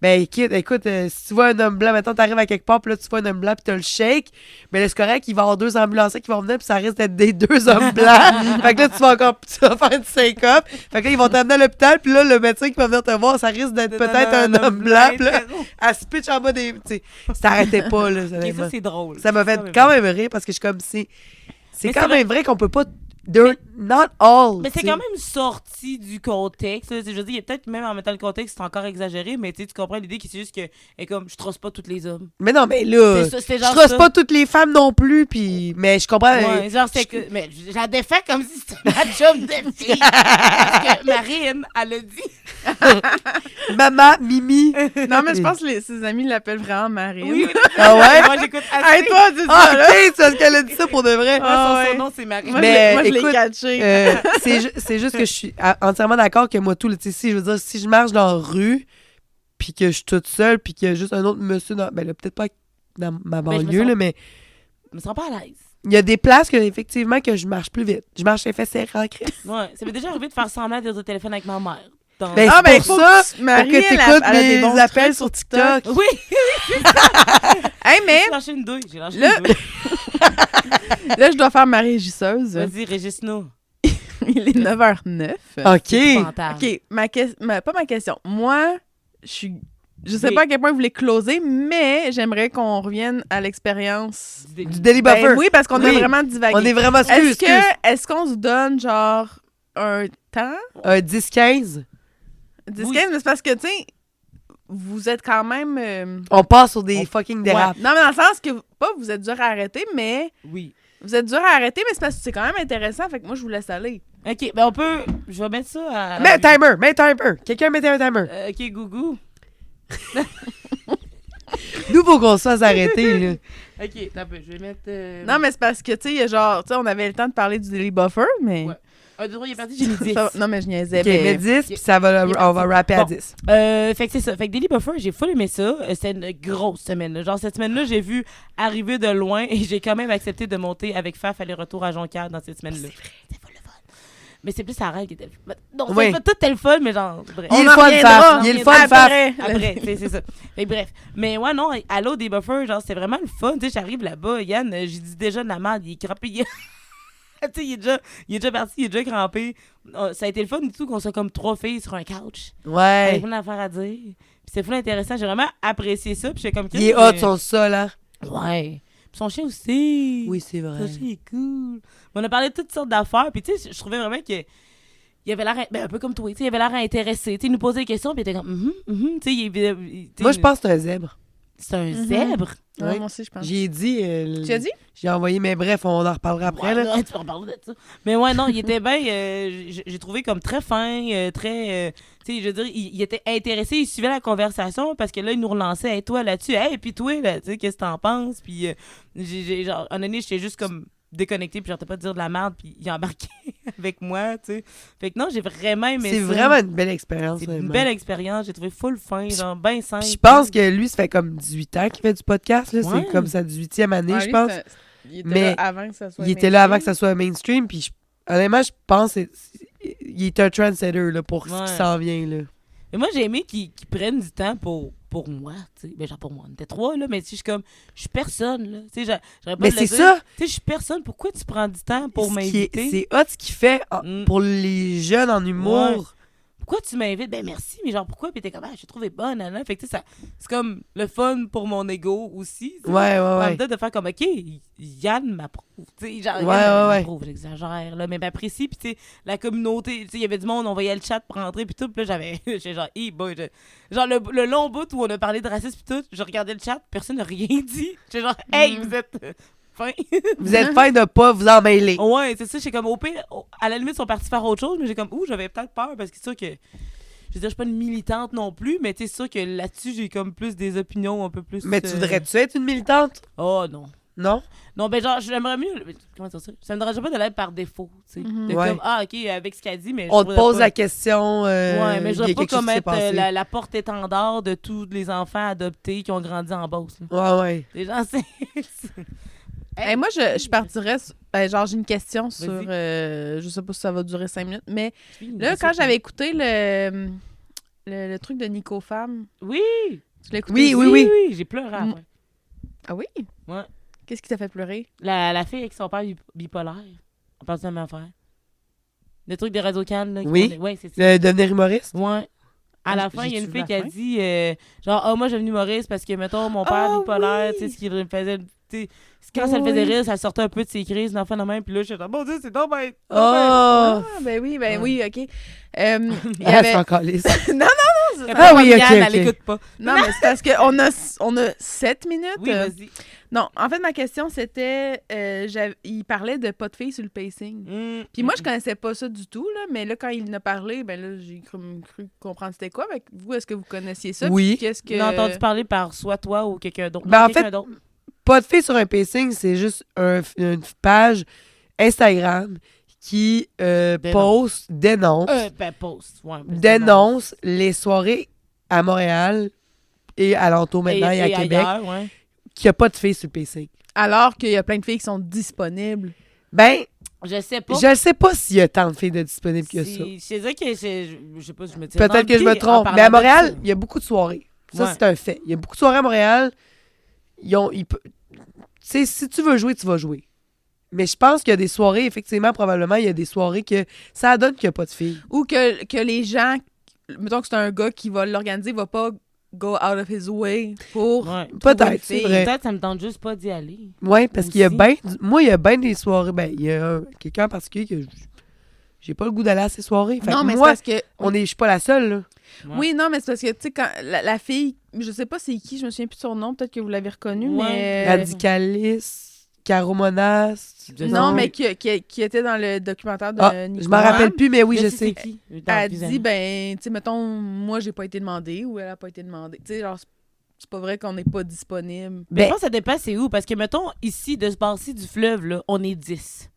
ben écoute, si tu vois un homme blanc, maintenant t'arrives à quelque part, puis là tu vois un homme blanc, puis t'as le shake, mais là c'est correct, il va y avoir 2 ambulanciers qui vont venir, puis ça risque d'être des 2 hommes blancs. Fait que là tu vas faire une syncope. Fait que là ils vont t'amener à l'hôpital, puis là le médecin qui va venir te voir, ça risque d'être peut-être un homme blanc, puis là elle se pitch en bas des, tu sais, ça arrêtait pas là. Ok, ça, c'est drôle. Ça m'a fait mais quand bon. même rire parce que je suis comme c'est Mais quand c'est même vrai qu'on peut pas. They're not all. Mais c'est tu sais. quand même sorti du contexte. Là. Je veux dire, il y a peut-être même en mettant le contexte, c'est encore exagéré, mais tu comprends l'idée qui c'est juste que, elle est comme, je trosse pas tous les hommes. Mais non, mais là, C'est je genre trosse ça. pas toutes les femmes non plus, puis mais je comprends. Ouais, genre, c'est que. Mais je la défais comme si c'était ma job de fille. Parce que Marine, elle a dit. Maman, Mimi. Non, mais je pense que ses amis l'appellent vraiment Marine. Oui, Ah ouais? Moi, j'écoute assez. Hey, toi, dis Ah, ça, là! ok, c'est parce qu'elle a dit ça pour de vrai. Moi, Ah, son ouais. nom, c'est Marine. Moi, Mais je l'ai écoute, catché. C'est juste que je suis entièrement d'accord que moi, tout, tu sais, si je veux dire, si je marche dans la rue, puis que je suis toute seule, puis qu'il y a juste un autre monsieur dans. Ben là, peut-être pas dans ma Ben, je me banlieue, sens- là, mais Je me sens pas à l'aise. il y a des places que, effectivement, que je marche plus vite. Je marche les fesses serrées en crise. Ouais, ça m'est déjà arrivé de faire semblant d'être au téléphone avec ma mère. Donc- Ben, Ah, c'est ben, pour faut ça, que Marie, pour que elle t'écoutes a des mes bons appels trucs sur TikTok. Oui, Hey, mais j'ai lâché une douille. J'ai lâché Là- une douille. là, je dois faire ma régisseuse. Vas-y, régisse-nous. Il est 9h09. OK. Épouvantable. OK, pas ma question. Moi, je sais Oui. pas à quel point vous voulez closer, mais j'aimerais qu'on revienne à l'expérience. Du Daily Buffer. Ben oui, parce qu'on a Oui. vraiment divagué. On est vraiment... Est-ce qu'on se donne, genre, un temps? 10-15? 10-15, Oui. mais c'est parce que, tu sais, vous êtes quand même... On passe sur des fucking dérapes. Non, mais dans le sens que, pas vous êtes dur à arrêter, mais... Oui. Vous êtes dur à arrêter, mais c'est parce que c'est quand même intéressant, fait que moi, je vous laisse aller. OK, ben on peut... Je vais mettre ça à... Mets un timer. Quelqu'un mette un timer. OK, Gougou. Nous, faut qu'on se fasse arrêter, là. OK, t'as peu, je vais mettre... Non, mais c'est parce que, tu sais, genre, tu sais, on avait le temps de parler du Daily Buffer, mais... Ouais. 1, 2, 3, il est parti, j'ai mis 10. Non, mais je niaisais. OK, mets 10, puis ça va, on va rapper à Bon. 10. Fait que c'est ça. Fait que Daily Buffer, j'ai full aimé ça. C'était une grosse semaine. Là. Genre, cette semaine-là, j'ai vu arriver de loin et j'ai quand même accepté de monter avec Faf aller-retour à Jonquière dans cette semaine-là. C'est vrai, c'était full le fun. Mais c'est plus sa rêve qui était le fun. Non, Oui. tout était le fun, mais genre, bref. Il est On le en fun, reviendra. Faf. Il est le fun, Faf. Après, c'est ça. Fait que bref. Mais ouais, non, allô, des buffers, genre, c'était vraiment le fun. Tu sais, j'arrive là-bas, Yann, j'ai dit déjà de la merde, il est crampé. Tu sais, il est déjà parti, il est déjà crampé. Ça a été le fun du tout qu'on soit comme 3 filles sur un couch. Ouais. Avec plein d'affaires à dire. Puis c'est full intéressant. J'ai vraiment apprécié ça. Puis j'étais comme... Il est hot, son sol, hein. Ouais. Puis son chien aussi. Oui, c'est vrai. Son chien est cool. Mais on a parlé de toutes sortes d'affaires. Puis tu sais, je trouvais vraiment que... Il avait l'air... Ben, un peu comme toi, tu sais, il avait l'air intéressé. Tu sais, il nous posait des questions, puis il était comme... Tu sais, Moi, je pense que c'est un zèbre. C'est un zèbre. Ouais, Oui. moi aussi, je pense. J'ai dit... Tu as dit? J'ai envoyé, mais bref, on en reparlera après, Ouais, là. non, tu peux reparler de ça. Mais ouais, non, il était bien... j'ai trouvé comme très fin, très... tu sais, je veux dire, il était intéressé, il suivait la conversation parce que là, il nous relançait. Hey, toi, là-dessus, hey, puis toi, là, tu sais, qu'est-ce que t'en penses? Puis, genre, en année, j'étais juste comme déconnecté, puis j'arrêtais pas de dire de la merde, puis il embarquait avec moi, tu sais. Fait que non, j'ai vraiment aimé ça. C'est vraiment une belle expérience. C'est une vraiment. belle expérience. J'ai trouvé full fin, genre, bien simple. Puis je pense que lui, ça fait comme 18 ans qu'il fait du podcast, là. Ouais. C'est comme sa 18e année, Ouais, je lui, pense. il était Mais là avant que ça soit Il était là avant que mainstream. ça soit mainstream, puis honnêtement, je pense qu'il est un trendsetter là, pour ce Ouais. qui s'en vient. Là. Et moi, j'ai aimé qu'ils prennent du temps pour moi, tu sais. Ben, genre, pour moi, on était 3, là, mais tu sais, je suis personne, là. Tu sais, j'aurais pas Mais de le c'est dire. ça, Tu sais, je suis personne. Pourquoi tu prends du temps pour ce qui est- m'inviter? c'est hot ce qu'il fait Mm. pour les jeunes en humour. Pourquoi tu m'invites? Ben, merci, mais genre, pourquoi? Puis t'es comme, je t'ai trouvé bonne, là. Fait que, tu sais, c'est comme le fun pour mon ego aussi. tu sais. Ouais, En ouais, même temps, de faire comme, OK, Yann m'approuve. Tu sais, genre, Ouais, Yann ouais. m'approuve, j'exagère, là, mais m'apprécie. Puis, tu sais, la communauté, tu sais, il y avait du monde, on voyait le chat pour rentrer, puis tout. Puis là, j'étais genre, boy, genre, le long bout où on a parlé de racisme, puis tout, je regardais le chat, personne n'a rien dit. J'étais genre, hey, vous êtes fin. Vous êtes fin de pas vous en mêler. Ouais, c'est ça, j'ai comme, au pire, à la limite, ils sont partis faire autre chose, mais j'ai comme, j'avais peut-être peur, parce que c'est sûr que. Je veux dire, je suis pas une militante non plus, mais tu sais, c'est sûr que là-dessus, j'ai comme plus des opinions un peu plus. Mais tu voudrais-tu être une militante? Oh non. Non? Non, ben genre, j'aimerais mieux. Comment dire ça? Ça me dérange pas de l'être par défaut, tu sais. De Ouais. comme, ok, avec ce qu'elle dit, mais. On je te voudrais pose pas- la question. Ouais, mais je il y a voudrais pas quelque chose comme qui s'est être passé. la porte-étendard de tous les enfants adoptés qui ont grandi en Beauce. là. Ouais, ouais. Les gens, c'est. Hey, moi, je partirais... Ben, genre, j'ai une question sur... Vas-y. je sais pas si ça va durer 5 minutes, mais là, quand j'avais écouté le truc de Nico Femme, Oui! tu l'as écouté? Oui. J'ai pleuré après. Ah oui? Ouais. Qu'est-ce qui t'a fait pleurer? La fille avec son père bipolaire. On parle de la même affaire. Le truc de Radio-Can, là. Oui. Ouais, c'est ça. Devenir humoriste? Ouais. À Ah, la fin, il y a une j'ai-tu fille vu qui a la fin? dit genre, moi, je suis venue humoriste parce que, mettons, mon père Ah, bipolaire, oui! tu sais, ce qui me faisait. Tu sais, quand ça le faisait Oui. rire, ça sortait un peu de ses crises, d'enfant de même. Puis là, je suis genre, mon Dieu, c'est donc bien. Oh! Ah, ben oui, OK. Il y Ah, avait... c'est encore lisse. non, Ah oui, ok, Elle ok. l'écoute pas. non, mais c'est parce qu'on a 7 minutes. Oui, vas-y. Non, en fait, ma question, c'était... il parlait de pas de filles sur le pacing. Puis moi, je connaissais pas ça du tout, là, mais là, quand il en a parlé, ben là, j'ai cru comprendre c'était quoi. Fait que vous, est-ce que vous connaissiez ça? Oui. Puis qu'est-ce que... J'ai entendu parler par soit toi ou quelqu'un d'autre. Ben, en Quelqu'un fait, d'autre. Pas de filles sur un pacing, c'est juste une page Instagram qui poste, dénonce Post. Ouais, dénonce les soirées à Montréal et alentour maintenant et à Québec ailleurs, ouais. qu'il n'y a pas de filles sur le pacing. Alors qu'il y a plein de filles qui sont disponibles. Ben, Je sais pas. je ne sais pas s'il y a tant de filles de disponibles que ça. C'est ça que je sais pas, je me dis. Peut-être que je me trompe. Mais à Montréal, il y a beaucoup de soirées. Ça, Ouais. c'est un fait. Il y a beaucoup de soirées à Montréal. Tu sais, si tu veux jouer, tu vas jouer. Mais je pense qu'il y a des soirées, effectivement, probablement, il y a des soirées que ça donne qu'il n'y a pas de filles. Ou que les gens... Mettons que c'est un gars qui va l'organiser, va pas go out of his way pour... Ouais. Peut-être, trouver une c'est fille. vrai. Peut-être ça me tente juste pas d'y aller. Oui, parce qu'il y a Aussi. bien... Moi, il y a bien des soirées... Ben, il y a quelqu'un en particulier que j'ai pas le goût d'aller à ces soirées. Fait Non, que mais moi, c'est parce que... je suis pas la seule, là. Ouais. Oui, non, mais c'est parce que, tu sais, quand la fille, je sais pas c'est qui, je me souviens plus de son nom, peut-être que vous l'avez reconnue, Ouais. mais... Radicalis, Caromonas. Je Non, sais. mais qui était dans le documentaire de Ah, je Nicolas. m'en rappelle plus, mais oui, je sais sais. c'est qui. Elle Dans dit, Plus ben, tu sais, mettons, moi, j'ai pas été demandée ou elle a pas été demandée. Tu sais, genre, c'est pas vrai qu'on n'est pas disponible. Mais Ben- je pense que ça dépend c'est où. Parce que, mettons, ici, de ce bord-ci du fleuve, là, on est 10.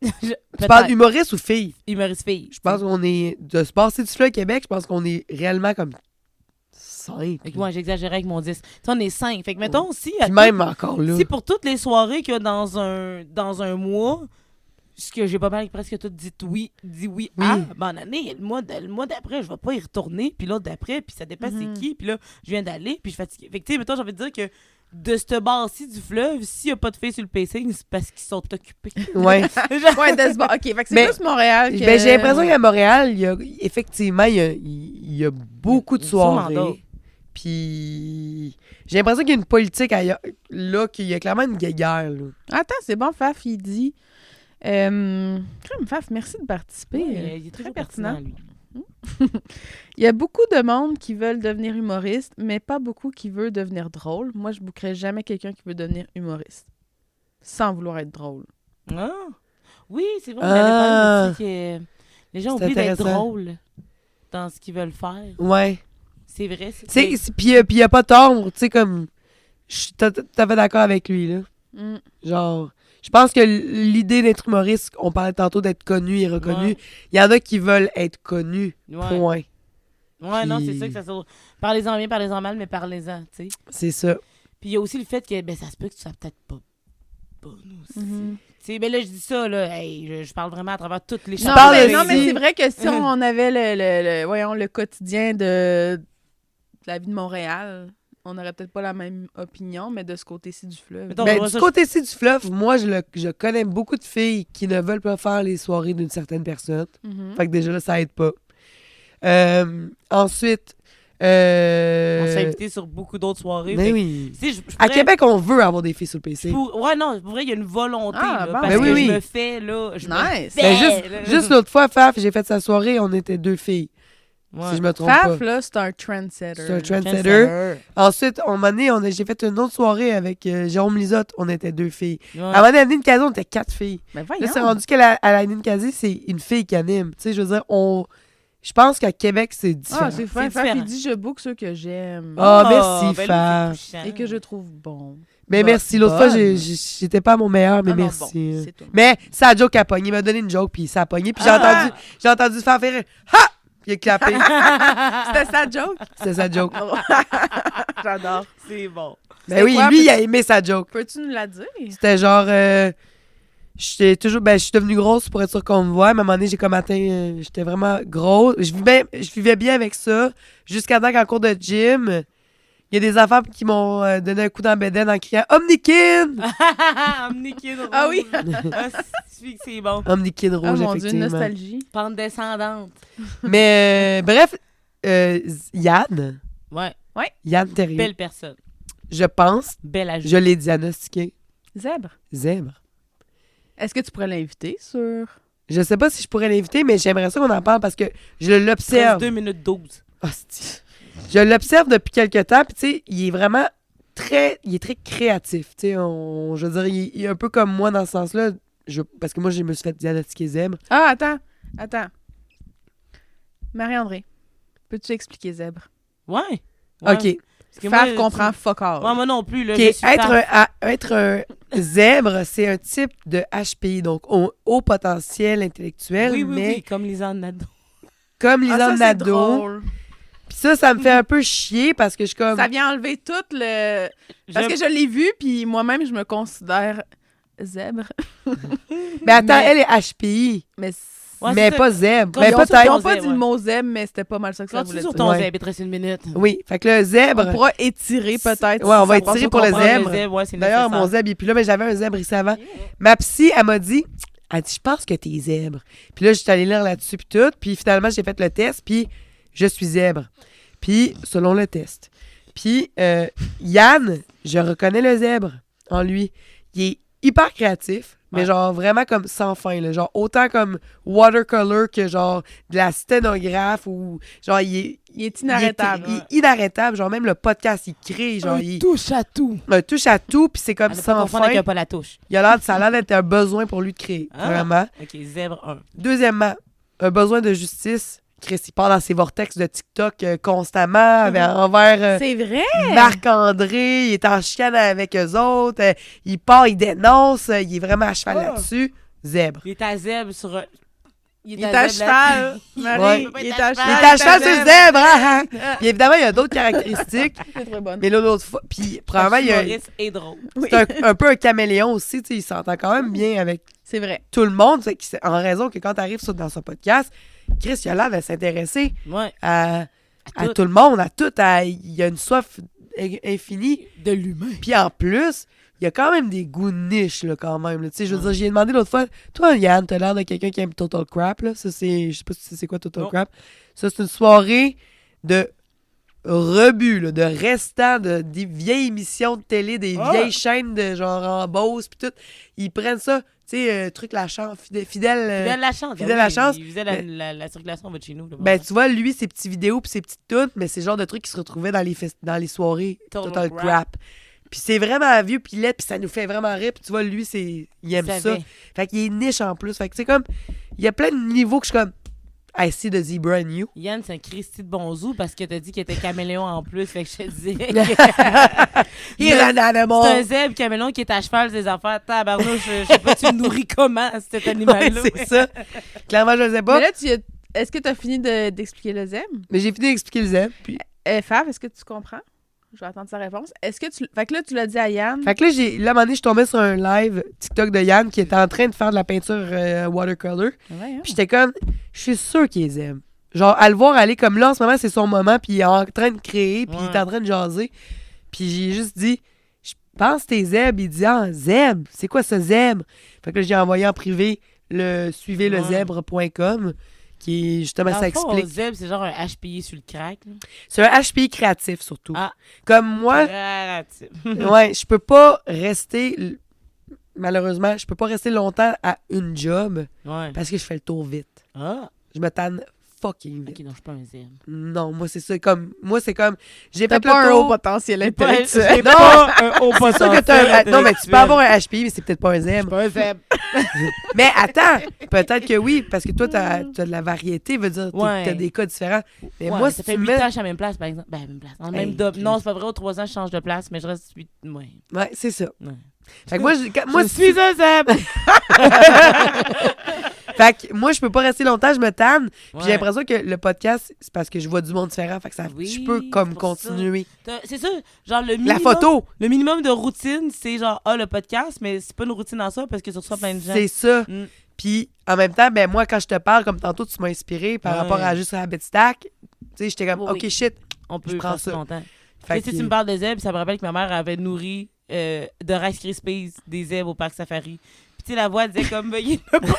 Tu parles humoriste ou fille? Humoriste fille. Je pense qu'on est... De se passer du fleuve Québec, je pense qu'on est réellement comme 5. Fait que moi, j'exagérais avec mon 10. Tu sais, on est 5. Fait que, mettons, si... Puis même encore là. Si pour toutes les soirées qu'il y a dans un mois, ce que j'ai pas mal presque tout dit oui, bonne année, le mois d'après, je vais pas y retourner, puis l'autre d'après, puis ça dépend c'est qui, puis là, je viens d'aller, puis je suis fatiguée. Fait que, tu sais, mettons, j'ai envie de dire que de cette barre-ci du fleuve, s'il y a pas de filles sur le pacing, c'est parce qu'ils sont occupés. Ouais. Ouais, de ce bord. OK, fait que c'est Mais- plus Montréal que... Ben, j'ai l'impression qu'à Montréal, effectivement, il y a beaucoup de Sûrement soirées. d'autres. Puis j'ai l'impression qu'il y a une politique ailleurs, là, qu'il y a clairement une guéguerre, là. Attends, c'est bon, Faf, il dit... Crème Faf, merci de participer. Ouais, il est Très toujours pertinent. pertinent, lui. Il y a beaucoup de monde qui veulent devenir humoriste, mais pas beaucoup qui veut devenir drôle. Moi, je bookerais jamais quelqu'un qui veut devenir humoriste. Sans vouloir être drôle. Ah. Oui, c'est vrai, on avait parlé de ça que les gens C'est oublient d'être intéressant. drôles dans ce qu'ils veulent faire. Ouais. C'est vrai. Puis il y a pas tort, tu sais, comme... Je suis tout à fait d'accord avec lui, là. Mm. Genre, je pense que l'idée d'être humoriste, on parlait tantôt d'être connu et reconnu, Ouais. il y en a qui veulent être connus, Ouais. point. Ouais, non, Puis- c'est ça que ça se... Parlez-en bien, parlez-en mal, mais parlez-en, tu sais. C'est ça. Puis il y a aussi le fait que, ben, ça se peut que tu sois peut-être pas bonne aussi. Mhm. Tu sais, ben là, je dis ça, là, hey, je parle vraiment à travers toutes les Non, choses. parle mais, aussi- non, mais c'est vrai que si Mhm. on avait le quotidien de la vie de Montréal, on n'aurait peut-être pas la même opinion, mais de ce côté-ci du fleuve. Mettons, Ben, moi, du ça, côté-ci du fleuve, moi, je connais beaucoup de filles qui ne veulent pas faire les soirées d'une certaine personne. Mhm. Fait que déjà là, ça aide pas. Ensuite, on se fait inviter sur beaucoup d'autres soirées. mais fait que, oui. tu sais, je À pourrais- Québec, on veut avoir des filles sur le PC. Ouais, non, pour vrai, il y a une volonté, Ah, là, bon. parce Ben que oui, je oui. me fais, là, je me Nice. fais, Ben, là. juste l'autre fois, Faf, j'ai fait sa soirée, on était 2 filles, Ouais. si je me trompe Faf, pas. là, c'est un trendsetter. C'est un trendsetter. Trendsetter. Ensuite, on m'a donné, j'ai fait une autre soirée avec Jérôme Lisotte, on était 2 filles. Ouais. Avant d'aller à Ninkasi, on était 4 filles. Mais voyons. Là, c'est rendu à la Ninkasi, c'est une fille qui anime. Tu sais, je veux dire, je pense qu'à Québec, c'est différent. Ah, c'est fin. C'est Faf, il différent. dit « Je book ceux que j'aime Ah, merci, ben là, c'est Faf. touchant. et que je trouve bons. Mais Bonne- merci. L'autre fois, bonne. j'étais pas à mon meilleur, mais Ah non, merci. bon, c'est tout. Mais ça a joke à pogner. Il m'a donné une joke, puis ça a pogné. Puis Ah! j'ai entendu faire faire ha! Puis il a clapé. C'était sa joke? C'était sa joke. J'adore. C'est bon. Ben oui, quoi, lui, il a aimé sa joke. Peux-tu nous la dire? C'était genre. J'étais toujours. Ben, je suis devenue grosse pour être sûr qu'on me voit. Mais à un moment donné, j'ai comme atteint. J'étais vraiment grosse. Je vivais bien avec ça. Jusqu'à temps qu'en cours de gym, il y a des enfants qui m'ont donné un coup dans la bédaine en criant Omnikin! Omnikin rouge. Ah oui. Ah, c'est bon. Omnikin Oh rouge, mon Dieu, effectivement. nostalgie. Pente descendante. Mais bref, Yann Terrier, Belle personne. je pense, Belle à je l'ai diagnostiqué Zèbre. zèbre. Est-ce que tu pourrais l'inviter sur... Je sais pas si je pourrais l'inviter, mais j'aimerais ça qu'on en parle parce que je 13 l'observe. 2 minutes 12. Hostie. Je l'observe depuis quelque temps, puis tu sais, il est vraiment très créatif. Tu sais, je veux dire, il est un peu comme moi dans ce sens-là, parce que moi, je me suis fait diagnostiquer zèbre. Ah, attends. Marie-André, peux-tu expliquer zèbre? Ouais. OK. Parce que Faf moi, comprend fuck all. Ouais, moi non plus. Là, OK, je suis Faf. être un zèbre, c'est un type de HPI, donc haut potentiel intellectuel, Oui, mais oui, comme Lisanne Nadeau. comme Ah, ça, Lisanne c'est Nadeau. drôle. Puis ça me fait un peu chier parce que je suis comme... Ça vient enlever tout le... Parce que je l'ai vu, puis moi-même, je me considère zèbre. Mais attends, Mais- elle est HPI, Mais... Ouais, mais c'est ça. pas zèbre. Quand Mais ils ont- Ils peut-être... n'ont pas zèbre, dit le mot zèbre, mais c'était pas mal ça que ça Quand tu voulait sur dire. ton Ouais. zèbre, il te reste une minute. Oui, fait que le zèbre... On pourra étirer peut-être. Ouais, on va si ça étirer passe pour au le complet. zèbre. Ouais, c'est D'ailleurs, nécessaire. mon zèbre, il est plus là, mais j'avais un zèbre ici avant. Ma psy, elle m'a dit, je pense que t'es zèbre. Puis là, j'étais allée lire là-dessus, puis tout. Puis finalement, j'ai fait le test, puis je suis zèbre. Puis, selon le test. Puis, Yann, je reconnais le zèbre en lui. Il est hyper créatif, mais Ouais. genre vraiment comme sans fin, là. Genre autant comme watercolor que genre de la sténographe ou genre Il est inarrêtable. Il est inarrêtable. Genre même le podcast, il crée, genre il touche à tout. touche à tout, puis c'est comme On ne pas sans confondre fin. avec un pas la touche. Ça a l'air d'être un besoin pour lui de créer, Ah. vraiment. OK, zèbre 1. Deuxièmement, un besoin de justice. Chris, il part dans ses vortex de TikTok constamment envers C'est vrai? Marc-André. Il est en chicane avec eux autres. Il part, il dénonce. Il est vraiment à cheval là-dessus. Zèbre. Il est à zèbre sur... Il est à cheval. Marie, Ouais. il est Il à est cheval. à cheval sur le zèbre. Hein? Puis évidemment, il y a d'autres caractéristiques. C'est très bonne. Mais là, l'autre fois... Puis probablement, il y a... Humoriste et drôle. Oui, C'est un peu un caméléon aussi. Tu sais, il s'entend quand même bien avec c'est vrai. tout le monde. Fait que c'est en raison que quand tu arrives dans son podcast, Chris, il a l'air de s'intéresser Ouais. à tout. tout le monde, à tout. Il y a une soif infinie. De l'humain. Puis en plus, il y a quand même des goûts de niche, là, quand même. là. Tu sais, je veux dire, j'ai demandé l'autre fois, toi, Yann, t'as l'air de quelqu'un qui aime Total Crap, là. Ça, c'est... Je sais pas si c'est quoi Total Non. Crap. Ça, c'est une soirée de rebut, là, de restant des vieilles émissions de télé, des Ah! vieilles chaînes de genre en Beauce, puis tout. Ils prennent ça, tu sais, truc la chance, fidèle... Fidèle la chance. Fidèle la chance. Il faisait la circulation de chez nous. là, Ben, bon. tu vois, lui, ses petites vidéos puis ses petites tunes, mais c'est le genre de trucs qui se retrouvaient dans dans les soirées Total Crap. Crap. Puis c'est vraiment vieux, puis laid, puis ça nous fait vraiment rire. Puis tu vois, lui, il aime ça. savait. Fait qu'il est niche en plus. Fait que c'est comme... Il y a plein de niveaux que je suis comme... I see the zebra in you. Yann, c'est un Christy de bon zoo parce que t'as dit qu'il était caméléon en plus. Fait que je te disais. He's an C'est un animal! zèbre caméléon qui est à cheval des affaires. Tabarnouche, je sais pas, tu le nourris comment, cet Ouais, animal-là. c'est ça. Clairement, je le sais pas. Mais là, est-ce que tu as fini d'expliquer le zèbre? Mais j'ai fini d'expliquer le zèbre. Puis... Fab, est-ce que tu comprends? Je vais attendre sa réponse. Est-ce que Fait que là, tu l'as dit à Yann. Fait que là, à un moment donné, je suis tombée sur un live TikTok de Yann qui était en train de faire de la peinture watercolor. Ouais, hein? Puis j'étais comme, je suis sûre qu'il les aime. Genre, à le voir aller comme là, en ce moment, c'est son moment, puis il est en train de créer, puis il est en train de jaser. Puis j'ai juste dit, je pense que t'es zèbre. Il dit, ah, zèbre, c'est quoi ce zèbre? Fait que là, j'ai envoyé en privé le suivez-le-zèbre.com, qui est justement, Dans ça le fond, explique. zèbre, c'est genre un HPI sur le crack. là. C'est un HPI créatif, surtout. Ah. Comme moi, Créatif. ouais, je peux pas rester, malheureusement, je peux pas rester longtemps à une job Ouais. parce que je fais le tour vite. Ah. Je me tanne fucking vite. Ok, non, je suis pas un zèbre. Non, moi, c'est ça. Moi, c'est comme. J'ai T'as fait pas le un haut tour. potentiel J'ai intellectuel. pas un haut C'est sûr que t'as un. Non, mais tu peux avoir un HPI, mais c'est peut-être pas un Je suis zèbre. pas un zèbre. Mais attends, peut-être que oui, parce que toi, t'as de la variété, veut dire, Ouais. t'as des cas différents. Mais Ouais, moi, ça si fait tu 8 mets. ans que je suis à la même place, par exemple. Ben, à la même place. En même Hey, dob- Christ. Non, c'est pas vrai, aux 3 ans, je change de place, mais je reste 8. Ouais. Ouais, c'est ça. Ouais. Fait que moi, moi, Je suis un zèbre! fait que moi, je peux pas rester longtemps, je me tanne. Puis Ouais. j'ai l'impression que le podcast, c'est parce que je vois du monde différent. Fait que ça, Oui, je peux comme c'est pour ça. continuer. C'est ça, genre le La minimum. photo, Le minimum de routine, c'est genre, le podcast, mais c'est pas une routine en soi parce que sur ça, plein de gens. c'est ça. Mm. Puis en même temps, ben moi, quand je te parle, comme tantôt, tu m'as inspiré par Ouais. rapport à juste Habit Stack. Tu sais, j'étais comme, Oui, OK, oui. shit. On peut Je prends faire ça ça. longtemps. Fait Tu sais, que- si tu me parles de zèbres, ça me rappelle que ma mère avait nourri de Rice Krispies des zèbres au parc safari. Puis tu sais, la voix elle disait comme, veuillez ne pas...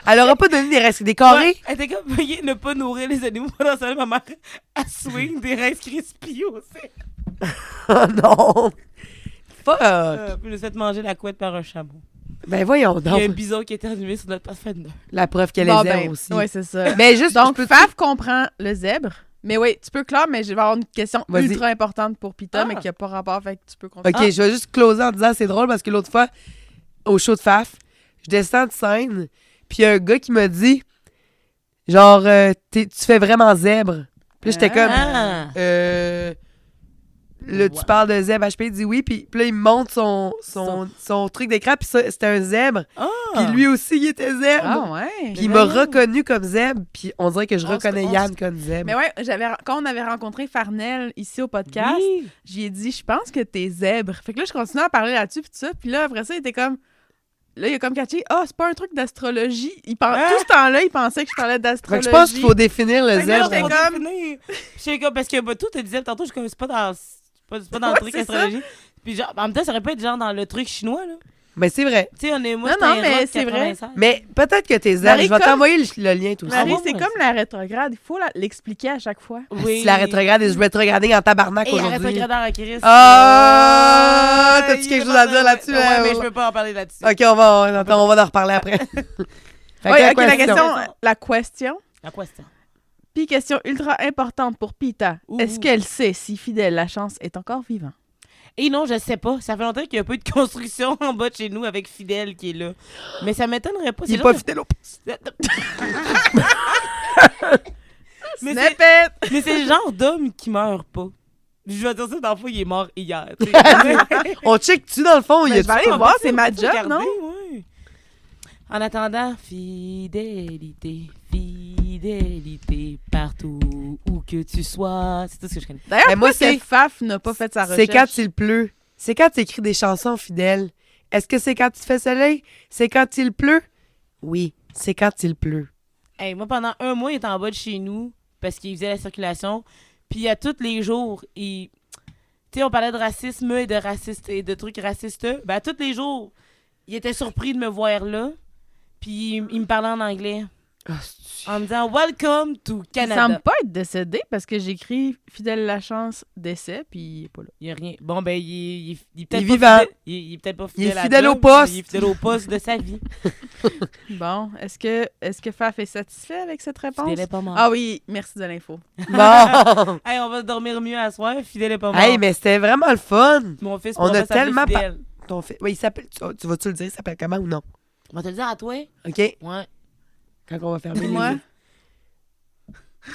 Elle aura pas donné des restes des carrés. Ouais, elle était comme, veuillez ne pas nourrir les animaux. Pendant ça, ma mère a swing des Rice Krispies aussi. Oh non. Fuck. Puis je fait manger la couette par un chameau. Ben voyons Il y a un donc. bison qui était animé sur notre Pathfinder. La preuve qu'elle Bon, les aime ben, aussi. ouais, c'est ça. Mais juste, Donc, je peux Faf comprend le zèbre. Mais oui, tu peux clore, mais je vais avoir une question Vas-y. ultra importante pour Pita, Ah. mais qui n'a pas rapport, fait que tu peux continuer. OK, je vais juste closer en disant c'est drôle parce que l'autre fois, au show de Faf, je descends de scène, puis il y a un gars qui m'a dit genre, tu fais vraiment zèbre. Puis là, j'étais comme, Ah! là, tu Ouais. parles de zèbre HP, il dit oui, puis là, il me montre son truc d'écran, puis ça, c'était un zèbre. Ah! Puis lui aussi, il était zèbre. Ah ouais. Puis il m'a voyons. reconnu comme zèbre, puis on dirait que je On se- reconnais on se- Yann comme zèbre. Mais ouais, quand on avait rencontré Farnell ici au podcast, Oui. j'y ai dit, je pense que t'es zèbre. Fait que là, je continue à parler là-dessus, puis tout ça. Puis là, après ça, il était comme. Là, il a comme catché, c'est pas un truc d'astrologie. Ah! Tout ce temps-là, il pensait que je parlais Fait d'astrologie. que je pense qu'il faut définir le Fait que là, zèbre. j'étais On comme- définit. Je sais comme, parce que tout te disait tantôt, je suis comme, c'est pas dans le Ouais, truc c'est astrologie. Puis genre, en même temps, ça aurait pu être genre dans le truc chinois, là. Ben, c'est vrai. Tu sais, moi, Non, j'étais non, un mais rock c'est vrai. 96. Mais peut-être que t'es zen. Marie, Je vais comme- t'envoyer le lien, tout ça. Marie, bon, c'est moi, comme la rétrograde. Il faut l'expliquer à chaque fois. Oui. Si la rétrograde est rétrogradée en tabarnak Et aujourd'hui. rétrogradeur à Chris. Ah! T'as-tu il quelque est chose à pas dire ça, là-dessus? Ouais, hein? mais je peux pas en parler là-dessus. OK, on va en reparler après. Fait que Oui, la OK, la question. question. La question. La question. Puis question ultra importante pour Pita. Ouh. Est-ce qu'elle sait si Fidèle la chance est encore vivant? Et non, je sais pas. Ça fait longtemps qu'il y a un peu de construction en bas de chez nous avec Fidèle qui est là. Mais ça m'étonnerait pas. Il est C'est pas genre fidèle au mais Snippet! mais c'est le genre d'homme qui meurt pas. Je vais dire ça, dans le fond, il est mort hier. tu sais. On check-tu dans le fond? Il y Ben, a je vais aller voir, c'est ma Faut job, regarder, non? ouais. En attendant, fidélité, fidélité, partout où que tu sois. C'est tout ce que je connais. D'ailleurs, moi, moi, c'est- c'est Faf n'a pas fait sa recherche. C'est quand il pleut. C'est quand tu écris des chansons fidèles. Est-ce que c'est quand il fait soleil? C'est quand il pleut? Oui, c'est quand il pleut. Hey, moi, pendant un mois, il était en bas de chez nous parce qu'il faisait la circulation. Puis à tous les jours, tu sais, on parlait de racisme et de trucs racistes. Ben, à tous les jours, il était surpris de me voir là. Puis il me parlait en anglais. En me disant « Welcome to Il Canada semble pas être décédé parce que j'écris Fidèle la chance décès puis il est pas là. ». Il n'y a rien. Bon, ben, il est peut-être Il est pas vivant. fidèle. Il est peut-être pas Il est fidèle à fidèle la au job, poste. Il est fidèle au poste de sa vie. Bon, est-ce que Faf est satisfait avec cette réponse? Fidèle est pas mort. Ah oui, merci de l'info. Bon! Hey, on va dormir mieux à soir. Fidèle est pas mort. Hey, mais c'était vraiment le fun! Mon fils on a pourra s'appeler tellement Fidèle. Ton oui, il s'appelle... Tu vas-tu le dire? Il s'appelle comment ou non? On va te le dire à toi. OK? Ouais. Quand on va fermer les Moi? yeux.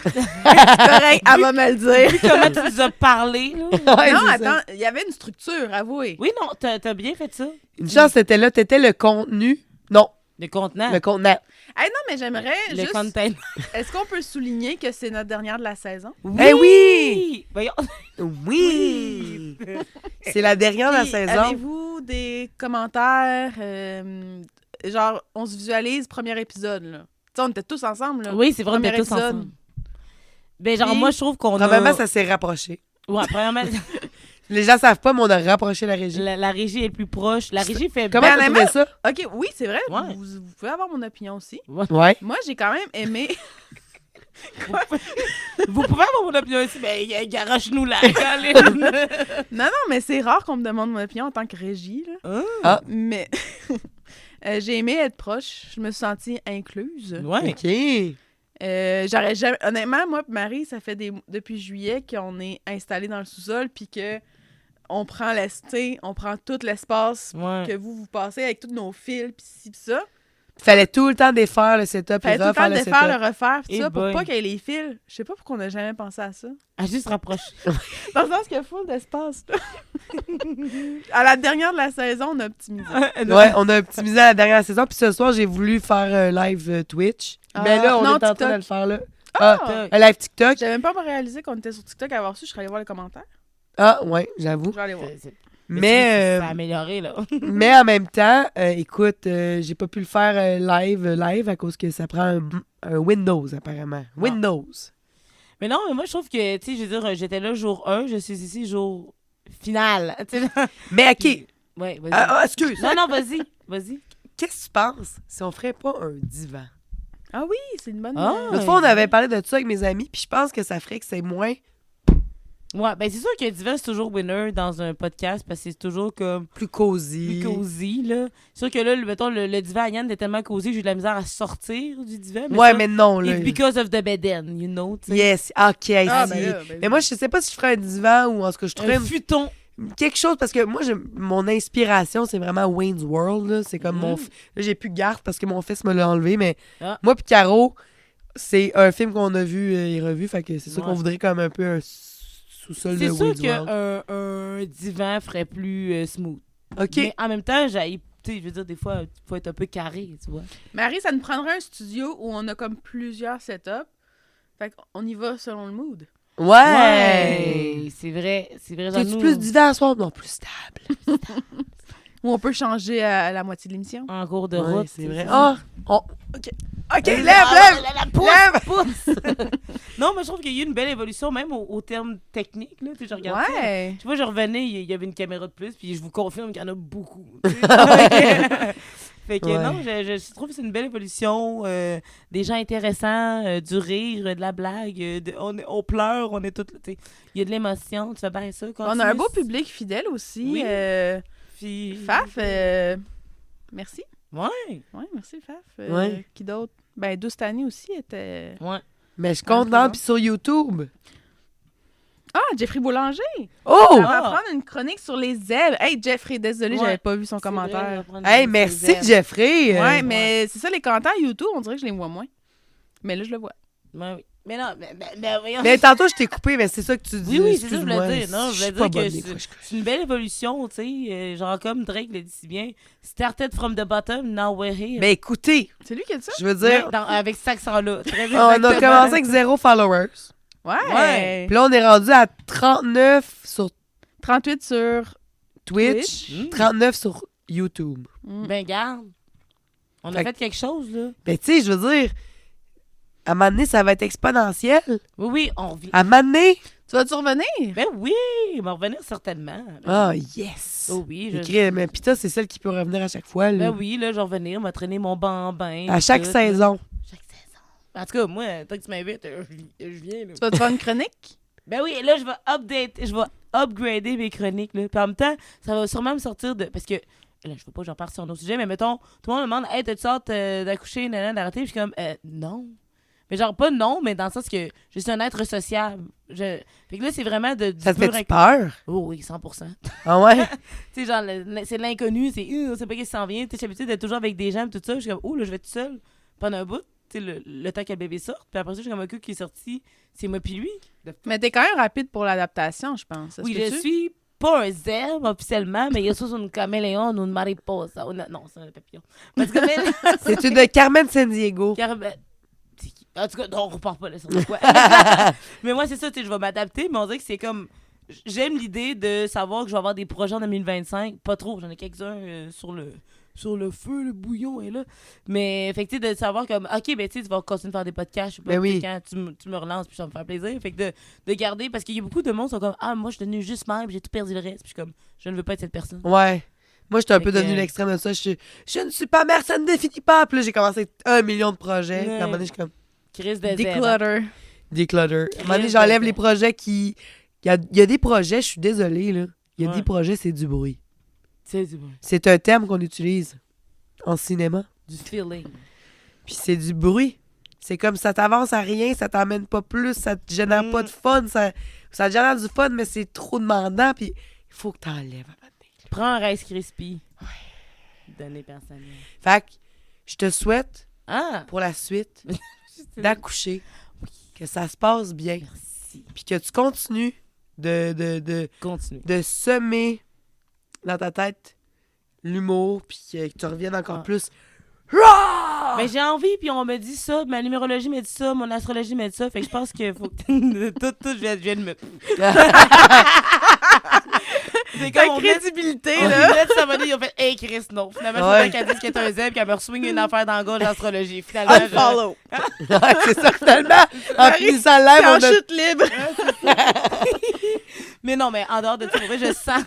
Correct, elle va me le dire. Comment tu nous as parlé, là? Ouais, Non, c'est ça. attends, il y avait une structure, avouez. Oui, non, t'as bien fait ça. Une chance, t'étais là. T'étais le contenu. Non, Le contenant. le contenant. Hey, non, mais j'aimerais Le juste... content. Est-ce qu'on peut souligner que c'est notre dernière de la saison? Eh oui! Voyons. Oui! C'est la dernière de la Puis, saison. avez-vous des commentaires? Genre, on se visualise premier épisode, là. Tu sais, on était tous ensemble, là. Oui, c'est vrai, on Premier était tous épisode. ensemble. Ben, genre, Puis, moi, je trouve qu'on a... Premièrement, ça s'est rapproché. Ouais, premièrement, Les gens savent pas, mais on a rapproché la régie. la régie est plus proche. La régie fait... Comment Ben, t'as trouvé ça? OK, oui, c'est vrai. Ouais. Vous pouvez avoir mon opinion aussi. Ouais. Moi, j'ai quand même aimé... Vous pouvez avoir mon opinion aussi, mais garoche-nous là, Colin. Non, mais c'est rare qu'on me demande mon opinion en tant que régie, là. Ah. Mais j'ai aimé être proche. Je me suis sentie incluse. Ouais. OK. J'aurais jamais... Honnêtement, moi et Marie, ça fait depuis juillet qu'on est installés dans le sous-sol puis que on prend on prend tout l'espace Ouais. que vous passez avec tous nos fils pis ci pis ça. Fallait tout le temps défaire le setup et Fallait tout le temps refaire le défaire, setup. le refaire pis Eh ça pour boy. pas qu'il y ait les fils. Je sais pas pourquoi on n'a jamais pensé à ça. À juste rapprocher. Dans le sens qu'il y a full d'espace. là. À la dernière de la saison, on a optimisé. Ouais, on a optimisé la dernière saison. Puis ce soir, j'ai voulu faire un live Twitch. Mais là, on non, est en train TikTok. de le faire là. Ah! Un live TikTok. J'avais même pas réalisé qu'on était sur TikTok. À avoir su, je serais allée voir les commentaires. Ah, ouais, j'avoue. Je vais aller voir. Mais, Ça a amélioré, là. mais en même temps, écoute, j'ai pas pu le faire live à cause que ça prend un Windows, apparemment. Windows. Mais non, mais moi, je trouve que, tu sais, je veux dire, j'étais là jour 1, je suis ici jour final. Tu sais, là. Mais OK. Ouais, vas-y. Excuse. Non, vas-y. Vas-y. Qu'est-ce que tu penses si on ferait pas un divan? Ah oui, c'est une bonne... Ah! L'autre fois, on avait parlé de ça avec mes amis, puis je pense que ça ferait que c'est moins Ouais, ben c'est sûr que Divan, c'est toujours winner dans un podcast parce que c'est toujours comme plus cosy. plus cosy, là. C'est sûr que là, mettons, le divan à Yann est tellement cosy que j'ai eu de la misère à sortir du divan. Ouais, ça, mais non, là. it's because of the beden, you know, tu sais. Yes, OK. Ah, si. ben là, ben Mais moi, je sais pas si je ferais un divan ou en ce que je ferais Un futon. quelque chose, parce que moi, mon inspiration, c'est vraiment Wayne's World, là. C'est comme mon... Mm. Là, j'ai plus Garth parce que mon fils me l'a enlevé, mais Ah. moi puis Caro, c'est un film qu'on a vu et revu, fait que c'est sûr Ouais. qu'on voudrait comme un peu un sous-sol de C'est sûr Wayne's World. qu'un divan ferait plus smooth. OK. Mais en même temps, tu sais, je veux dire, des fois, il faut être un peu carré, tu vois. Marie, ça nous prendrait un studio où on a comme plusieurs setups. Fait qu'on y va selon le mood. Ouais! c'est vrai. T'es-tu Genre, plus nous, divan à soir? Non, plus stable. Où on peut changer à la moitié de l'émission. en cours de Ouais, route. c'est vrai. ça. Ah! OK. OK, lève! Pousse! Non, mais je trouve qu'il y a eu une belle évolution, même au terme technique. Là, tu sais, je regarde ça. Ouais. Tu vois, je revenais, il y avait une caméra de plus, puis je vous confirme qu'il y en a beaucoup. Tu sais. Fait que Ouais. non, je trouve que c'est une belle évolution. Des gens intéressants, du rire, de la blague. On pleure, on est tous. Il y a de l'émotion, tu fais bien ça. On a un beau public fidèle aussi. Oui. Puis... Faf, merci. Ouais. Ouais, merci, Faf. Ouais. Qui d'autre? Ben, Doustani aussi était... Ouais. Mais je suis contente, puis sur YouTube. Ah, Jeffrey Boulanger! Oh! On va prendre une chronique sur les zèbres. Hey, Jeffrey, désolé, Ouais. j'avais pas vu son C'est commentaire. vrai, on va prendre Hey, des merci, ailes. Jeffrey. Ouais, mais c'est ça, les commentaires YouTube, on dirait que je les vois moins. Mais là, je le vois. Ouais, oui. Mais non, mais voyons. Mais tantôt, je t'ai coupé, mais c'est ça que tu dis. Oui, c'est ça que je voulais Excuse-moi, dire. Non, je voulais suis dire pas que bonne des fois, je crois. c'est une belle évolution, tu sais. Genre, comme Drake le dit si bien, started from the bottom, now we're here. Mais écoutez, C'est lui qui a dit ça? je veux dire, Avec cet accent-là. Très on a exactement. commencé avec 0 followers. Ouais. Ouais. Puis là, on est rendu à 39 sur 38 sur... Twitch, Twitch. 39 sur YouTube. Ben, garde. On a Fait fait quelque chose, là. Mais tu sais, je veux dire, à un moment donné, ça va être exponentiel. Oui, oui, on revient. À un moment donné, Tu vas-tu revenir? Ben oui, il va revenir certainement. Ben, ah, yes! oh oui, je... Écrit, mais Pita, c'est celle qui peut revenir à chaque fois. Là. Ben oui, là, je vais revenir, m'a traîné mon bambin. À chaque tout, saison. là. Chaque saison. En tout cas, moi, tant que tu m'invites, je viens, là. Tu vas te faire une chronique? Ben oui, là, je vais upgrader mes chroniques, là. Puis en même temps, ça va sûrement me sortir de... Parce que, là, je veux pas que j'en parle sur un autre sujet, mais mettons, tout le monde me demande « Hey, t'as-tu hâte d'accoucher, nanana, d'arrêter? » Puis je suis comme « Non. » Mais genre, pas non, mais dans le sens que je suis un être sociable. Fait que là, c'est vraiment de... Ça te pur fait peur? Oh oui, 100%. Ah ouais? Tu sais, genre, c'est de l'inconnu, c'est on sait pas qui s'en vient. Tu sais, je suis habituée d'être toujours avec des gens, tout ça. Je suis comme, oh, là, je vais être toute seule pendant un bout, tu sais, le temps que le bébé sorte. Puis après ça, je suis comme un coup qui est sorti, c'est moi puis lui. Mais t'es quand même rapide pour l'adaptation, je pense. Ça se Oui, peut-tu? je suis pas un zèbre officiellement, mais il y a soit une caméléon ou une mariposa. Non, c'est un papillon. Parce que, C'est une de Carmen San Diego. c'est qui? En tout cas, non, on repart pas là sur le quoi. Mais moi, c'est ça, tu sais, je vais m'adapter, mais on dirait que c'est comme. J'aime l'idée de savoir que je vais avoir des projets en 2025. Pas trop, j'en ai quelques-uns sur le feu, le bouillon est là. Mais, fait que, tu sais, de savoir comme, OK, ben, tu sais, tu vas continuer de faire des podcasts, je sais pas, Ben oui. quand tu me relances, puis ça va me faire plaisir. Fait que de garder, parce qu'il y a beaucoup de monde qui sont comme, ah, moi, je suis devenu juste mère, puis j'ai tout perdu le reste. Puis je suis comme, je ne veux pas être cette personne. Ouais. Moi, j'étais un Fait peu que- devenu l'extrême de ça. Je ne suis pas mère, ça ne définit pas. Puis là, j'ai commencé 1 million de projets. Puis à un moment donné, je suis comme Chris de zèbre. Declutter. declutter. À un moment donné, Très j'enlève bien. les projets qui. Il y a des projets, je suis désolée, là. Il y a Ouais. des projets, c'est du bruit. C'est du bon. C'est un terme qu'on utilise en cinéma. Du feeling. Puis c'est du bruit. C'est comme ça t'avance à rien, ça t'emmène pas plus, ça te génère pas de fun. Ça te génère du fun, mais c'est trop demandant. Puis il faut que t'enlèves à un moment donné. Prends un Rice Krispie. Donné personnel. Fait que je te souhaite, Ah! pour la suite, d'accoucher, que ça se passe bien, Merci. puis que tu continues de Continue. semer dans ta tête l'humour, puis que tu reviennes encore Ah. plus. Rah! Mais j'ai envie, puis on me dit ça, ma numérologie me dit ça, mon astrologie me dit ça, fait que je pense qu'il faut que tout, je viens de me... C'est Ta comme on vient crédibilité, on là. vient de s'abonner, ils ont fait « Hey Chris, non! » Finalement, Ouais. je voulais qu'elle dise qu'elle est un zèbre, qu'elle me re-swing une affaire dans la gorge d'astrologie. Finalement, je... Unfollow. Ouais, c'est ça, finalement. En Marie, finissant le C'est live, en on a... chute libre. Mais non, mais en dehors de tout, pour vrai, je sens,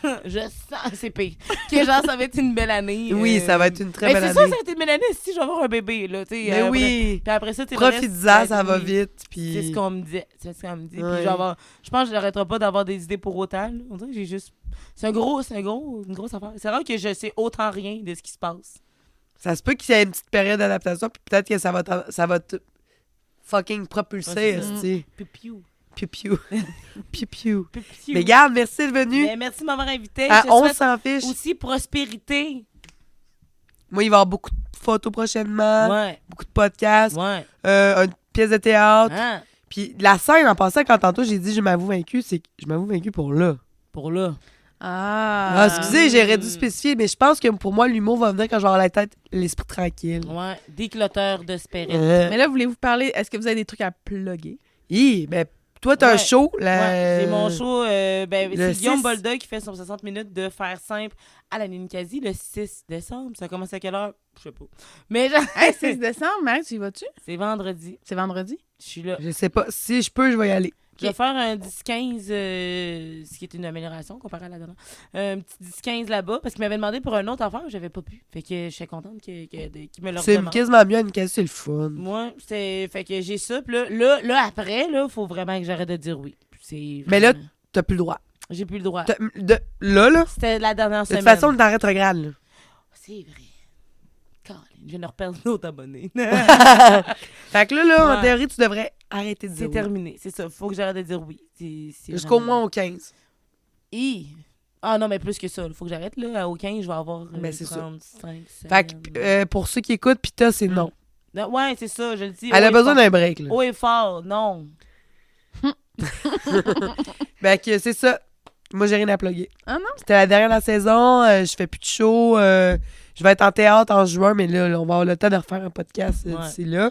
c'est pire. Que genre, ça va être une belle année. Oui, ça va être une très Mais belle c'est ça, année. ça va être une belle année si je vais avoir un bébé, là, tu sais. Mais oui, Puis après ça, tu sais, le reste, profite-en, ça va oui. vite. C'est Puis... ce qu'on me dit. C'est ce qu'on me dit. Ouais. Puis je pense que je n'arrêterai pas d'avoir des idées pour autant. Là. On dirait que j'ai juste. C'est une grosse affaire. C'est rare que je sais autant rien de ce qui se passe. Ça se peut qu'il y ait une petite période d'adaptation, puis peut-être que ça va te fucking propulser, Ouais, c'est ça. esti. Piu-piu. Piu-piu. Piu-piu. Piu-piu. Mais garde, merci d'être venu. Ben, merci de m'avoir invité. À Je te 11 souhaite s'en fiche. aussi prospérité. Moi, il va y avoir beaucoup de photos prochainement, Ouais. beaucoup de podcasts, Ouais. une pièce de théâtre. Hein? Puis la scène, en passant, quand tantôt j'ai dit je m'avoue vaincu, c'est que je m'avoue vaincu pour là. Pour là. Ah, excusez, j'aurais dû spécifier, mais je pense que pour moi, l'humour va venir quand je vais avoir la tête, l'esprit tranquille. Ouais. Décloteur de spirit. Mais là, voulez-vous parler? Est-ce que vous avez des trucs à plugger? Ben, toi, t'as un Ouais. show. Ouais, j'ai mon show. le C'est Guillaume 6. Bolda qui fait son 60 minutes de faire simple à la Ninkasi le 6 décembre. Ça commence à quelle heure? Je sais pas. Mais Hey, 6 décembre, Marie, tu y vas-tu? c'est vendredi. C'est vendredi? Je suis là. Je sais pas. Si je peux, je vais y aller. Je vais faire un 10-15, ce qui est une amélioration comparé à la dernière. Un petit 10-15 là-bas, parce qu'il m'avait demandé pour un autre affaire, j'avais pas pu. Fait que je suis contente qu'il me le C'est redemande. quasiment mieux, une caisse, c'est le fun. Moi, fait que j'ai ça. Puis là, après, là, faut vraiment que j'arrête de dire oui. C'est Mais là, vraiment- T'as plus le droit. j'ai plus le droit. Là, C'était la dernière de semaine. toute façon, on est en rétrograde, là. C'est vrai. Colin, je viens de reperdre d'autres abonnés. Fait que là, en Ouais. théorie, tu devrais arrêter de dire C'est oui. terminé, c'est ça. Faut que j'arrête de dire oui. C'est Jusqu'au vraiment- moins au 15. Ah non, mais plus que ça. Faut que j'arrête, là. Au 15, je vais avoir Ben, c'est ça. 35 Fait semaines. que pour ceux qui écoutent, Pita, c'est non. Non, ouais, c'est ça, je le dis. Elle haut a et besoin fort. d'un break, là. Haut et fort, non. Fait que c'est ça. Moi, j'ai rien à plugger. Ah non? C'était la dernière de la saison. Je fais plus de show. Je vais être en théâtre en juin, mais là, on va avoir le temps de refaire un podcast Ouais. d'ici là.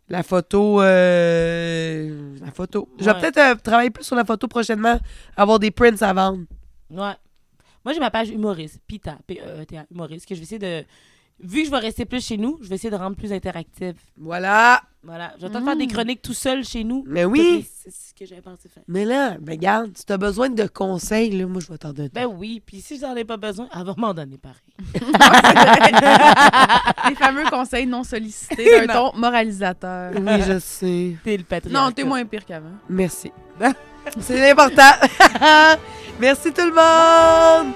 La photo. La photo. Je vais Ouais. peut-être travailler plus sur la photo prochainement. Avoir des prints à vendre. Ouais. Moi, j'ai ma page humoriste, Pita, P-E-T-A, humoriste, que je vais essayer de... Vu que je vais rester plus chez nous, je vais essayer de rendre plus interactive. Voilà. Voilà. Je vais peut-être faire des chroniques tout seul chez nous. Mais oui. C'est ce que j'avais pensé faire. Mais là, ben garde, si t'as besoin de conseils, là, moi, je vais t'en donner. Ben oui, puis si j'en ai pas besoin, elle va m'en donner pareil. Les fameux conseils non sollicités d'un ton moralisateur. Oui, je sais. T'es le patriarcat. Non, t'es moins pire qu'avant. Merci. C'est important. Merci tout le monde.